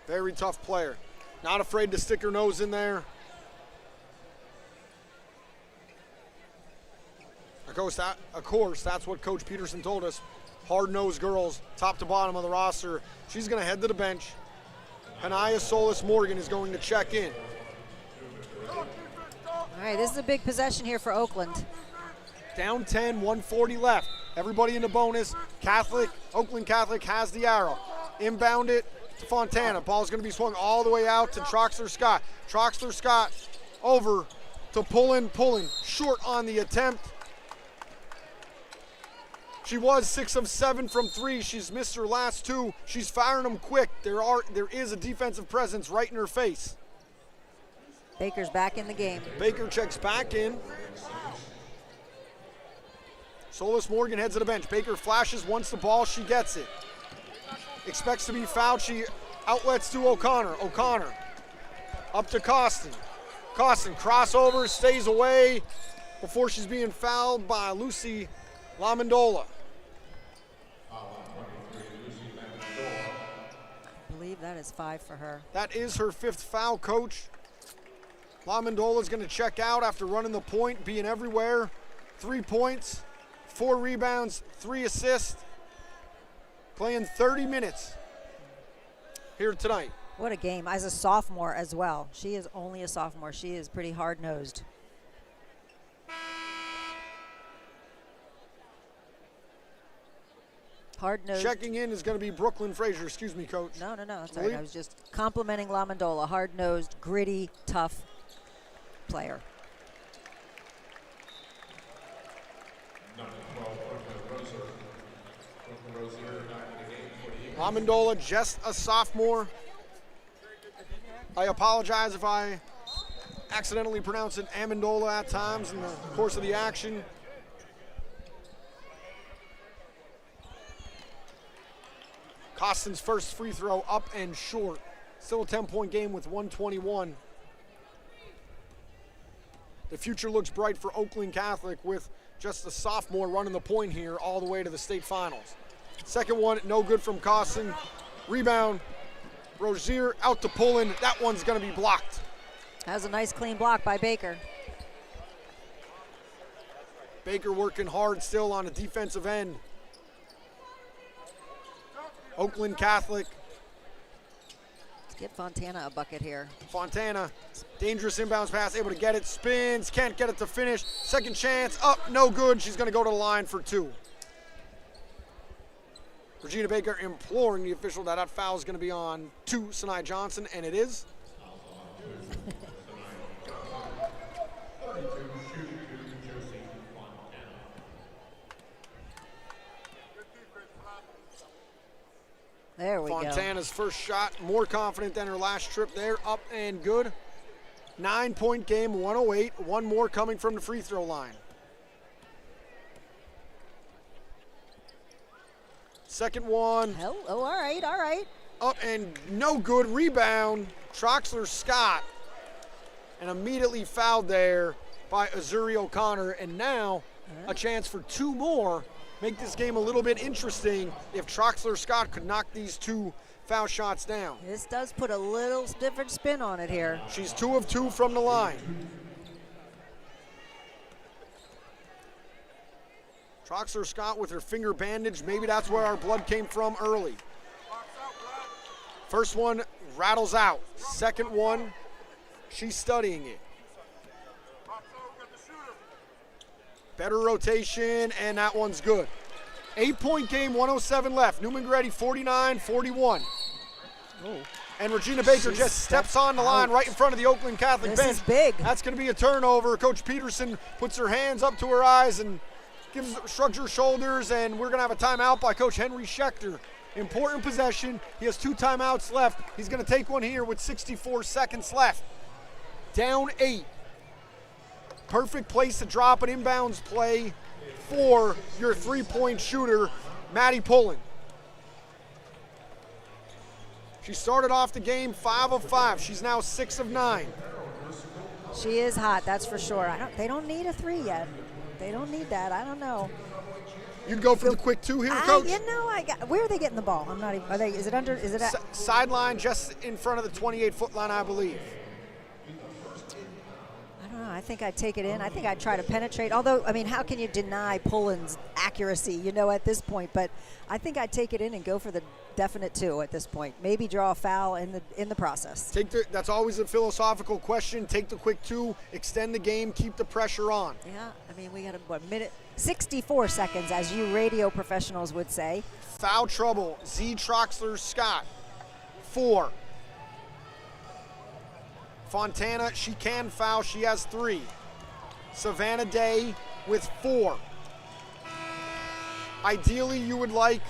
Very tough player. Not afraid to stick her nose in there. Of course, that's what Coach Peterson told us. Hard-nosed girls, top to bottom of the roster. She's going to head to the bench. Hanaya Solis Morgan is going to check in. All right, this is a big possession here for Oakland. Down 10, 140 left. Everybody in the bonus. Oakland Catholic has the arrow. Inbound it to Fontana. Ball's going to be swung all the way out to Troxler Scott. Troxler Scott over to Pullen. Short on the attempt. She was 6 of 7 from 3. She's missed her last 2. She's firing them quick. There is a defensive presence right in her face. Baker's back in the game. Baker checks back in. Solis Morgan heads to the bench. Baker flashes, wants the ball, she gets it. Expects to be fouled, she outlets to O'Connor. O'Connor up to Costin. Costin crossover, stays away before she's being fouled by Lucy Lamandola. I believe that is 5 for her. That is her 5th foul, Coach. Lamandola is going to check out after running the point, being everywhere. 3 points, 4 rebounds, 3 assists. Playing 30 minutes here tonight. What a game. As a sophomore as well. She is only a sophomore. She is pretty hard-nosed. Hard-nosed. Checking in is going to be Brooklyn Frazier. Excuse me, Coach. No. That's all right. I was just complimenting Lamandola. Hard-nosed, gritty, tough player. Amendola, just a sophomore. I apologize if I accidentally pronounce it Amendola at times in the course of the action. Costin's first free throw up and short. Still a 10-point game with 1:21. The future looks bright for Oakland Catholic with just a sophomore running the point here all the way to the state finals. Second one, no good from Costin. Rebound, Rozier out to Pullen. That one's going to be blocked. That was a nice clean block by Baker. Baker working hard still on the defensive end. Oakland Catholic. Let's get Fontana a bucket here. Fontana, dangerous inbounds pass, able to get it, spins, can't get it to finish. Second chance, up, no good. She's going to go to the line for two. Regina Baker imploring the official that foul is going to be on to Sinai Johnson, and it is. There we go. Fontana's first shot, more confident than her last trip there, up and good. 9-point game, 108. One more coming from the free throw line. Second one. Oh, all right, all right. Up and no good. Rebound, Troxler Scott. And immediately fouled there by Azuri O'Connor. And now a chance for two more. Make this game a little bit interesting if Troxler Scott could knock these two foul shots down. This does put a little different spin on it here. She's 2 of 2 from the line. Troxler Scott with her finger bandaged. Maybe that's where our blood came from early. First one rattles out. Second one, she's studying it. Better rotation, and that one's good. 8-point game, 107 left. Neumann-Goretti 49-41. Oh. And Regina Baker just steps on the line right in front of the Oakland Catholic bench. This is big. That's going to be a turnover. Coach Peterson puts her hands up to her eyes and shrugs her shoulders, and we're going to have a timeout by Coach Henry Schechter. Important possession. He has 2 timeouts left. He's going to take one here with 64 seconds left. Down 8. Perfect place to drop an inbounds play for your 3-point shooter, Maddie Pullen. She started off the game 5 of 5. She's now 6 of 9. She is hot, that's for sure. They don't need a 3 yet. They don't need that. I don't know. You'd go for the quick 2 here, Coach? Where are they getting the ball? I'm not even. Is it under? Is it at? Sideline, just in front of the 28-foot line, I believe. I think I'd take it in. I think I'd try to penetrate. Although, I mean, how can you deny Pullen's accuracy, at this point? But I think I'd take it in and go for the definite 2 at this point. Maybe draw a foul in the process. That's always a philosophical question. Take the quick 2, extend the game, keep the pressure on. Yeah, I mean, we got a minute, 64 seconds, as you radio professionals would say. Foul trouble. Z Troxler Scott, 4. Fontana, she can foul. She has 3. Savannah Day with 4. Ideally, you would like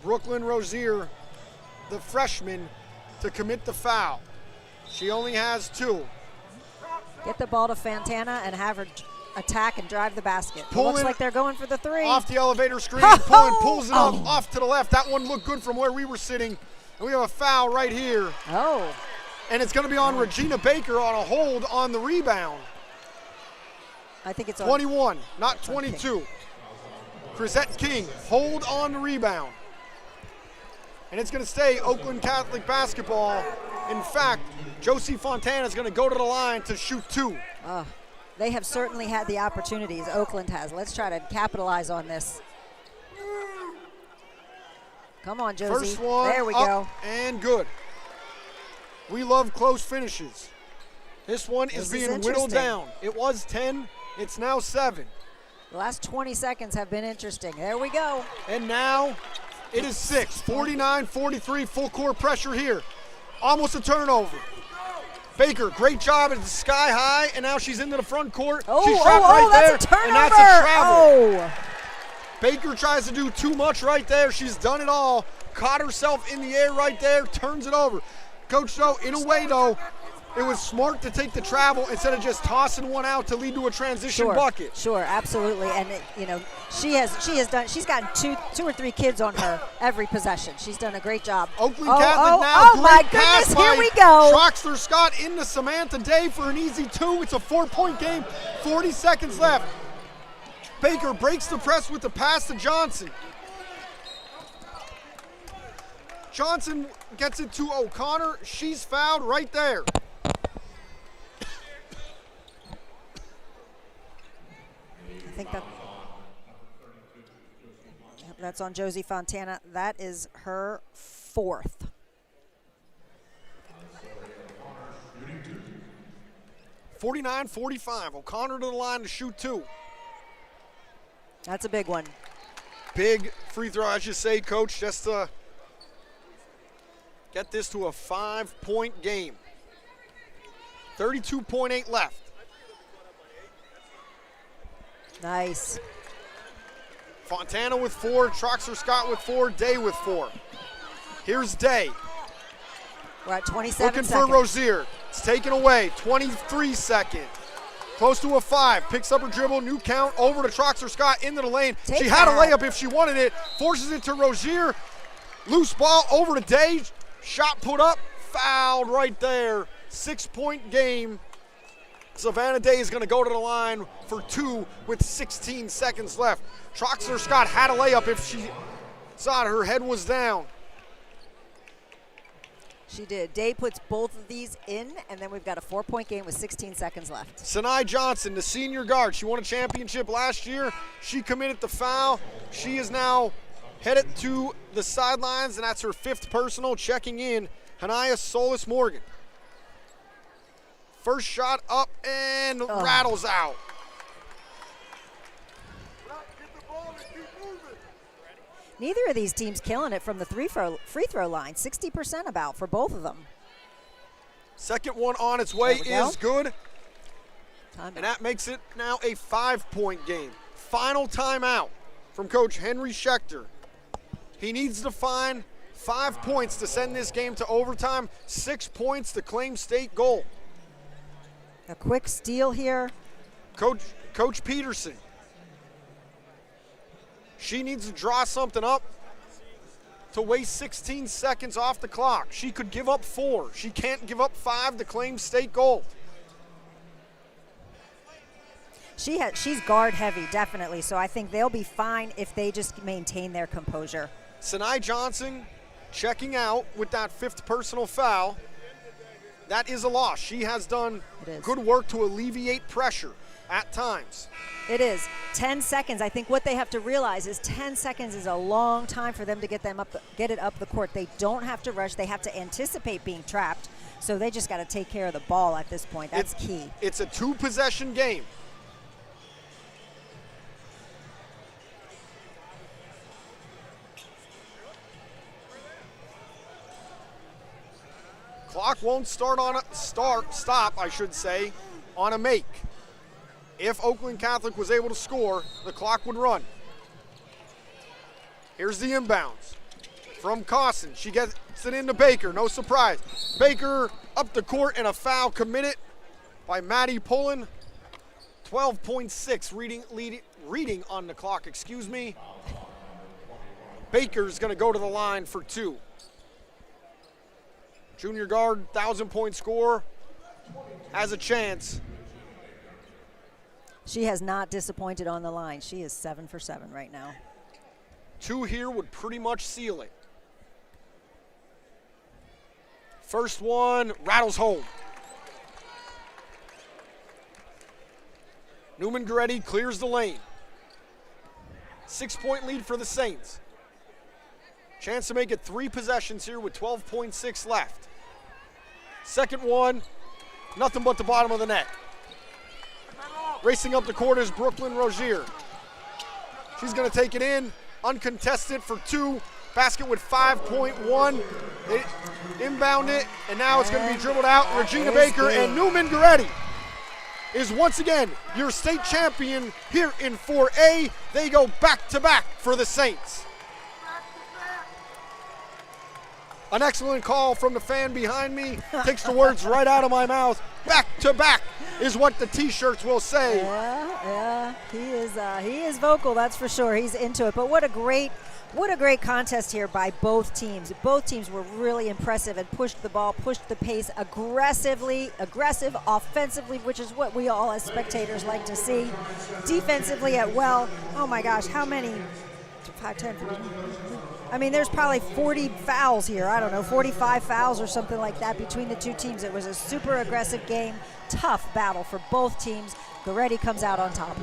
Brooklyn Rozier, the freshman, to commit the foul. She only has 2. Get the ball to Fontana and have her attack and drive the basket. It Pullen, looks like they're going for the 3. Off the elevator screen. Pullen pulls it up off to the left. That one looked good from where we were sitting. And we have a foul right here. Oh. And it's going to be on Regina Baker on a hold on the rebound. I think it's 21, not 22. Chrisette King, hold on the rebound. And it's going to stay Oakland Catholic basketball. In fact, Josie Fontana is going to go to the line to shoot 2. They have certainly had the opportunities, Oakland has. Let's try to capitalize on this. Come on, Josie. First one, there we go. And good. We love close finishes. This one is being whittled down. It was 10, it's now 7. The last 20 seconds have been interesting. There we go. And now it is 6, 49-43, full court pressure here. Almost a turnover. Baker, great job at the sky high, and now she's into the front court. She's trapped right there, That's a turnover. and that's a travel. Baker tries to do too much right there. She's done it all. Caught herself in the air right there, turns it over. Coach, though, in a way, though, it was smart to take the travel instead of just tossing one out to lead to a transition bucket. Sure, absolutely. And she's gotten two or three kids on her every possession. She's done a great job. Oakland Catholic now. Oh my goodness, here we go. Troxler Scott into Samantha Day for an easy 2. It's a 4-point game, 40 seconds left. Baker breaks the press with the pass to Johnson. Johnson gets it to O'Connor. She's fouled right there. I think that's on Josie Fontana. That is her 4th. (49-45). O'Connor to the line to shoot 2. That's a big one. Big free throw, I should say, Coach, just to get this to a 5-point game. 32.8 left. Nice. Fontana with 4, Troxler Scott with 4, Day with 4. Here's Day. We're at 27 Looking seconds. for Rozier. It's taken away. 23 seconds. Close to a 5. Picks up her dribble. New count over to Troxler Scott into the lane. She had a layup if she wanted it. Forces it to Rozier. Loose ball over to Day. Shot put up. Fouled right there. 6-point game. Savannah Day is going to go to the line for 2 with 16 seconds left. Troxler Scott had a layup if she saw it. Her head was down. She did. Day puts both of these in, and then we've got a 4-point game with 16 seconds left. Sinai Johnson, the senior guard. She won a championship last year. She committed the foul. She is now headed to the sidelines, and that's her 5th personal. Checking in, Hanaya Solis Morgan. First shot up and rattles out. Neither of these teams killing it from the free throw line. 60% about for both of them. Second one on its way is good. And that makes it now a 5-point game. Final timeout from Coach Henry Schechter. He needs to find 5 points to send this game to overtime. 6 points to claim state goal. A quick steal here. Coach Peterson. She needs to draw something up to waste 16 seconds off the clock. She could give up 4. She can't give up 5 to claim state gold. She's guard heavy, definitely, so I think they'll be fine if they just maintain their composure. Sinai Johnson checking out with that 5th personal foul. That is a loss. She has done good work to alleviate pressure at times. It is. 10 seconds. I think what they have to realize is 10 seconds is a long time for them to get it up the court. They don't have to rush. They have to anticipate being trapped. So they just got to take care of the ball at this point. That's key. It's a 2-possession game. Clock won't stop, I should say, on a make. If Oakland Catholic was able to score, the clock would run. Here's the inbounds from Costin. She gets it into Baker, no surprise. Baker up the court and a foul committed by Maddie Pullen. 12.6 reading on the clock, excuse me. Baker's gonna go to the line for 2. Junior guard, 1,000-point scorer, has a chance. She has not disappointed on the line. She is 7 for 7 right now. 2 here would pretty much seal it. First one rattles home. Neumann-Goretti clears the lane. 6-point lead for the Saints. Chance to make it 3 possessions here with 12.6 left. Second one, nothing but the bottom of the net. Racing up the court is Brooklyn Rozier. She's going to take it in, uncontested for 2. Basket with 5.1. They inbound it, and now it's going to be dribbled out. Regina Baker and Neumann-Goretti. is once again your state champion here in 4A. They go back-to-back for the Saints. An excellent call from the fan behind me. Takes the words right out of my mouth. Back-to-back is what the T-shirts will say. Yeah, he is vocal, that's for sure. He's into it. But what a great contest here by both teams. Both teams were really impressive and pushed the ball, pushed the pace aggressive, offensively, which is what we all as spectators like to see. Defensively oh my gosh, how many? 5, 10, 15. I mean, there's probably 40 fouls here. I don't know, 45 fouls or something like that between the two teams. It was a super aggressive game, tough battle for both teams. Goretti comes out on top.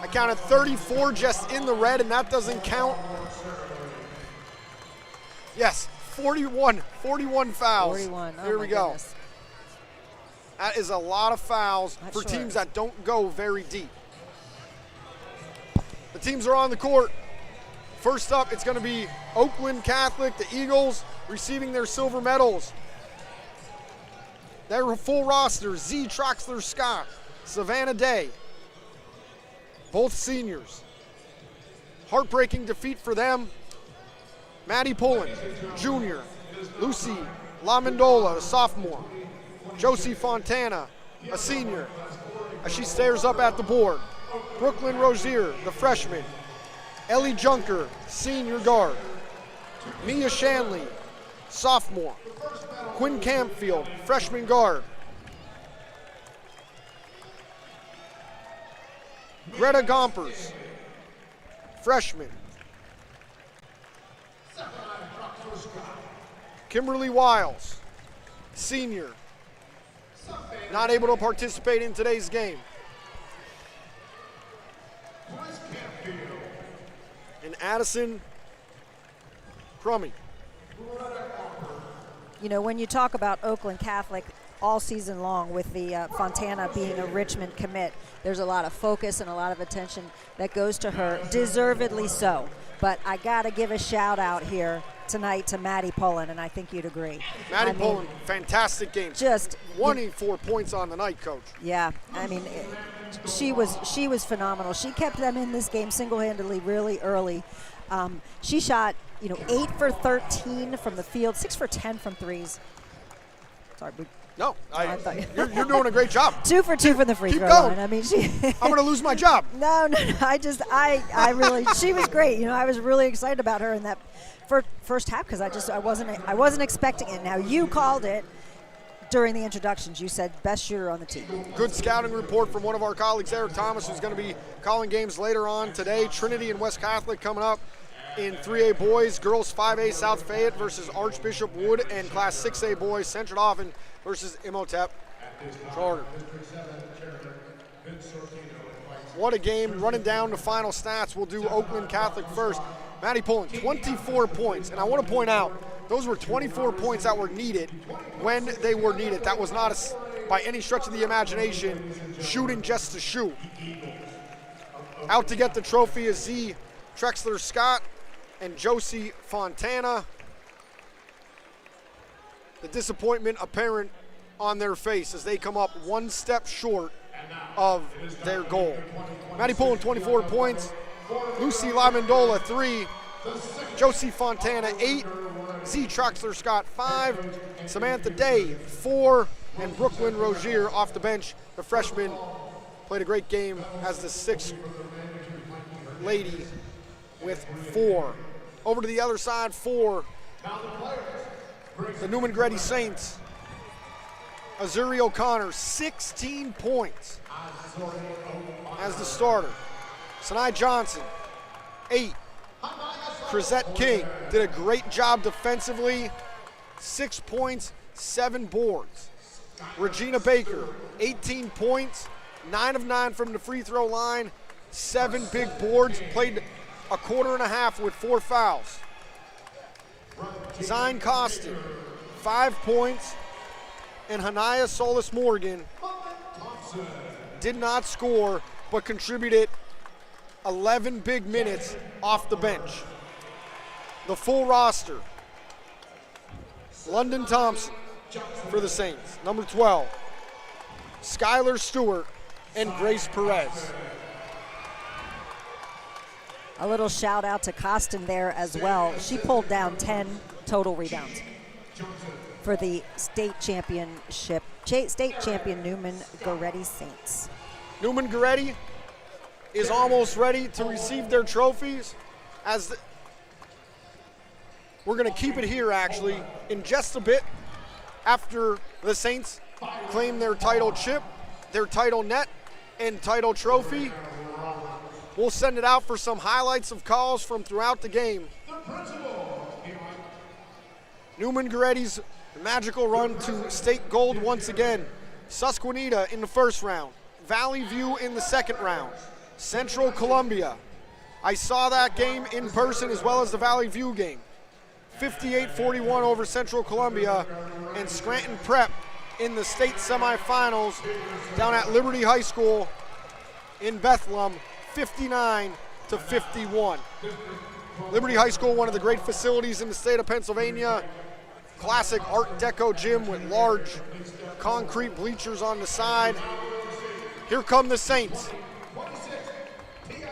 I counted 34 just in the red, and that doesn't count. Yes, 41 fouls. 41. Here we go. Goodness. That is a lot of fouls for sure teams is. that don't go very deep. The teams are on the court. First up, it's going to be Oakland Catholic, the Eagles, receiving their silver medals. Their full roster: Z. Troxler Scott, Savannah Day, both seniors. Heartbreaking defeat for them. Maddie Pullen, junior. Lucy Lamandola, a sophomore. Josie Fontana, a senior, as she stares up at the board. Brooklyn Rozier, the freshman. Ellie Junker, senior guard. Mia Shanley, sophomore. Quinn Campfield, freshman guard. Greta Gompers, freshman. Kimberly Wiles, senior. Not able to participate in today's game. And Addison Crummy. You know, when you talk about Oakland Catholic all season long with the Fontana being a Richmond commit, there's a lot of focus and a lot of attention that goes to her, deservedly so. But I got to give a shout out here tonight to Maddie Pullen, and I think you'd agree. Maddie Pullen, fantastic game. Just 24 points on the night, Coach. Yeah, I mean, she was phenomenal. She kept them in this game single-handedly really early. She shot, 8 for 13 from the field, 6 for 10 from threes. Sorry, no, you're doing a great job. 2 for 2 from the free Keep throw going. line. I mean, I'm going to lose my job. No. I really, she was great. I was really excited about her in that first half because I wasn't expecting it. Now you called it during the introductions. You said best shooter on the team. Good scouting report from one of our colleagues, Eric Thomas, who's going to be calling games later on today. Trinity and West Catholic coming up in 3A boys. Girls 5A South Fayette versus Archbishop Wood, and Class 6A boys Central Dauphin versus Imhotep Charter. What a game. Running down the final stats, we'll do Oakland Catholic first. Maddie Pullen, 24 points. And I want to point out, those were 24 points that were needed when they were needed. That was not, by any stretch of the imagination, shooting just to shoot. Out to get the trophy is Z. Trexler Scott and Josie Fontana. The disappointment apparent on their face as they come up one step short of their goal. Maddie Pullen, 24 points. Lucy Lamandola, 3. Josie Fontana, 8. Z. Troxler Scott, 5. Samantha Day, 4. And Brooklyn Rozier off the bench. The freshman played a great game as the 6th lady with 4. Over to the other side for the Neumann-Goretti Saints. Azuri O'Connor, 16 points as the starter. Sinai Johnson, 8. Chrisette King did a great job defensively. 6 points, 7 boards. Regina Baker, 18 points, 9 of 9 from the free throw line, 7 big boards, played a quarter and a half with 4 fouls. Zion Costin, 5 points, and Hanaya Solis Morgan did not score but contributed 11 big minutes off the bench. The full roster: London Thompson for the Saints, number 12. Skylar Stewart, and Grace Perez. A little shout out to Costin there as well. She pulled down 10 total rebounds for the state champion Neumann-Goretti Saints. Neumann-Goretti is almost ready to receive their trophies. We're going to keep it here, actually, in just a bit after the Saints claim their title chip, their title net, and title trophy. We'll send it out for some highlights of calls from throughout the game. Neumann-Goretti's magical run to state gold once again. Susquehanna in the first round. Valley View in the second round. Central Columbia. I saw that game in person as well as the Valley View game. 58-41 over Central Columbia, and Scranton Prep in the state semifinals down at Liberty High School in Bethlehem, 59-51. Liberty High School, one of the great facilities in the state of Pennsylvania. Classic Art Deco gym with large concrete bleachers on the side. Here come the Saints.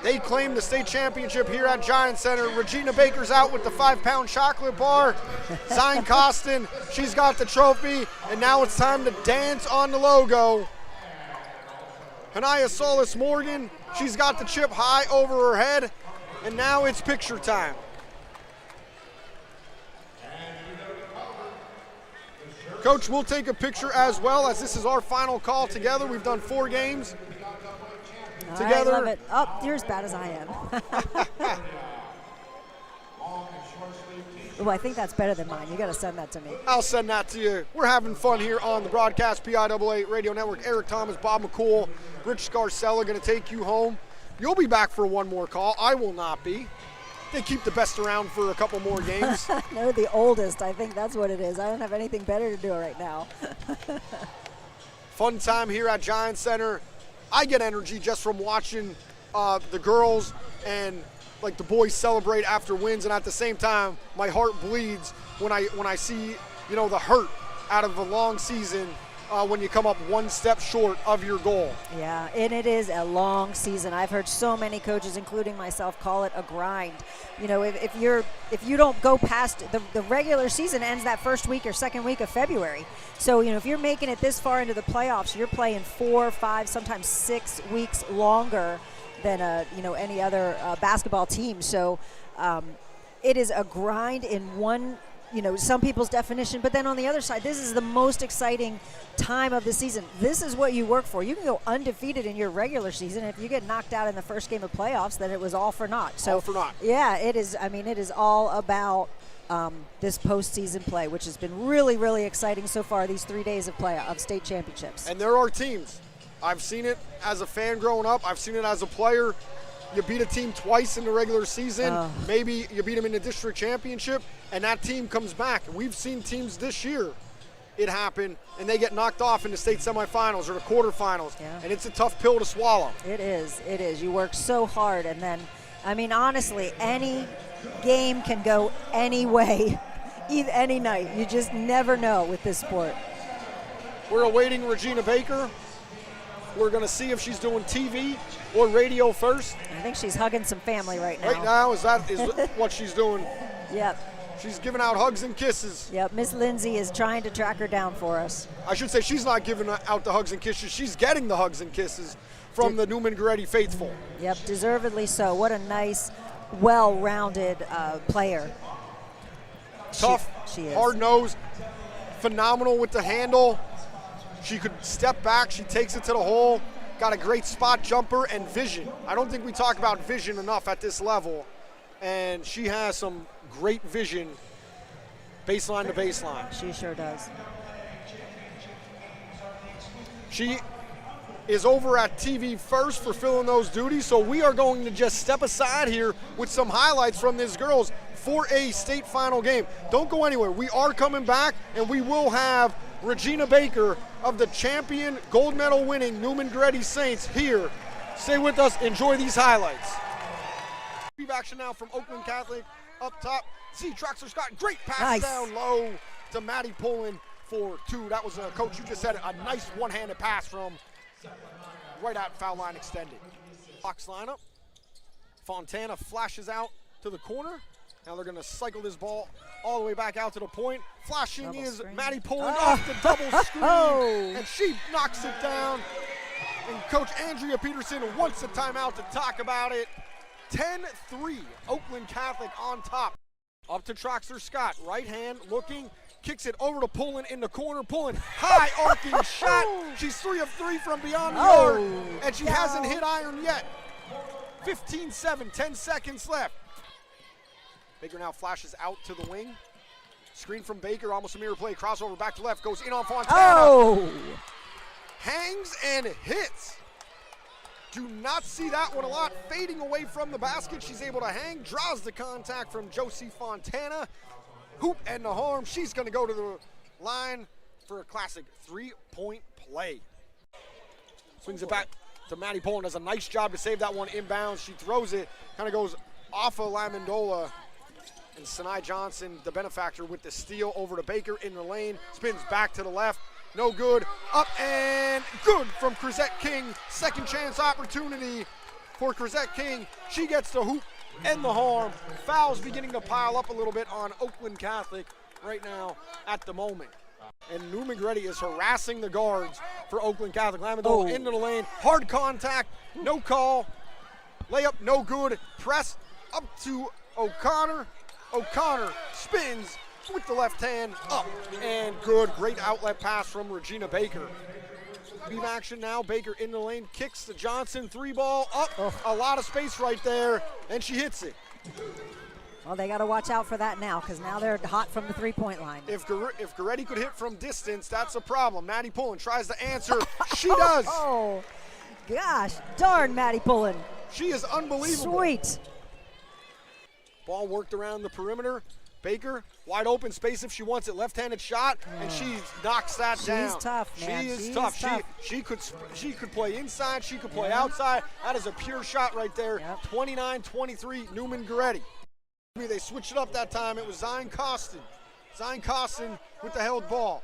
They claim the state championship here at Giant Center. Regina Baker's out with the 5-pound chocolate bar. Zion Costin, she's got the trophy, and now it's time to dance on the logo. Hanaya Solis Morgan, she's got the chip high over her head, and now it's picture time. Coach, we'll take a picture as well, as this is our final call together. We've done 4 games together. I love it. Oh, you're as bad as I am. Oh, I think that's better than mine. You got to send that to me. I'll send that to you. We're having fun here on the broadcast PIAA Radio Network. Eric Thomas, Bob McCool, Rich Scarcella going to take you home. You'll be back for one more call. I will not be. They keep the best around for a couple more games. No, the oldest. I think that's what it is. I don't have anything better to do right now. Fun time here at Giant Center. I get energy just from watching the girls and like the boys celebrate after wins, and at the same time, my heart bleeds when I see the hurt out of a long season when you come up one step short of your goal. Yeah, and it is a long season. I've heard so many coaches, including myself, call it a grind. If you don't go past the regular season ends that first week or second week of February. So if you're making it this far into the playoffs, you're playing 4, 5, sometimes 6 weeks longer than any other basketball team. So it is a grind in one. Some people's definition, but then on the other side, this is the most exciting time of the season. This is what you work for. You can go undefeated in your regular season. If you get knocked out in the first game of playoffs, then it was all for naught. So, all for naught. Yeah, it is. I mean, it is all about this postseason play, which has been really, really exciting so far, these 3 days of state championships. And there are teams. I've seen it as a fan growing up. I've seen it as a player. You beat a team twice in the regular season. Maybe you beat them in the district championship, and that team comes back. And we've seen teams this year, it happen, and they get knocked off in the state semifinals or the quarterfinals. Yeah. And it's a tough pill to swallow. It is. It is. You work so hard, and then, honestly, any game can go any way, any night. You just never know with this sport. We're awaiting Regina Baker. We're going to see if she's doing TV or radio first. I think she's hugging some family right now. Right now, is what she's doing. Yep. She's giving out hugs and kisses. Yep, Miss Lindsay is trying to track her down for us. I should say she's not giving out the hugs and kisses. She's getting the hugs and kisses from the Neumann-Goretti faithful. Yep, deservedly so. What a nice, well-rounded player. Tough, she is. hard-nosed, phenomenal with the handle. She could step back. She takes it to the hole. Got a great spot jumper and vision. I don't think we talk about vision enough at this level. And she has some great vision baseline to baseline. She sure does. She is over at TV first for filling those duties. So we are going to just step aside here with some highlights from this girls for a state final game. Don't go anywhere. We are coming back, and we will have Regina Baker of the champion gold medal winning Neumann-Goretti Saints here. Stay with us. Enjoy these highlights. Action now from Oakland Catholic up top. See Troxler Scott. Great pass down low to Maddie Pullen for 2. That was, Coach, you just said a nice one-handed pass from right at foul line extended. Box lineup. Fontana flashes out to the corner. Now they're going to cycle this ball all the way back out to the point. Flashing double is screen. Maddie Pullen off the double screen, and she knocks it down. And Coach Andrea Peterson wants a timeout to talk about it. 10-3, Oakland Catholic on top. Up to Troxler Scott, right hand looking, kicks it over to Pullen in the corner. Pullen, high arcing shot. She's 3 of 3 from beyond the arc, and she hasn't hit iron yet. 15-7, 10 seconds left. Baker now flashes out to the wing. Screen from Baker, almost a mirror play. Crossover back to left, goes in on Fontana. Hangs and hits. Do not see that one a lot. Fading away from the basket. She's able to hang, draws the contact from Josie Fontana. Hoop and the harm. She's going to go to the line for a classic 3-point play. Swings it back to Maddie Pullen. Does a nice job to save that one inbounds. She throws it, kind of goes off of Lamandola. And Sinai Johnson, the benefactor, with the steal over to Baker in the lane. Spins back to the left. No good. Up and good from Crisette King. Second chance opportunity for Crisette King. She gets the hoop and the harm. Fouls beginning to pile up a little bit on Oakland Catholic right now at the moment. And Neumann-Goretti is harassing the guards for Oakland Catholic. Lamandola into the lane. Hard contact. No call. Layup no good. Press up to O'Connor. O'Connor spins with the left hand, up and good. Great outlet pass from Regina Baker. Beam action now. Baker in the lane, kicks the Johnson 3-ball up. A lot of space right there, and she hits it. Well, they got to watch out for that now, because now they're hot from the 3-point line. If Goretti could hit from distance, that's a problem. Maddie Pullen tries to answer. She does. Oh, gosh. Darn, Maddie Pullen. She is unbelievable. Sweet. Ball worked around the perimeter. Baker, wide open space if she wants it. Left-handed shot, and she knocks that down. She's tough, man. She is She's tough. tough. She could play inside. She could play outside. That is a pure shot right there. 29-23, Neumann-Goretti. They switched it up that time. It was Zion Costin. Zion Costin with the held ball.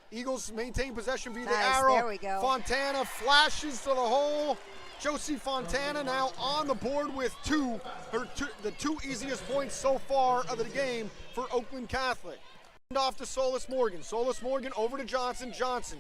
Eagles maintain possession via the arrow. There we go. Fontana flashes to the hole. Josie Fontana now on the board with the two easiest points so far of the game for Oakland Catholic. Off to Solis Morgan. Solis Morgan over to Johnson. Johnson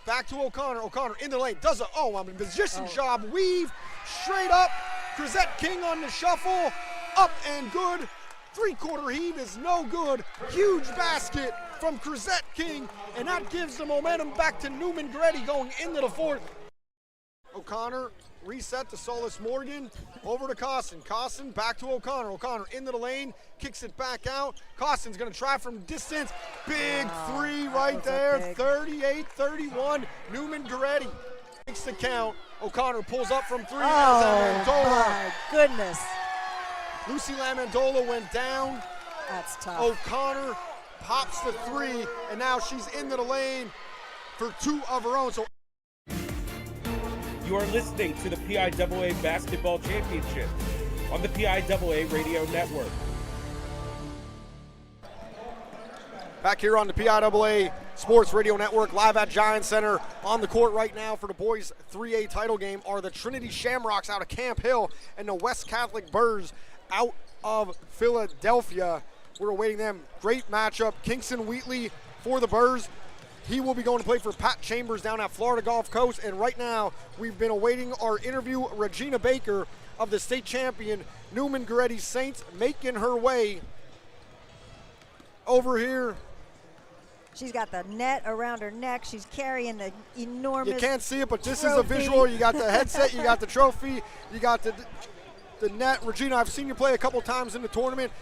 back to O'Connor. O'Connor in the lane. Does a position job. Weave straight up. Crisette King on the shuffle. Up and good. 3-quarter heave is no good. Huge basket from Crisette King, and that gives the momentum back to Neumann-Goretti going into the fourth. O'Connor reset to Solis Morgan, over to Costin. Costin back to O'Connor. O'Connor into the lane, kicks it back out. Costin's gonna try from distance. Big three right there, 38-31, Neumann-Goretti makes the count. O'Connor pulls up from 3. My goodness. Lucy Lamandola went down. That's tough. O'Connor pops the 3, and now she's into the lane for 2 of her own. So You are listening to the PIAA Basketball Championship on the PIAA Radio Network. back here on the PIAA Sports Radio Network, live at Giant Center. On the court right now for the boys' 3A title game are the Trinity Shamrocks out of Camp Hill and the West Catholic Birds out of Philadelphia. We're awaiting them. Great matchup. Kingston Wheatley for the Birds. He will be going to play for Pat Chambers down at Florida Gulf Coast. And right now, we've been awaiting our interview. Regina Baker of the state champion Neumann-Goretti Saints making her way over here. She's got the net around her neck. She's carrying the enormous You can't see it, but this trophy. is a visual. You got the headset, you got the trophy, you got the net. Regina, I've seen you play a couple times in the tournament.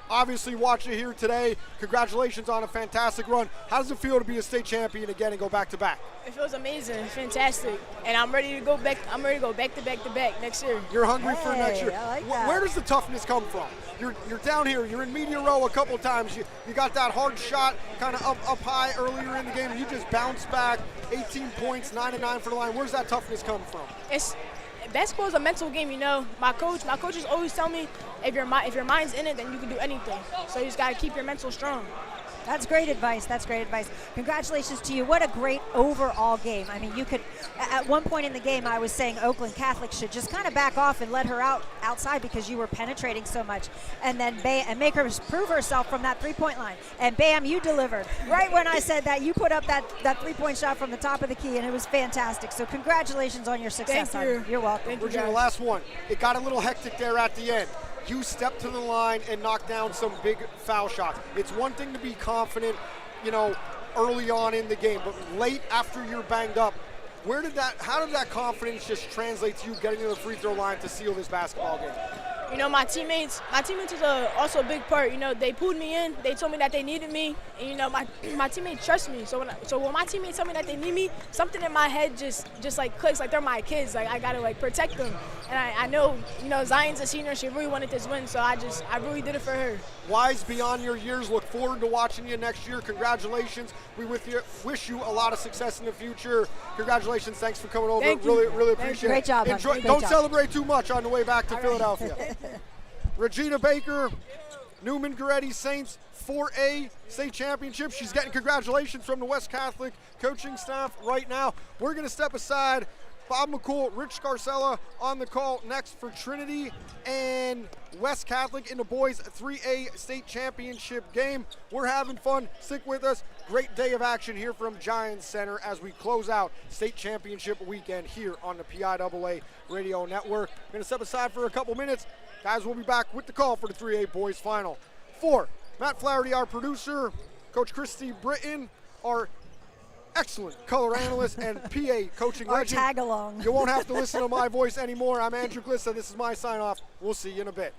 Obviously watching it here today. Congratulations on a fantastic run. How does it feel to be a state champion again and go back to back? It feels amazing, fantastic, and I'm ready to go back. I'm ready to go back to back to back next year. You're hungry for next year. I like that. Where does the toughness come from? You're down here. You're in media row a couple times. You got that hard shot kind of up high earlier in the game, and you just bounced back. 18 points, 9-9 for the line. Where's that toughness come from? Basketball is a mental game, you know. My coaches always tell me if your mind's in it, then you can do anything. So you just got to keep your mental strong. That's great advice. That's great advice. Congratulations to you. What a great overall game. I mean, you could, at one point in the game, I was saying Oakland Catholic should just kind of back off and let her outside because you were penetrating so much, and then and make her prove herself from that three-point line. And bam, you delivered. Right when I said that, you put up that three-point shot from the top of the key, and it was fantastic. So congratulations on your success. Thank you. You're welcome. Thank you, Regina, guys. last one. It got a little hectic there at the end. You stepped to the line and knocked down some big foul shots. It's one thing to be confident, early on in the game, but late after you're banged up, how did that confidence just translate to you getting to the free throw line to seal this basketball game? My teammates is also a big part. They pulled me in. They told me that they needed me. And, my teammates trust me. So when my teammates tell me that they need me, something in my head just like clicks. Like they're my kids. Like I gotta protect them. And I know Zion's a senior. She really wanted this win. So I really did it for her. Wise beyond your years. Look forward to watching you next year. Congratulations. We wish you a lot of success in the future. Congratulations. Thanks for coming over. Thank you. Really appreciate it. Great job. Don't celebrate too much on the way back to Philadelphia. Regina Baker, Neumann-Goretti Saints 4A state championship. She's getting congratulations from the West Catholic coaching staff right now. We're going to step aside. Bob McCool, Rich Scarcella on the call next for Trinity and West Catholic in the boys 3A state championship game. We're having fun. Stick with us. Great day of action here from Giants Center as we close out state championship weekend here on the PIAA Radio Network. We're going to step aside for a couple minutes. Guys, we'll be back with the call for the 3A boys final. For Matt Flaherty, our producer, Coach Christy Britton, our excellent color analyst and PA coaching Our legend. tag along. You won't have to listen to my voice anymore. I'm Andrew Glissa. This is my sign off. We'll see you in a bit.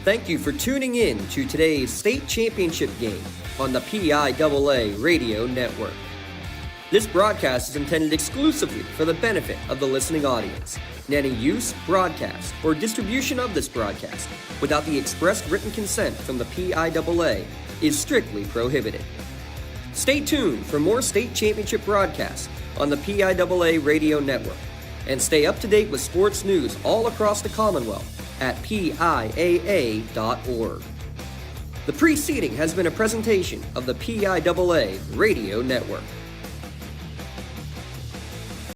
Thank you for tuning in to today's state championship game on the PIAA Radio Network. This broadcast is intended exclusively for the benefit of the listening audience, and any use, broadcast, or distribution of this broadcast without the express written consent from the PIAA is strictly prohibited. Stay tuned for more state championship broadcasts on the PIAA Radio Network, and stay up to date with sports news all across the Commonwealth at PIAA.org. The preceding has been a presentation of the PIAA Radio Network.